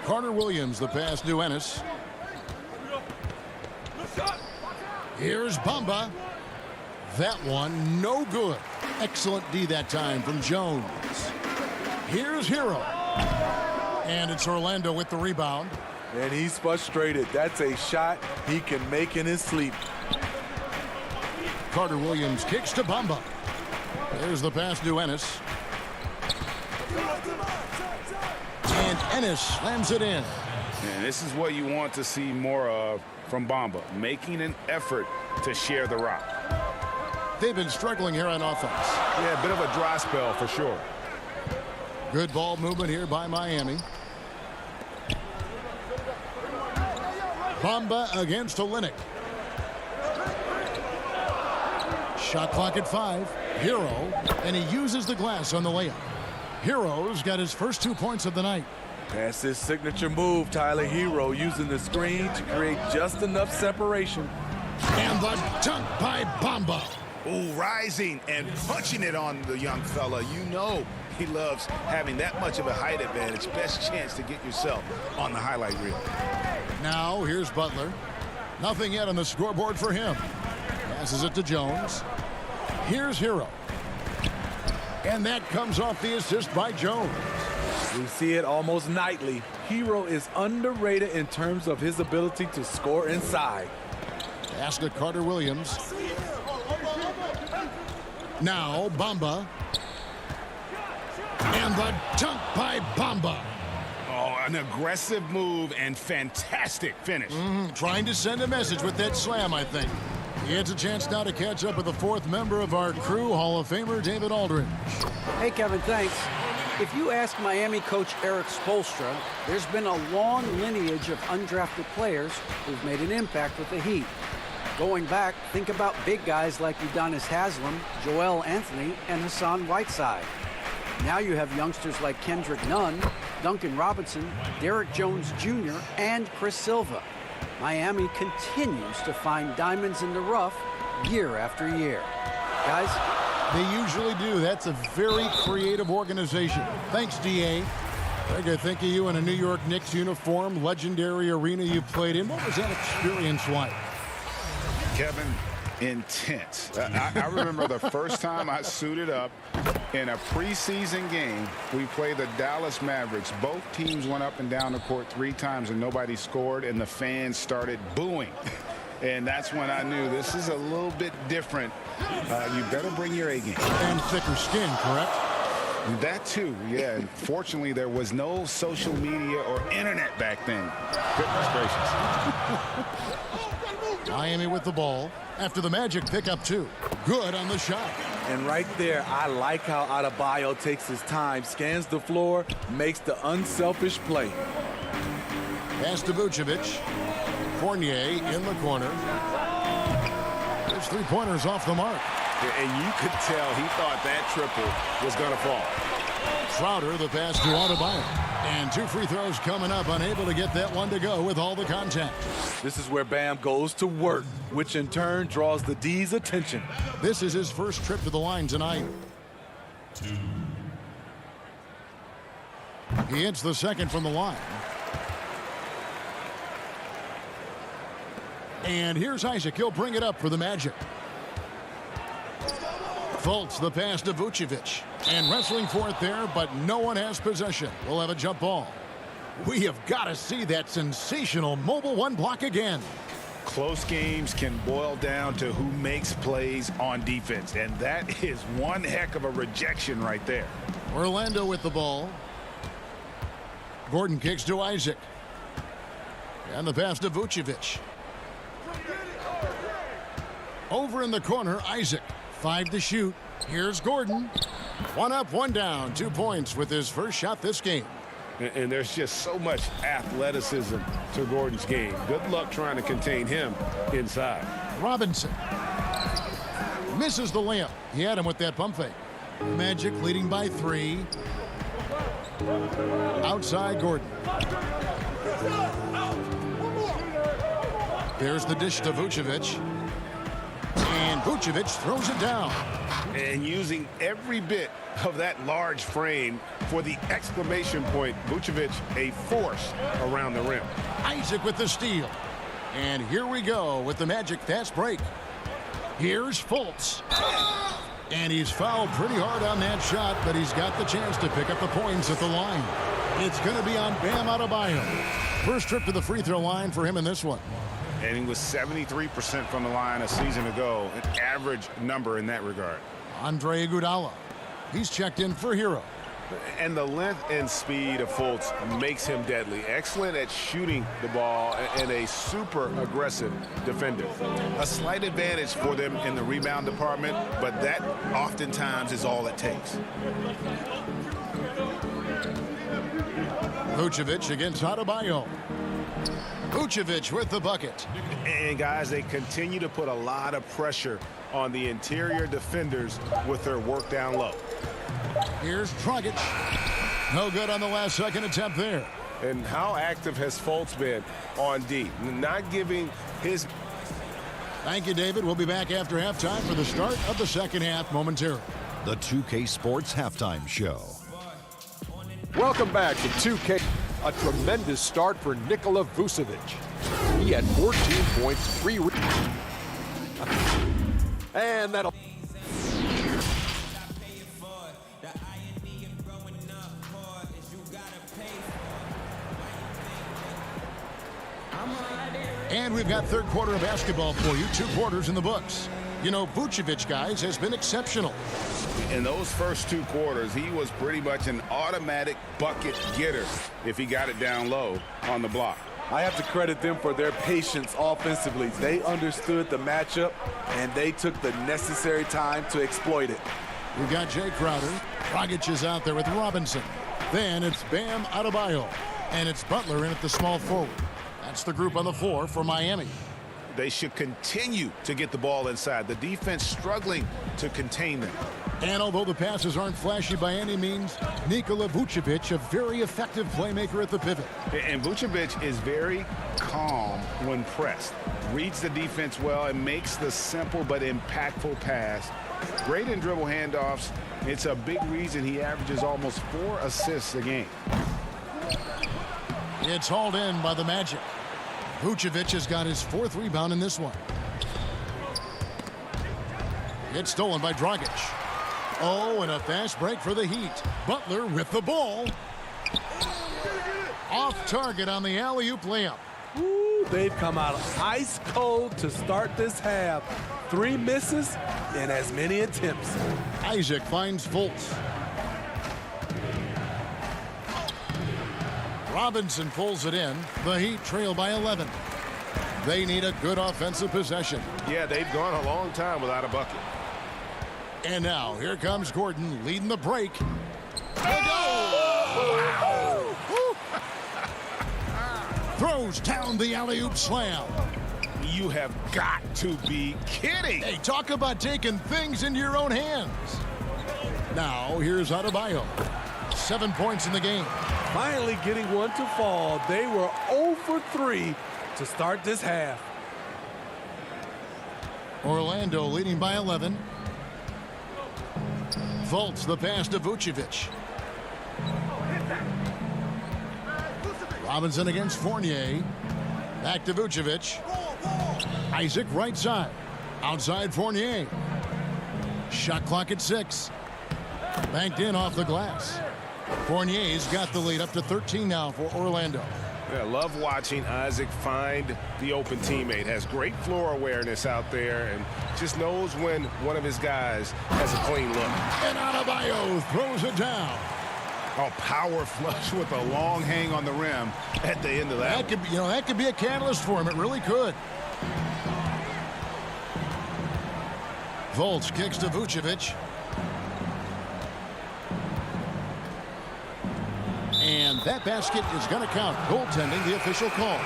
Carter Williams, the pass to Ennis. Here's Bamba. That one, no good. Excellent D that time from Jones. Here's Hero. And it's Orlando with the rebound. And he's frustrated. That's a shot he can make in his sleep. Carter Williams kicks to Bamba. There's the pass to Ennis. And Ennis slams it in. And this is what you want to see more of from Bamba, making an effort to share the rock. They've been struggling here on offense. Yeah, a bit of a dry spell for sure. Good ball movement here by Miami. Bamba against Olynyk. Shot clock at 5. Hero, and he uses the glass on the layup. Hero's got his first 2 points of the night. That's his signature move, Tyler. Hero using the screen to create just enough separation. And the dunk by Bamba. Oh, rising and punching it on the young fella. You know he loves having that much of a height advantage. Best chance to get yourself on the highlight reel. Now here's Butler. Nothing yet on the scoreboard for him. Passes it to Jones. Here's Hero. And that comes off the assist by Jones. We see it almost nightly. Hero is underrated in terms of his ability to score inside. Pass to Carter Williams. Now Bamba. And the dunk by Bamba. Oh, an aggressive move and fantastic finish. Trying to send a message with that slam, I think. He gets a chance now to catch up with the 4th member of our crew, Hall of Famer David Aldridge. Hey, Kevin, thanks. If you ask Miami coach Eric Spoelstra, there's been a long lineage of undrafted players who've made an impact with the Heat. Going back, think about big guys like Udonis Haslem, Joel Anthony, and Hassan Whiteside. Now you have youngsters like Kendrick Nunn, Duncan Robinson, Derrick Jones Jr., and Chris Silva. Miami continues to find diamonds in the rough year after year. Guys? They usually do. That's a very creative organization. Thanks, D.A. Greg, I think of you in a New York Knicks uniform, legendary arena you played in. What was that experience like? Kevin, intense. I remember the first time I suited up in a preseason game. We played the Dallas Mavericks. Both teams went up and down the court 3 times and nobody scored, and the fans started booing. And that's when I knew this is a little bit different. You better bring your A game. And thicker skin, correct? That too, yeah. And fortunately, there was no social media or internet back then. Goodness gracious. Miami with the ball after the Magic pick up 2. Good on the shot. And right there, I like how Adebayo takes his time, scans the floor, makes the unselfish play. Pass to Vucevic. Fournier in the corner. There's 3-pointers off the mark. And you could tell he thought that triple was going to fall. Crowder, the pass to Adebayo. And 2 free throws coming up, unable to get that one to go with all the contact. This is where Bam goes to work, which in turn draws the D's attention. This is his first trip to the line tonight. He hits the second from the line. And here's Isaac. He'll bring it up for the Magic. Fultz, the pass to Vucevic. And wrestling for it there, but no one has possession. We'll have a jump ball. We have got to see that sensational mobile one block again. Close games can boil down to who makes plays on defense, and that is one heck of a rejection right there. Orlando with the ball. Gordon kicks to Isaac. And the pass to Vucevic. Over in the corner, Isaac. 5 to shoot. Here's Gordon. 1 up, 1 down. 2 points with his first shot this game. And there's just so much athleticism to Gordon's game. Good luck trying to contain him inside. Robinson misses the layup. He had him with that pump fake. Magic leading by 3. Outside Gordon. There's the dish to Vucevic. And Vucevic throws it down. And using every bit of that large frame for the exclamation point, Vucevic a force around the rim. Isaac with the steal. And here we go with the Magic fast break. Here's Fultz. And he's fouled pretty hard on that shot, but he's got the chance to pick up the points at the line. It's going to be on Bam Adebayo. First trip to the free throw line for him in this one. And he was 73% from the line a season ago, an average number in that regard. Andre Iguodala. He's checked in for Hero. And the length and speed of Fultz makes him deadly. Excellent at shooting the ball and a super aggressive defender. A slight advantage for them in the rebound department, but that oftentimes is all it takes. Vucevic against Adebayo. Vucevic with the bucket. And guys, they continue to put a lot of pressure on the interior defenders with their work down low. Here's Dragic. No good on the last second attempt there. And how active has Fultz been on D? Not giving his... Thank you, David. We'll be back after halftime for the start of the second half momentarily. The 2K Sports Halftime Show. Welcome back to 2K. A tremendous start for Nikola Vucevic. He had 14 points, 3 and that'll... And we've got third quarter of basketball for you. 2 quarters in the books. You know, Vucevic, guys, has been exceptional. In those first 2 quarters, he was pretty much an automatic bucket getter if he got it down low on the block. I have to credit them for their patience offensively. They understood the matchup, and they took the necessary time to exploit it. We've got Jay Crowder. Dragic is out there with Robinson. Then it's Bam Adebayo. And it's Butler in at the small forward. That's the group on the floor for Miami. They should continue to get the ball inside. The defense struggling to contain them. And although the passes aren't flashy by any means, Nikola Vucevic, a very effective playmaker at the pivot. And Vucevic is very calm when pressed. Reads the defense well and makes the simple but impactful pass. Great in dribble handoffs. It's a big reason he averages almost 4 assists a game. It's hauled in by the Magic. Vucevic has got his 4th rebound in this one. It's stolen by Dragic. Oh, and a fast break for the Heat. Butler with the ball. Off target on the alley-oop layup. Ooh, they've come out ice cold to start this half. 3 misses and as many attempts. Isaac finds Fultz. Robinson pulls it in. The Heat trail by 11. They need a good offensive possession. Yeah, they've gone a long time without a bucket. And now, here comes Gordon leading the break. Throws down the alley-oop slam. You have got to be kidding. Hey, talk about taking things into your own hands. Now, here's Adebayo. 7 points in the game. Finally getting one to fall. They were 0 for 3 to start this half. Orlando leading by 11. Fultz the pass to Vucevic. Robinson against Fournier. Back to Vucevic. Isaac right side. Outside Fournier. Shot clock at 6. Banked in off the glass. Fournier's got the lead up to 13 now for Orlando. Yeah, love watching Isaac find the open teammate. Has great floor awareness out there and just knows when one of his guys has a clean look. And Adebayo throws it down. A power flush with a long hang on the rim at the end of that. That could be a catalyst for him. It really could. Fultz kicks to Vucevic. And that basket is going to count. Goaltending, the official call.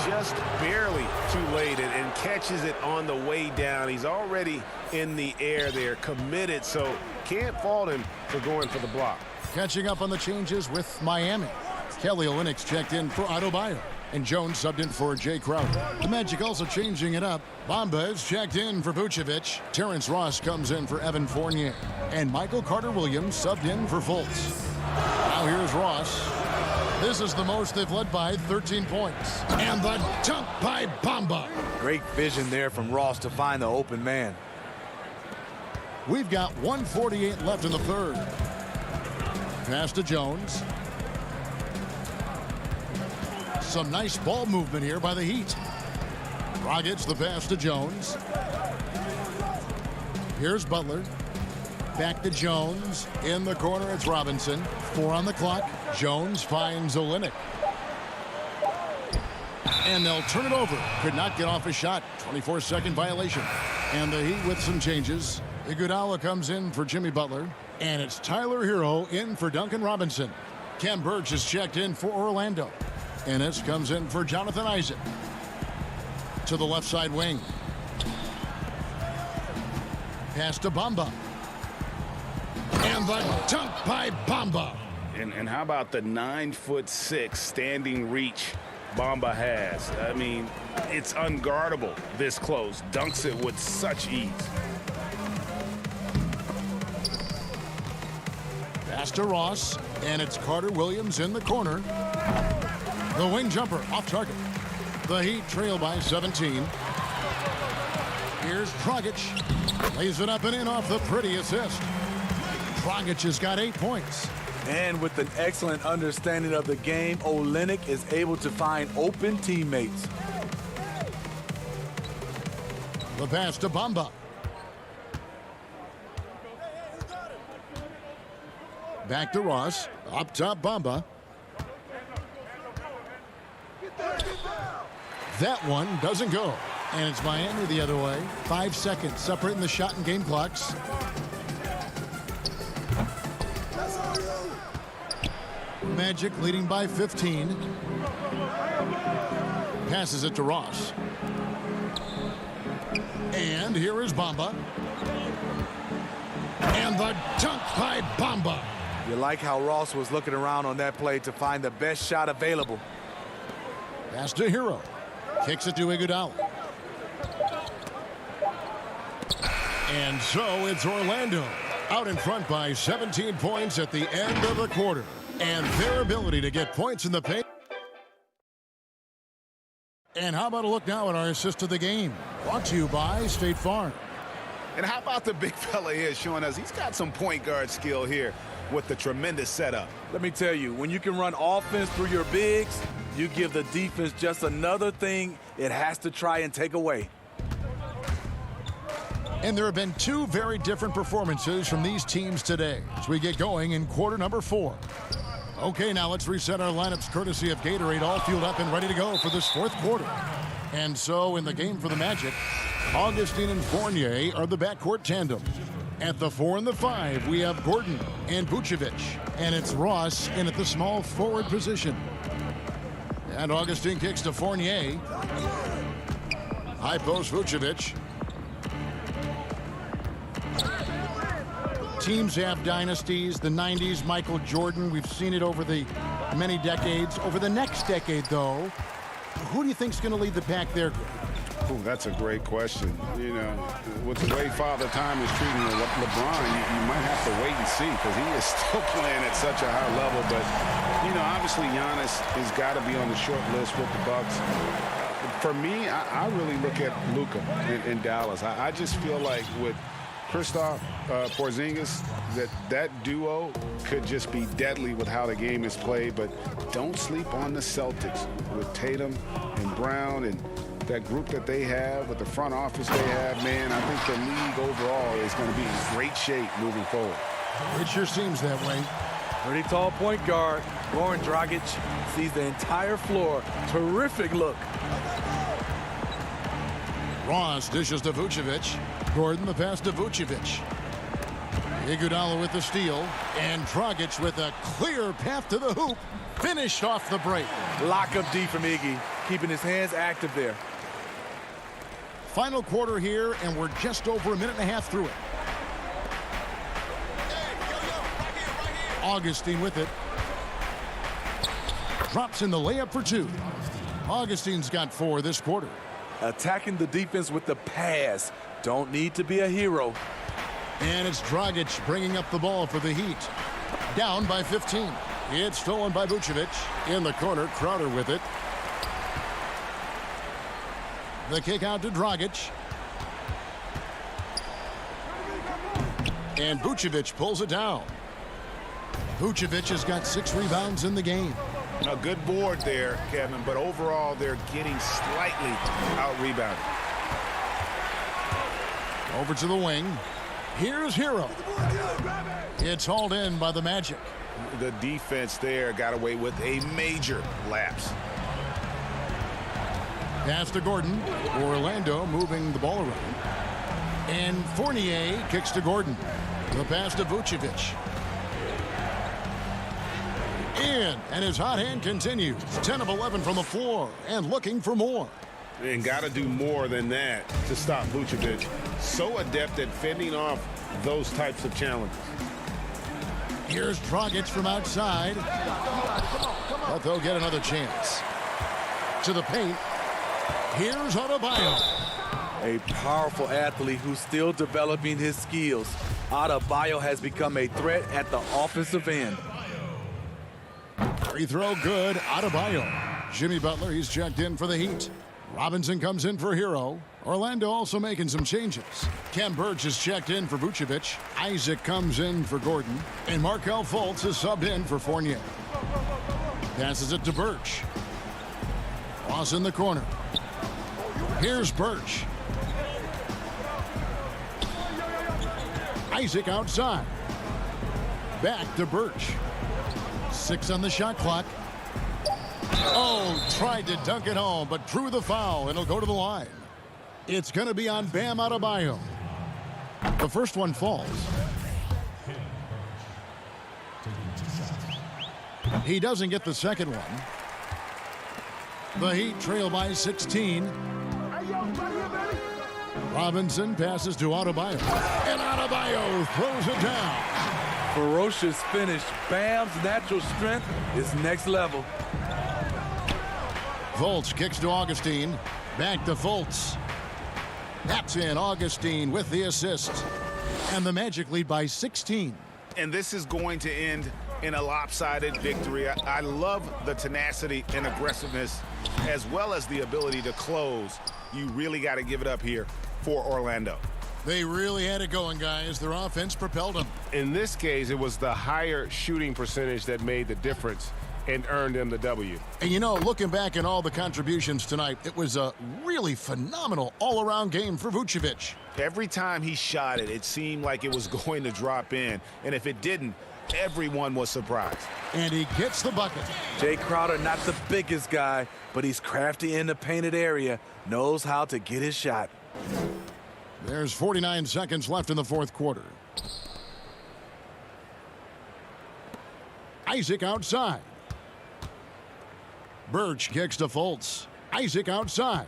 Just barely too late and catches it on the way down. He's already in the air there, committed, so can't fault him for going for the block. Catching up on the changes with Miami. Kelly Olynyk's checked in for Adebayo. And Jones subbed in for Jay Crowder. The Magic also changing it up. Bamba is checked in for Vucevic. Terrence Ross comes in for Evan Fournier. And Michael Carter-Williams subbed in for Fultz. Now here's Ross. This is the most they've led by, 13 points. And the dunk by Bamba. Great vision there from Ross to find the open man. We've got 1:48 left in the third. Pass to Jones. Some nice ball movement here by the Heat. Dragic the pass to Jones. Here's Butler. Back to Jones. In the corner, it's Robinson. 4 on the clock. Jones finds Olynyk. And they'll turn it over. Could not get off a shot. 24-second violation. And the Heat with some changes. Iguodala comes in for Jimmy Butler. And it's Tyler Hero in for Duncan Robinson. Kem Birch is checked in for Orlando. Ennis comes in for Jonathan Isaac. To the left side wing. Pass to Bamba. And the dunk by Bamba. And how about the 9'6" standing reach Bamba has? I mean, it's unguardable this close. Dunks it with such ease. Pass to Ross. And it's Carter-Williams in the corner. The wing jumper off target. The Heat trail by 17. Here's Dragic. Lays it up and in off the pretty assist. Dragic has got 8 points. And with an excellent understanding of the game, Olynyk is able to find open teammates. The pass to Bamba. Back to Ross. Up top, Bamba. That one doesn't go. And it's Miami the other way. 5 seconds separating the shot and game clocks. Magic leading by 15. Passes it to Ross. And here is Bamba. And the dunk by Bamba. You like how Ross was looking around on that play to find the best shot available. Pass to Hero. Kicks it to Iguodala. And so it's Orlando out in front by 17 points at the end of the quarter. And their ability to get points in the paint. And how about a look now at our assist of the game? Brought to you by State Farm. And how about the big fella here showing us he's got some point guard skill here with the tremendous setup. Let me tell you, when you can run offense through your bigs, you give the defense just another thing it has to try and take away. And there have been 2 very different performances from these teams today as we get going in quarter number 4. Okay, now let's reset our lineups courtesy of Gatorade, all fueled up and ready to go for this 4th quarter. And so in the game for the Magic, Augustine and Fournier are the backcourt tandem. At the 4 and the 5, we have Gordon and Vucevic. And it's Ross in at the small forward position. And Augustine kicks to Fournier. High post Vucevic. Teams have dynasties. The 90s, Michael Jordan. We've seen it over the many decades. Over the next decade, though, who do you think is going to lead the pack there? Ooh, that's a great question. You know, with the way Father Time is treating LeBron, you might have to wait and see because he is still playing at such a high level. But, you know, obviously Giannis has got to be on the short list with the Bucks. For me, I really look at Luka in Dallas. I just feel like with Kristaps Porzingis, that duo could just be deadly with how the game is played. But don't sleep on the Celtics with Tatum and Brown and that group that they have with the front office they have. Man, I think the league overall is going to be in great shape moving forward. It sure seems that way. Pretty tall point guard. Goran Dragic sees the entire floor. Terrific look. Ross dishes to Vucevic. Gordon the pass to Vucevic. Iguodala with the steal. And Dragic with a clear path to the hoop. Finished off the break. Lock up D from Iggy, keeping his hands active there. Final quarter here, and we're just over a minute and a half through it. Augustine with it. Drops in the layup for two. Augustine's got 4 this quarter. Attacking the defense with the pass. Don't need to be a hero. And it's Dragic bringing up the ball for the Heat. Down by 15. It's stolen by Vucevic. In the corner, Crowder with it. The kick out to Dragic. And Vucevic pulls it down. Vucevic has got 6 rebounds in the game. A good board there, Kevin, but overall they're getting slightly out-rebounded. Over to the wing. Here's Hero. It's hauled in by the Magic. The defense there got away with a major lapse. Pass to Gordon. Orlando moving the ball around. And Fournier kicks to Gordon. The pass to Vucevic. In, and his hot hand continues. 10 of 11 from the floor and looking for more. And got to do more than that to stop Vucevic. So adept at fending off those types of challenges. Here's Dragic from outside. But they'll get another chance. To the paint. Here's Adebayo. A powerful athlete who's still developing his skills. Adebayo has become a threat at the offensive end. Free throw good. Adebayo. Jimmy Butler, he's checked in for the Heat. Robinson comes in for Hero. Orlando also making some changes. Ken Burch is checked in for Vucevic. Isaac comes in for Gordon. And Markelle Fultz is subbed in for Fournier. Passes it to Burch. Ross in the corner. Here's Burch. Isaac outside. Back to Burch. 6 on the shot clock. Oh, tried to dunk it home, but drew the foul, and it'll go to the line. It's going to be on Bam Adebayo. The first one falls. He doesn't get the second one. The Heat trail by 16. Robinson passes to Adebayo. And Adebayo throws it down. Ferocious finish. Bam's natural strength is next level. Fultz kicks to Augustine. Back to Fultz. That's in. Augustine with the assist. And the Magic lead by 16. And this is going to end in a lopsided victory. I love the tenacity and aggressiveness as well as the ability to close. You really got to give it up here for Orlando. They really had it going, guys. Their offense propelled them. In this case, it was the higher shooting percentage that made the difference and earned them the W. And you know, looking back at all the contributions tonight, it was a really phenomenal all-around game for Vucevic. Every time he shot it, it seemed like it was going to drop in. And if it didn't, everyone was surprised. And he gets the bucket. Jay Crowder, not the biggest guy, but he's crafty in the painted area, knows how to get his shot. There's 49 seconds left in the fourth quarter. Isaac outside. Burch kicks to Fultz. Isaac outside.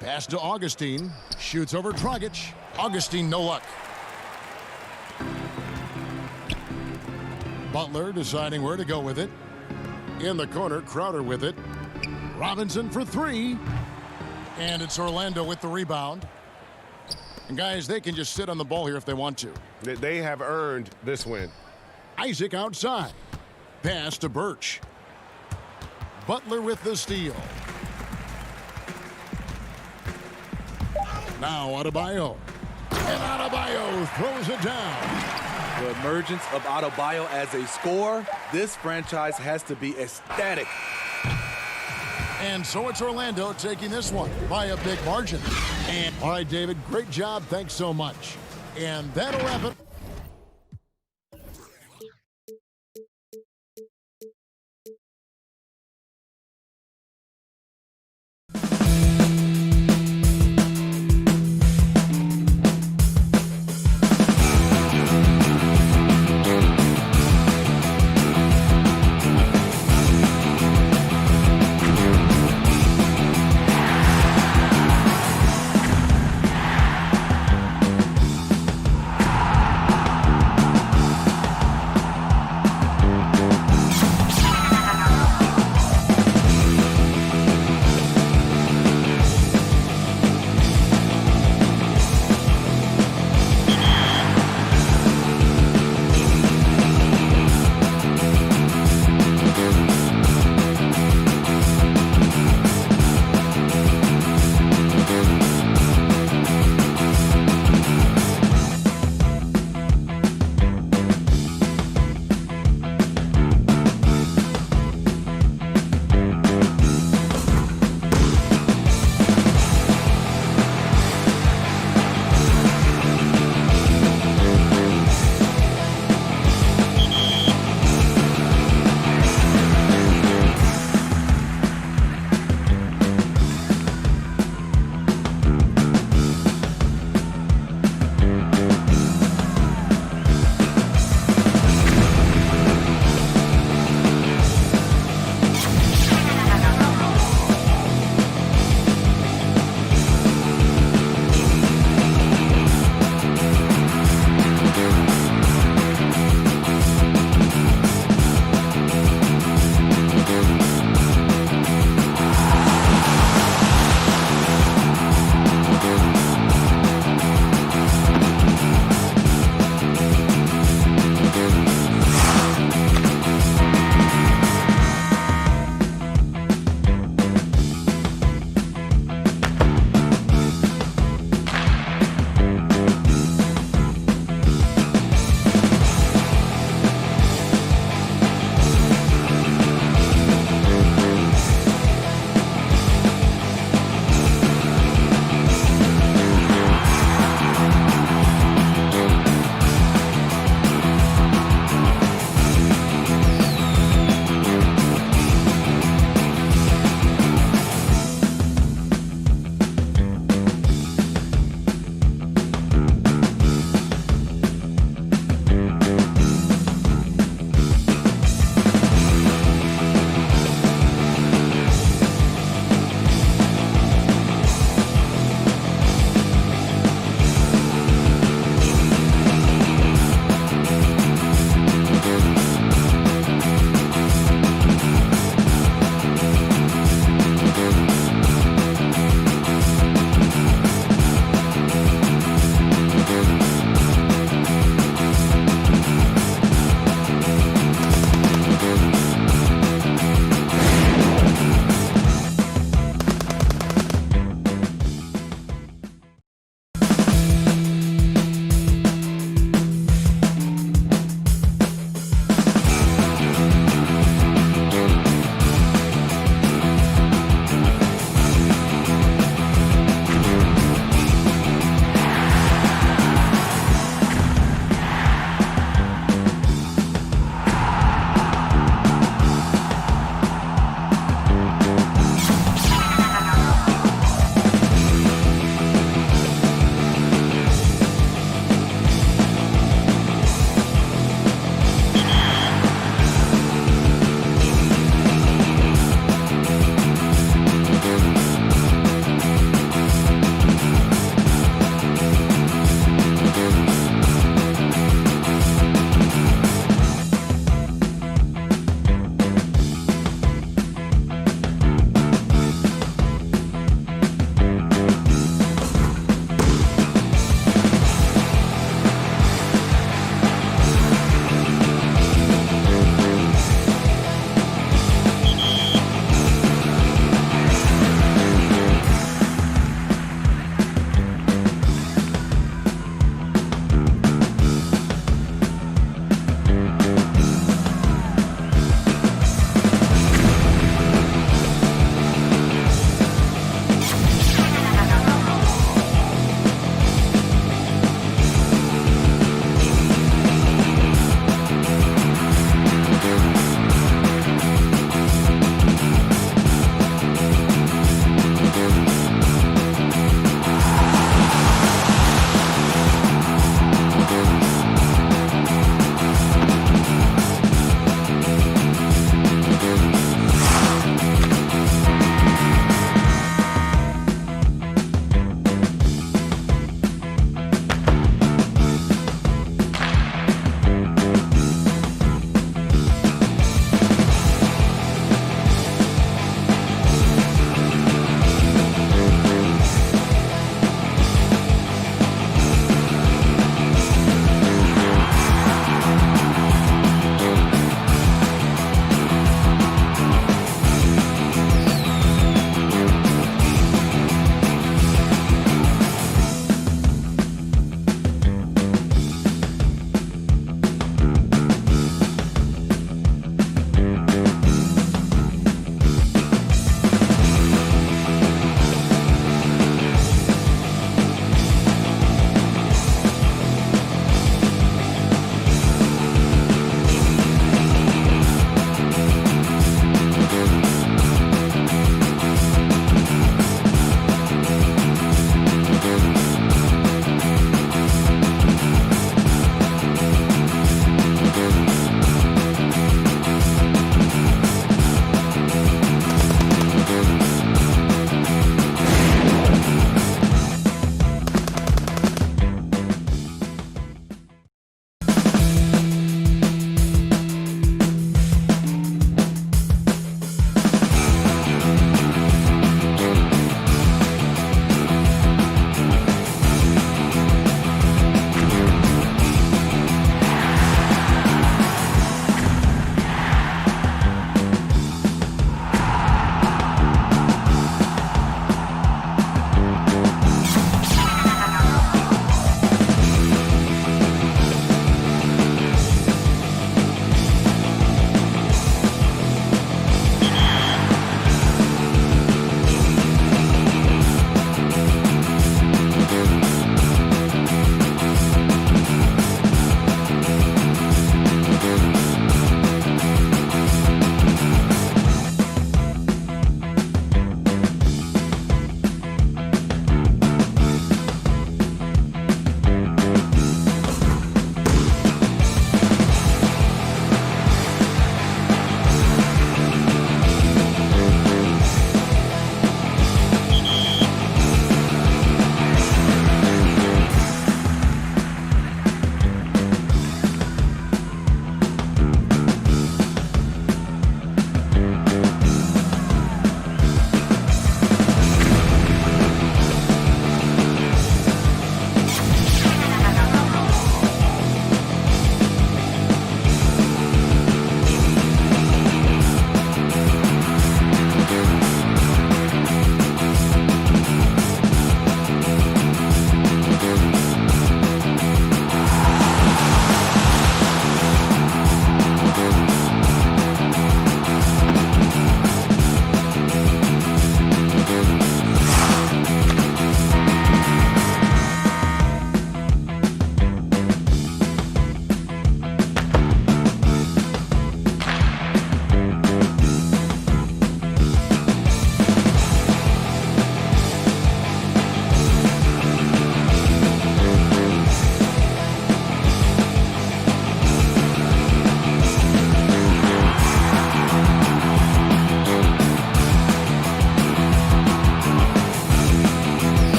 Pass to Augustine. Shoots over Dragic. Augustine, no luck. Butler deciding where to go with it. In the corner, Crowder with it. Robinson for three. And it's Orlando with the rebound. And guys, they can just sit on the ball here if they want to. They have earned this win. Isaac outside. Pass to Birch. Butler with the steal. Now Adebayo. And Adebayo throws it down. The emergence of Adebayo as a scorer, this franchise has to be ecstatic. And so it's Orlando taking this one by a big margin. And all right, David, great job. Thanks so much. And that'll wrap it.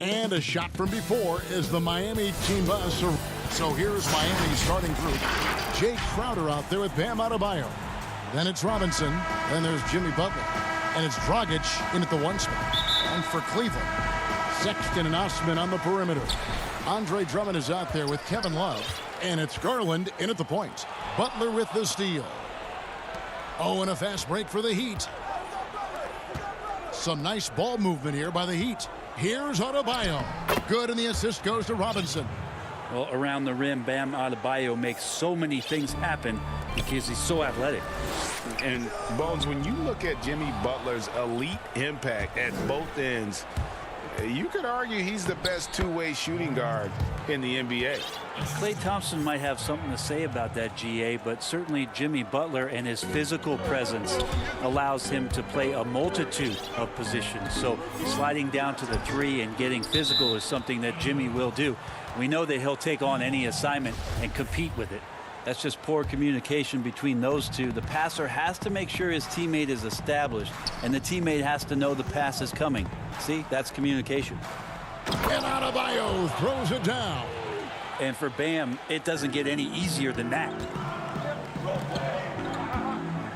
And a shot from before is the Miami team bus. So here's Miami's starting group. Jay Crowder out there with Bam Adebayo. Then it's Robinson. Then there's Jimmy Butler. And it's Dragic in at the 1 spot. And for Cleveland, Sexton and Osman on the perimeter. Andre Drummond is out there with Kevin Love. And it's Garland in at the point. Butler with the steal. Oh, and a fast break for the Heat. Some nice ball movement here by the Heat. Here's Adebayo. Good, and the assist goes to Robinson. Well, around the rim, Bam Adebayo makes so many things happen because he's so athletic. And, Bones, when you look at Jimmy Butler's elite impact at both ends, you could argue he's the best two-way shooting guard in the NBA. Klay Thompson might have something to say about that, GA, but certainly Jimmy Butler and his physical presence allows him to play a multitude of positions. So sliding down to the 3 and getting physical is something that Jimmy will do. We know that he'll take on any assignment and compete with it. That's just poor communication between those two. The passer has to make sure his teammate is established, and the teammate has to know the pass is coming. See, that's communication. And Adebayo throws it down. And for Bam, it doesn't get any easier than that.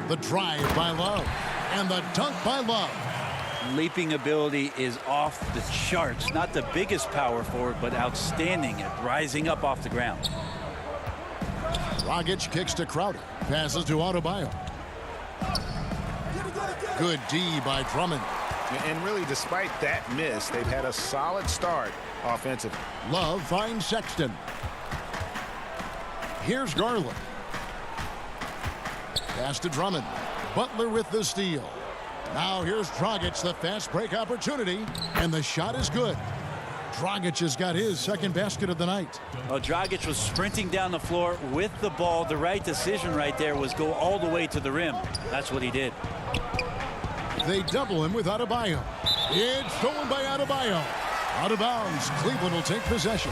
The drive by Love and the dunk by Love. Leaping ability is off the charts. Not the biggest power forward, but outstanding at rising up off the ground. Dragic kicks to Crowder. Passes to Adebayo. Good D by Drummond. And really, despite that miss, they've had a solid start offensively. Love finds Sexton. Here's Garland. Pass to Drummond. Butler with the steal. Now here's Dragic, the fast break opportunity, and the shot is good. Dragic has got his second basket of the night. Well, Dragic was sprinting down the floor with the ball. The right decision right there was go all the way to the rim. That's what he did. They double him with Adebayo. It's stolen by Adebayo. Out of bounds. Cleveland will take possession.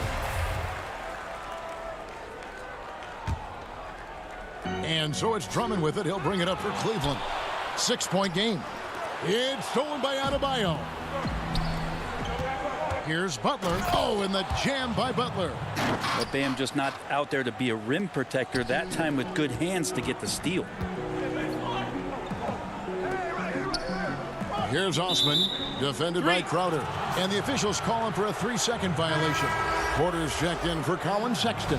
And so it's Drummond with it. He'll bring it up for Cleveland. 6-point game. It's stolen by Adebayo. Here's Butler. Oh, and the jam by Butler. But Bam just not out there to be a rim protector. That time with good hands to get the steal. Here's Osman, defended by Crowder. And the officials call him for a 3-second violation. Porter's checked in for Colin Sexton.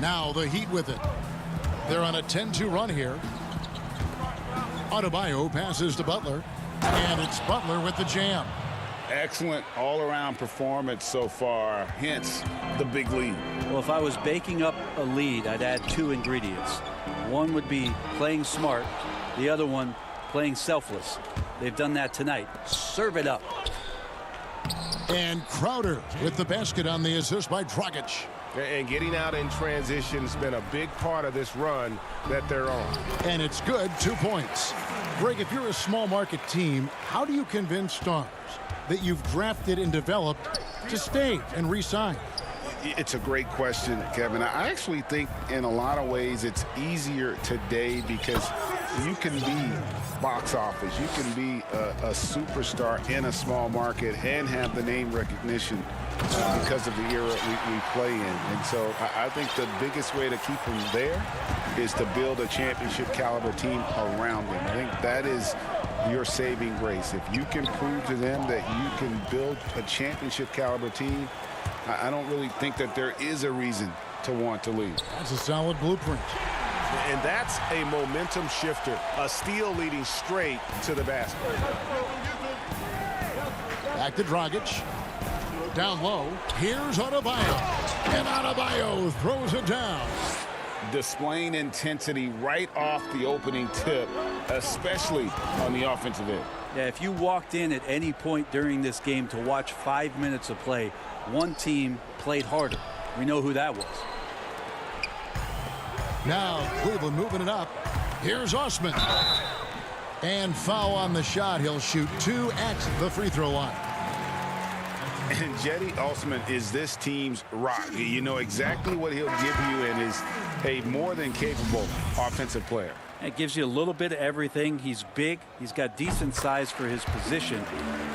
Now the Heat with it. They're on a 10-2 run here. Adebayo passes to Butler. And it's Butler with the jam. Excellent all-around performance so far, hence the big lead. Well, if I was baking up a lead, I'd add 2 ingredients. One would be playing smart. The other one, playing selfless. They've done that tonight. Serve it up. And Crowder with the basket on the assist by Dragic. And getting out in transition has been a big part of this run that they're on. And it's good, 2 points. Greg, if you're a small market team, how do you convince stars that you've drafted and developed to stay and re-sign? It's a great question, Kevin. I actually think in a lot of ways it's easier today because you can be box office. You can be a superstar in a small market and have the name recognition because of the era we play in. And so I think the biggest way to keep them there is to build a championship caliber team around them. I think that is your saving grace. If you can prove to them that you can build a championship caliber team, I don't really think that there is a reason to want to leave. That's a solid blueprint. And that's a momentum shifter. A steal leading straight to the basket. Back to Dragic. Down low. Here's Adebayo. And Adebayo throws it down. Displaying intensity right off the opening tip, especially on the offensive end. Yeah, if you walked in at any point during this game to watch 5 minutes of play, one team played harder. We know who that was. Now Cleveland moving it up. Here's Osman. And foul on the shot. He'll shoot 2 at the free throw line. And Cedi Osman is this team's rock. You know exactly what he'll give you and is a more than capable offensive player. It gives you a little bit of everything. He's big. He's got decent size for his position.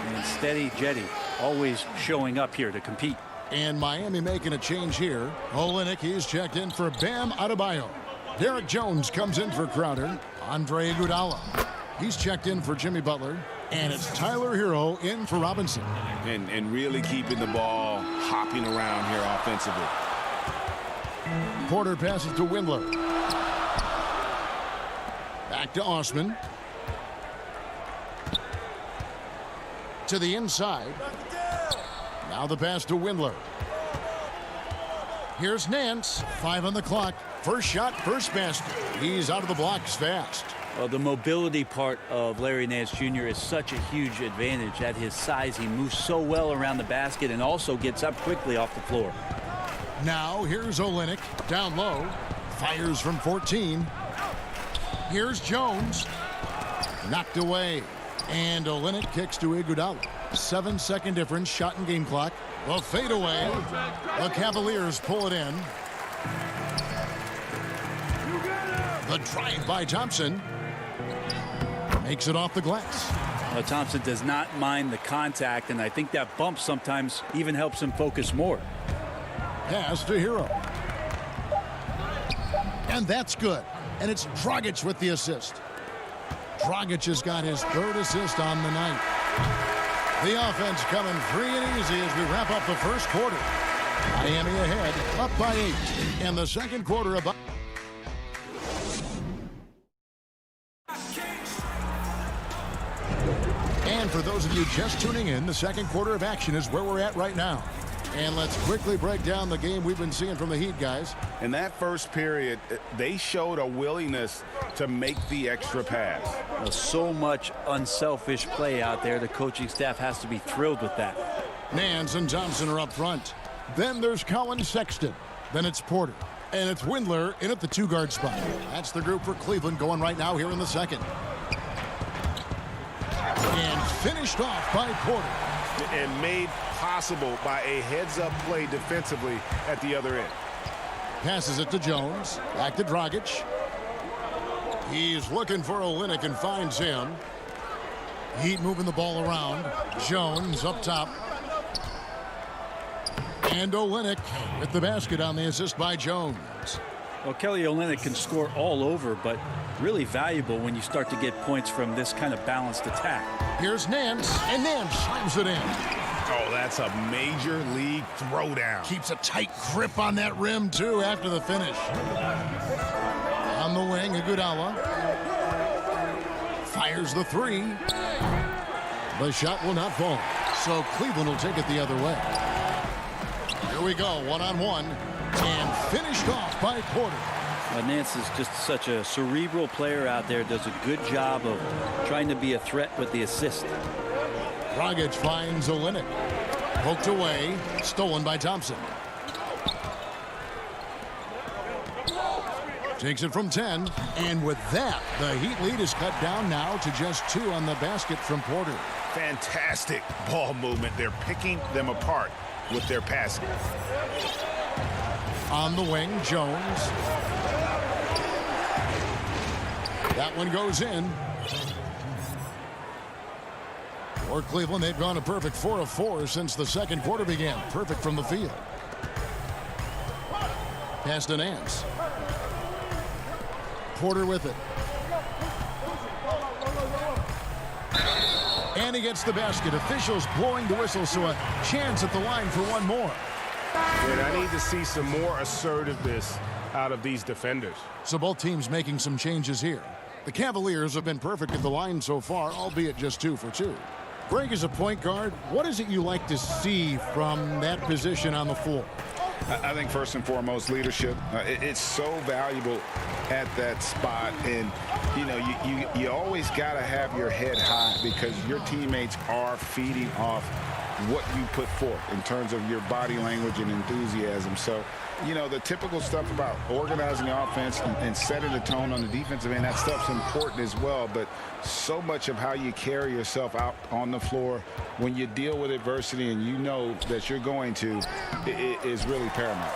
And steady Jetty, always showing up here to compete. And Miami making a change here. Olynyk, he's checked in for Bam Adebayo. Derek Jones comes in for Crowder. Andre Iguodala, he's checked in for Jimmy Butler. And it's Tyler Hero in for Robinson. And really keeping the ball hopping around here offensively. Porter passes to Windler. Back to Osman. To the inside. Now the pass to Windler. Here's Nance. 5 on the clock. First shot, first basket. He's out of the blocks fast. The mobility part of Larry Nance Jr. is such a huge advantage. At his size, he moves so well around the basket and also gets up quickly off the floor. Now here's Olynyk. Down low. Fires from 14. Here's Jones. Knocked away. And Olynyk kicks to Iguodala. 7-second difference, shot and game clock. The fadeaway. The Cavaliers pull it in. The drive by Thompson. Makes it off the glass. Thompson does not mind the contact, and I think that bump sometimes even helps him focus more. Pass to Hero. And that's good. And it's Dragic with the assist. Dragic has got his 3rd assist on the night. The offense coming free and easy as we wrap up the first quarter. Miami ahead, up by 8. In the second quarter, about. And for those of you just tuning in, the second quarter of action is where we're at right now. And let's quickly break down the game we've been seeing from the Heat, guys. In that first period, they showed a willingness to make the extra pass. So much unselfish play out there. The coaching staff has to be thrilled with that. Nance and Thompson are up front. Then there's Colin Sexton. Then it's Porter. And it's Windler in at the 2-guard spot. That's the group for Cleveland going right now here in the second. And finished off by Porter. And made possible by a heads-up play defensively at the other end. Passes it to Jones. Back to Dragic. He's looking for Olynyk and finds him. Heat moving the ball around. Jones up top. And Olynyk with the basket on the assist by Jones. Well, Kelly Olynyk can score all over, but really valuable when you start to get points from this kind of balanced attack. Here's Nance, and Nance slams it in. Oh, that's a major league throwdown. Keeps a tight grip on that rim, too, after the finish. On the wing, Iguodala. Fires the 3. The shot will not fall, so Cleveland will take it the other way. Here we go, one-on-one, and finished off by Porter. Nance is just such a cerebral player out there, does a good job of trying to be a threat with the assist. Dragic finds Olynyk. Poked away, stolen by Thompson. Takes it from 10, and with that, the Heat lead is cut down now to just 2 on the basket from Porter. Fantastic ball movement. They're picking them apart with their passing. On the wing, Jones. That one goes in. For Cleveland, they've gone a perfect 4 of 4 since the second quarter began. Perfect from the field. Pass to Nance. Porter with it. And he gets the basket. Officials blowing the whistle, so a chance at the line for one more. And I need to see some more assertiveness out of these defenders. So both teams making some changes here. The Cavaliers have been perfect at the line so far, albeit just 2 for 2. Greg, as a point guard, what is it you like to see from that position on the floor? I think first and foremost, leadership. It's so valuable at that spot, and you know you always got to have your head high because your teammates are feeding off what you put forth in terms of your body language and enthusiasm. So, you know, the typical stuff about organizing the offense and setting the tone on the defensive end, that stuff's important as well. But so much of how you carry yourself out on the floor when you deal with adversity and you know that you're going to, it is really paramount.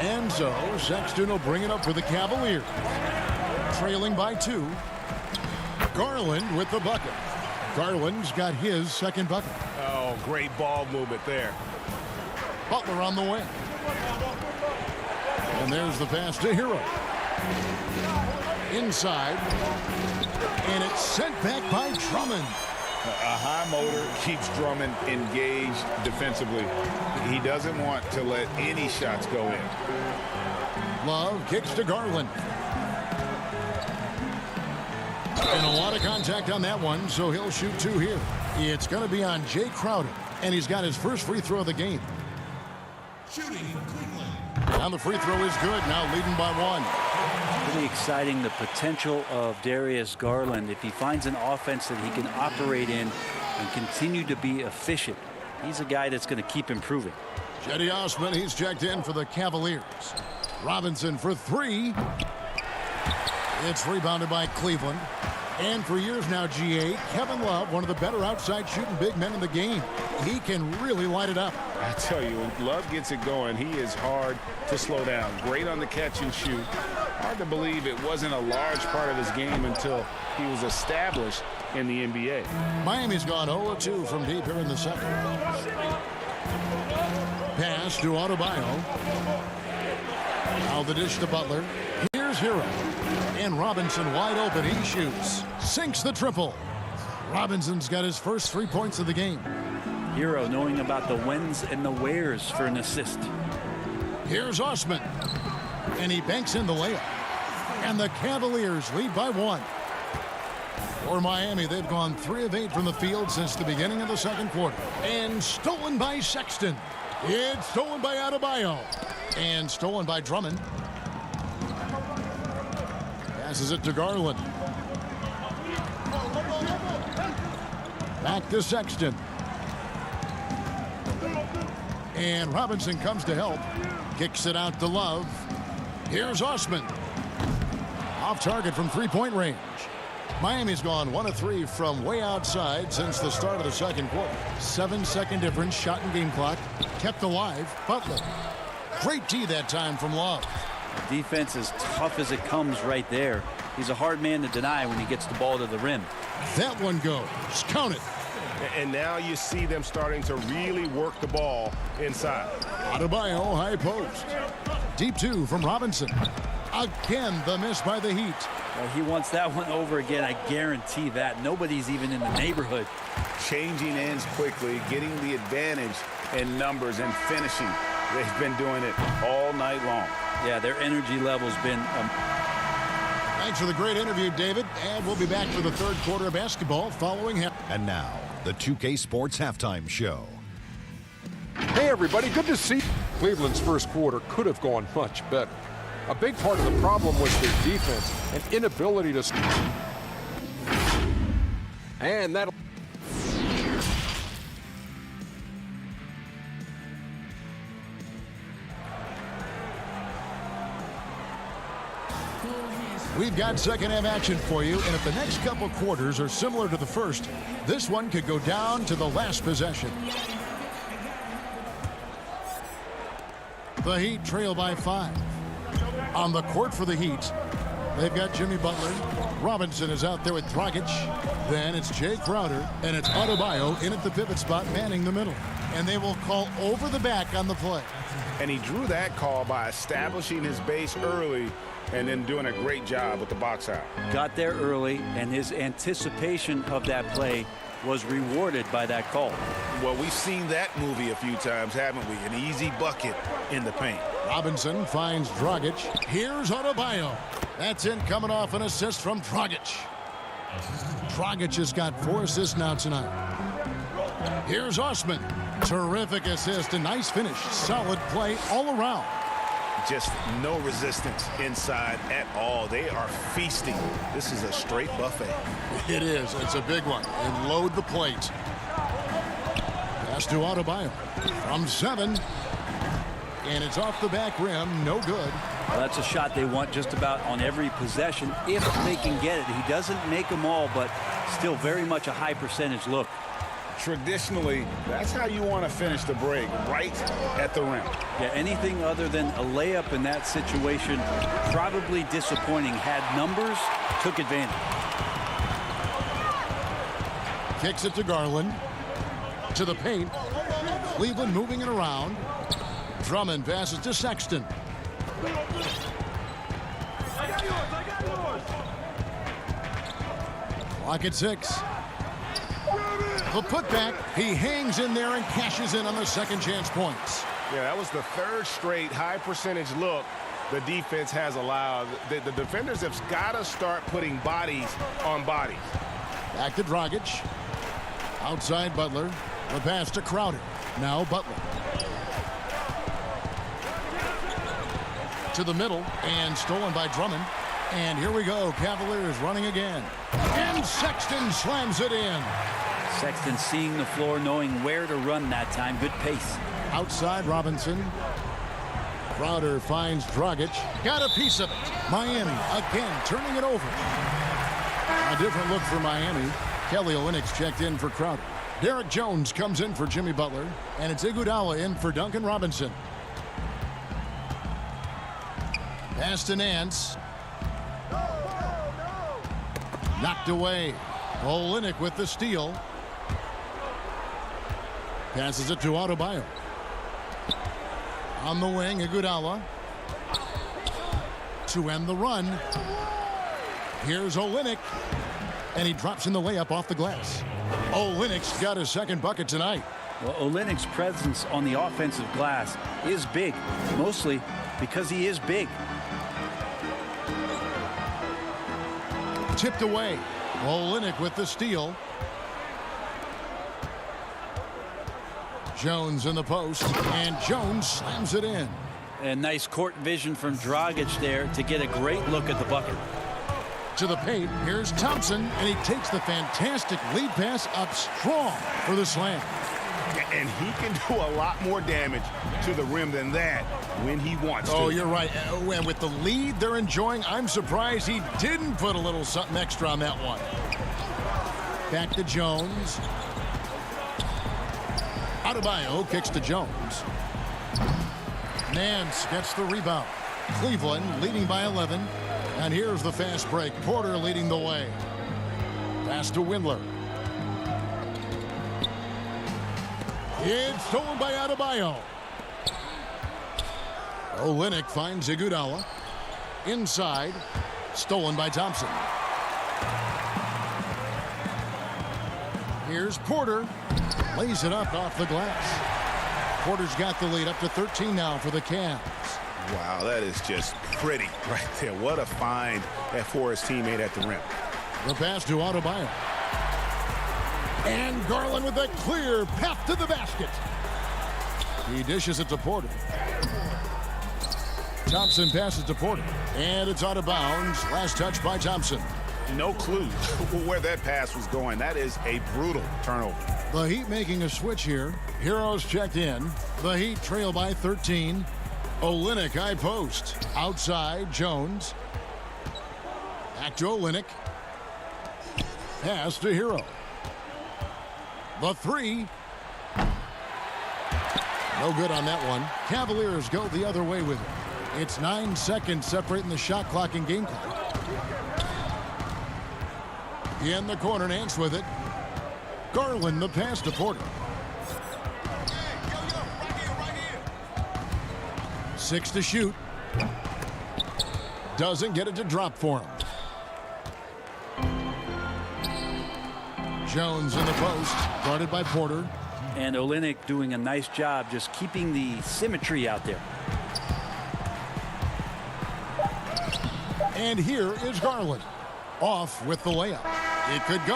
And so Sexton will bring it up for the Cavaliers. trailing by 2. Garland with the bucket. Garland's got his second bucket. Oh, great ball movement there. Butler on the way. And there's the pass to Hero. Inside. And it's sent back by Drummond. A high motor keeps Drummond engaged defensively. He doesn't want to let any shots go in. Love kicks to Garland. And a lot of contact on that one, so he'll shoot 2 here. It's going to be on Jay Crowder, and he's got his first free throw of the game. And the free throw is good, now leading by 1. Pretty exciting, the potential of Darius Garland. If he finds an offense that he can operate in and continue to be efficient, he's a guy that's going to keep improving. Cedi Osman, he's checked in for the Cavaliers. Robinson for 3. It's rebounded by Cleveland. And for years now, GA, Kevin Love, one of the better outside shooting big men in the game. He can really light it up. I tell you, when Love gets it going, he is hard to slow down. Great on the catch and shoot. Hard to believe it wasn't a large part of his game until he was established in the NBA. Miami's gone 0-2 from deep here in the second. Pass to Adebayo. Now the dish to Butler. Here's Hero. And Robinson wide open. He shoots. Sinks the triple. Robinson's got his first 3 points of the game. Hero knowing about the whens and the wheres for an assist. Here's Osman. And he banks in the layup. And the Cavaliers lead by 1. For Miami, they've gone 3 of 8 from the field since the beginning of the second quarter. And stolen by Sexton. It's stolen by Adebayo. And stolen by Drummond. Passes it to Garland. Back to Sexton. And Robinson comes to help. Kicks it out to Love. Here's Osman. Off target from 3-point range. Miami's gone 1 of 3 from way outside since the start of the second quarter. 7-second difference, shot and game clock. Kept alive, Butler. Great D that time from Love. Defense as tough as it comes right there. He's a hard man to deny when he gets the ball to the rim. That one goes. Count it. And now you see them starting to really work the ball inside. Adebayo, high post. Deep 2 from Robinson. Again, the miss by the Heat. Well, he wants that one over again. I guarantee that. Nobody's even in the neighborhood. Changing ends quickly, getting the advantage in numbers and finishing. They've been doing it all night long. Yeah, their energy level's been... Thanks for the great interview, David. And we'll be back for the third quarter of basketball following him. And now, the 2K Sports Halftime Show. Hey, everybody, good to see you. Cleveland's first quarter could have gone much better. A big part of the problem was their defense and inability to... And that'll... We've got second half action for you, and if the next couple quarters are similar to the first, this one could go down to the last possession. The Heat trail by 5. On the court for the Heat, they've got Jimmy Butler. Robinson is out there with Dragic. Then it's Jay Crowder, and it's Adebayo in at the pivot spot, manning the middle. And they will call over the back on the play. And he drew that call by establishing his base early and then doing a great job with the box out. Got there early, and his anticipation of that play was rewarded by that call. Well, we've seen that movie a few times, haven't we? An easy bucket in the paint. Robinson finds Dragic. Here's Adebayo. That's in, coming off an assist from Dragic. Dragic has got 4 assists now tonight. Here's Osman. Terrific assist, a nice finish. Solid play all around. Just no resistance inside at all. They are feasting. This is a straight buffet. It is. It's a big one. And load the plate. Pass to Adebayo from 7. And it's off the back rim. No good. Well, that's a shot they want just about on every possession if they can get it. He doesn't make them all, but still very much a high percentage look. traditionally, that's how you want to finish the break, right at the rim. Yeah, anything other than a layup in that situation, probably disappointing. Had numbers, took advantage. Kicks it to Garland. To the paint. Cleveland moving it around. Drummond passes to Sexton. Clock at 6. The putback. He hangs in there and cashes in on the second chance points. Yeah, that was the third straight high percentage look the defense has allowed. The defenders have got to start putting bodies on bodies. Back to Dragic. Outside Butler. The pass to Crowder. Now Butler. To the middle and stolen by Drummond. And here we go. Cavaliers running again. And Sexton slams it in. Sexton seeing the floor, knowing where to run that time. Good pace. Outside Robinson. Crowder finds Dragic. Got a piece of it. Miami again turning it over. A different look for Miami. Kelly Olynyk's checked in for Crowder. Derek Jones comes in for Jimmy Butler. And it's Iguodala in for Duncan Robinson. Pass to Nance. Knocked away. Olynyk with the steal. Passes it to Adebayo. On the wing, Iguodala. To end the run. Here's Olynyk. And he drops in the layup off the glass. Olynyk's got his second bucket tonight. Well, Olynyk's presence on the offensive glass is big, mostly because he is big. Tipped away. Olynyk with the steal. Jones in the post, and Jones slams it in. And nice court vision from Dragic there to get a great look at the bucket. To the paint, here's Thompson, and he takes the fantastic lead pass up strong for the slam. And he can do a lot more damage to the rim than that when he wants to. Oh, you're right. And with the lead they're enjoying, I'm surprised he didn't put a little something extra on that one. Back to Jones. Adebayo kicks to Jones. Nance gets the rebound. Cleveland leading by 11. And here's the fast break. Porter leading the way. Pass to Windler. It's stolen by Adebayo. Olynyk finds Iguodala. Inside. Stolen by Thompson. Here's Porter. Lays it up off the glass. Porter's got the lead up to 13 now for the Cavs. Wow, that is just pretty right there. What a find for his teammate at the rim. The pass to Adebayo. And Garland with a clear path to the basket. He dishes it to Porter. Thompson passes to Porter. And it's out of bounds. Last touch by Thompson. No clue where that pass was going. That is a brutal turnover. The Heat making a switch here. Heroes checked in. The Heat trail by 13. Olynyk high post. Outside, Jones. Back to Olynyk. Pass to Hero. The three. No good on that one. Cavaliers go the other way with it. It's 9 seconds separating the shot clock and game clock. In the corner, Nance with it. Garland the pass to Porter. 6 to shoot. Doesn't get it to drop for him. Jones in the post, guarded by Porter. And Olynyk doing a nice job just keeping the symmetry out there. And here is Garland. Off with the layup. It could go.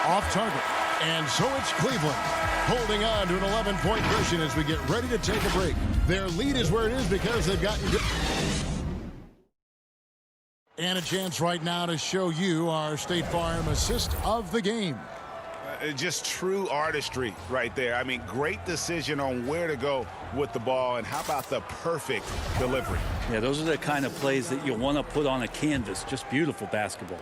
Off target. And so it's Cleveland holding on to an 11-point cushion as we get ready to take a break. Their lead is where it is because they've gotten good. And a chance right now to show you our State Farm assist of the game. Just true artistry right there. I mean, great decision on where to go with the ball, and how about the perfect delivery? Yeah, those are the kind of plays that you want to put on a canvas. Just beautiful basketball.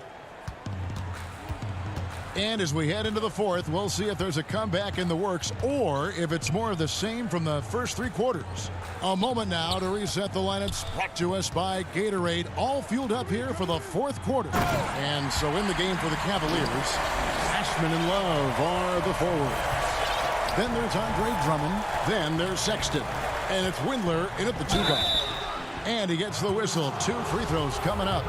And as we head into the fourth, we'll see if there's a comeback in the works or if it's more of the same from the first three quarters. A moment now to reset the lineups brought to us by Gatorade, all fueled up here for the fourth quarter. And so in the game for the Cavaliers, Ashman and Love are the forwards. Then there's Andre Drummond. Then there's Sexton. And it's Windler in at the 2-guard. And he gets the whistle. 2 free throws coming up.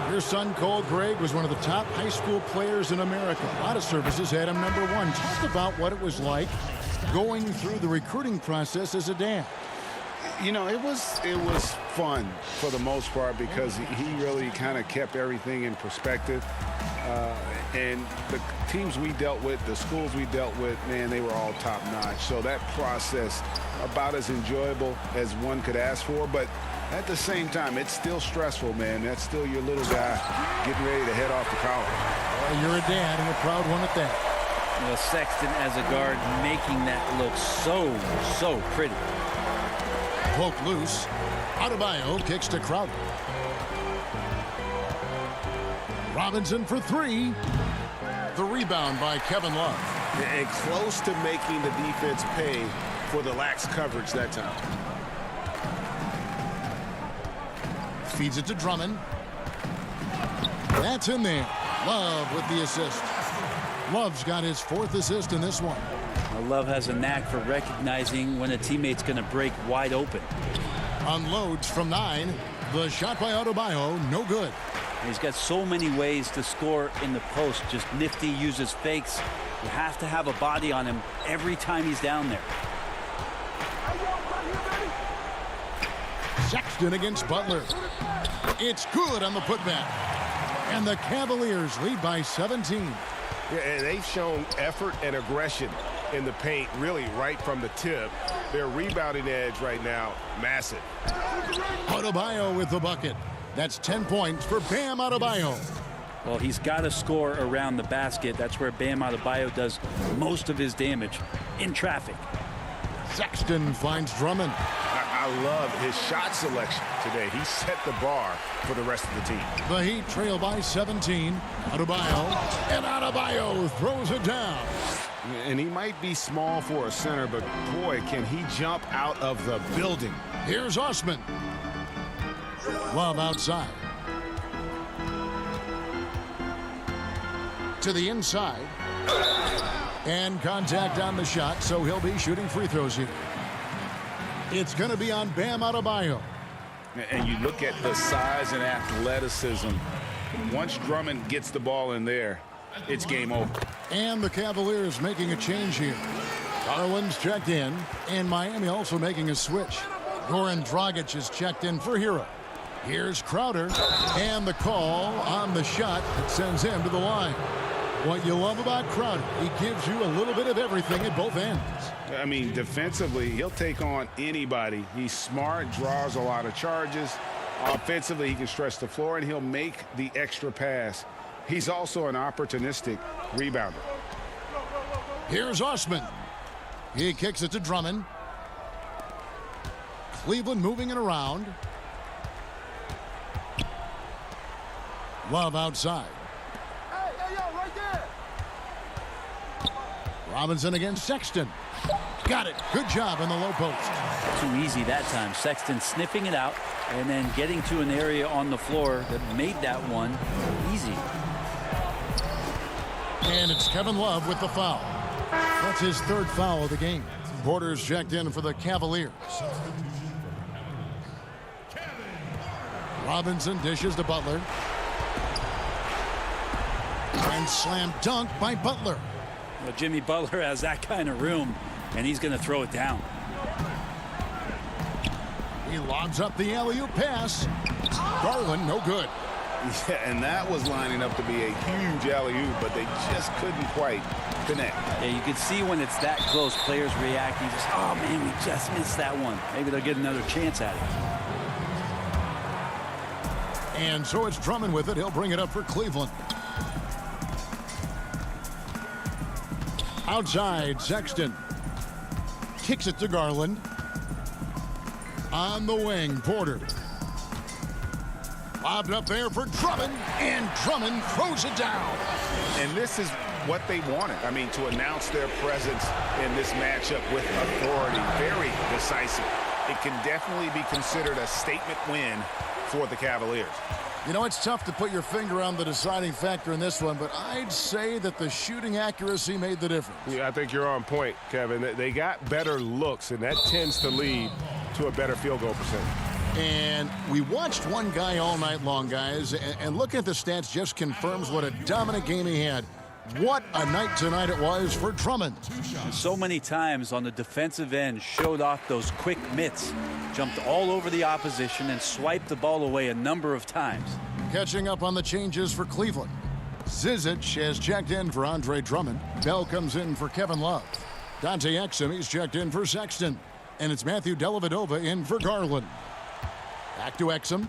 Your son, Cole Gregg, was one of the top high school players in America. A lot of services had him #1. Talk about what it was like going through the recruiting process as a dad. You know, it was fun for the most part because he really kind of kept everything in perspective. And the teams we dealt with, the schools we dealt with, man, they were all top-notch. So that process, about as enjoyable as one could ask for. But at the same time, it's still stressful, man. That's still your little guy getting ready to head off to college. Well, you're a dad and a proud one at that. You know, Sexton as a guard making that look so pretty. Poke loose. Adebayo kicks to Crowder. Robinson for 3. The rebound by Kevin Love. And close to making the defense pay for the lax coverage that time. Feeds it to Drummond. That's in there. Love with the assist. Love's got his 4th assist in this one. Love has a knack for recognizing when a teammate's going to break wide open. Unloads from 9. The shot by Adebayo, no good. He's got so many ways to score in the post. Just nifty, uses fakes. You have to have a body on him every time he's down there. Sexton against Butler. It's good on the putback. And the Cavaliers lead by 17. Yeah, and they've shown effort and aggression in the paint, really right from the tip. Their rebounding edge right now, massive. Adebayo with the bucket. That's 10 points for Bam Adebayo. Well, he's got to score around the basket. That's where Bam Adebayo does most of his damage, in traffic. Sexton finds Drummond. I love his shot selection today. He set the bar for the rest of the team. The Heat trail by 17. Adebayo. And Adebayo throws it down. And he might be small for a center, but boy, can he jump out of the building. Here's Osman. Love outside. To the inside. And contact on the shot, so he'll be shooting free throws here. It's going to be on Bam Adebayo. And you look at the size and athleticism. Once Drummond gets the ball in there, it's game over. And the Cavaliers making a change here. Garland's checked in, and Miami also making a switch. Goran Dragic is checked in for Hero. Here's Crowder, and the call on the shot that sends him to the line. What you love about Crowder, he gives you a little bit of everything at both ends. I mean, defensively, he'll take on anybody. He's smart, draws a lot of charges. Offensively, he can stretch the floor, and he'll make the extra pass. He's also an opportunistic rebounder. Here's Osman. He kicks it to Drummond. Cleveland moving it around. Love outside. Right there. Robinson against Sexton. Got it. Good job in the low post. Too easy that time. Sexton sniffing it out and then getting to an area on the floor that made that one easy. And it's Kevin Love with the foul. That's his 3rd foul of the game. Porter's checked in for the Cavaliers. Robinson dishes to Butler. And slam dunk by Butler. Well, Jimmy Butler has that kind of room, and he's going to throw it down. He lobs up the alley-oop pass. Garland, no good. Yeah, and that was lining up to be a huge alley-oop, but they just couldn't quite connect. Yeah, you can see when it's that close, players reacting. Just, oh, man, we just missed that one. Maybe they'll get another chance at it. And so it's Drummond with it. He'll bring it up for Cleveland. Outside, Sexton. Kicks it to Garland. On the wing, Porter. Lobbed up there for Drummond, and Drummond throws it down. And this is what they wanted. I mean, to announce their presence in this matchup with authority, very decisive. It can definitely be considered a statement win for the Cavaliers. You know, it's tough to put your finger on the deciding factor in this one, but I'd say that the shooting accuracy made the difference. Yeah, I think you're on point, Kevin. They got better looks, and that tends to lead to a better field goal percentage. And we watched one guy all night long, guys, and looking at the stats just confirms what a dominant game he had. What a night tonight it was for Drummond. So many times on the defensive end, showed off those quick mitts, jumped all over the opposition and swiped the ball away a number of times. Catching up on the changes for Cleveland. Zizic has checked in for Andre Drummond. Bell comes in for Kevin Love. Dante Exum, he's checked in for Sexton. And it's Matthew Dellavedova in for Garland. Back to Exum.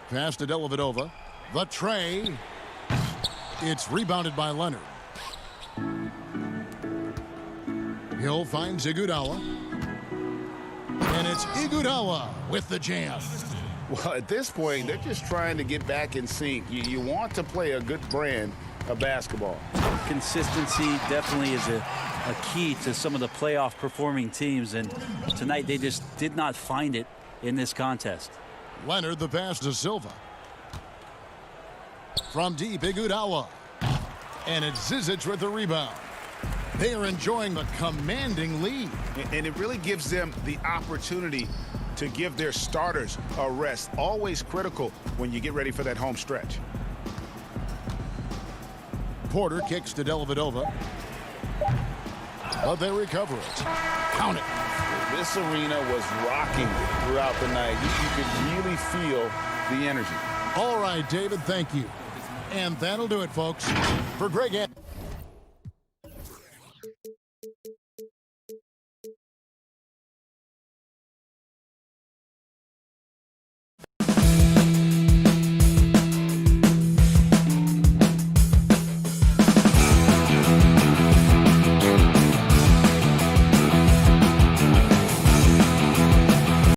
Pass to Dellavedova. The tray. It's rebounded by Leonard. Hill finds Iguodala. And it's Iguodala with the jam. Well, at this point, they're just trying to get back in sync. You want to play a good brand of basketball. Consistency definitely is a key to some of the playoff performing teams, and tonight they just did not find it in this contest. Leonard, the pass to Silva. From deep, Iguodala. And it's Zizic with the rebound. They are enjoying the commanding lead. And it really gives them the opportunity to give their starters a rest. Always critical when you get ready for that home stretch. Porter kicks to Dellavedova. But they recover it. Count it. This arena was rocking throughout the night. You could really feel the energy. All right, David, thank you. And that'll do it, folks. For Greg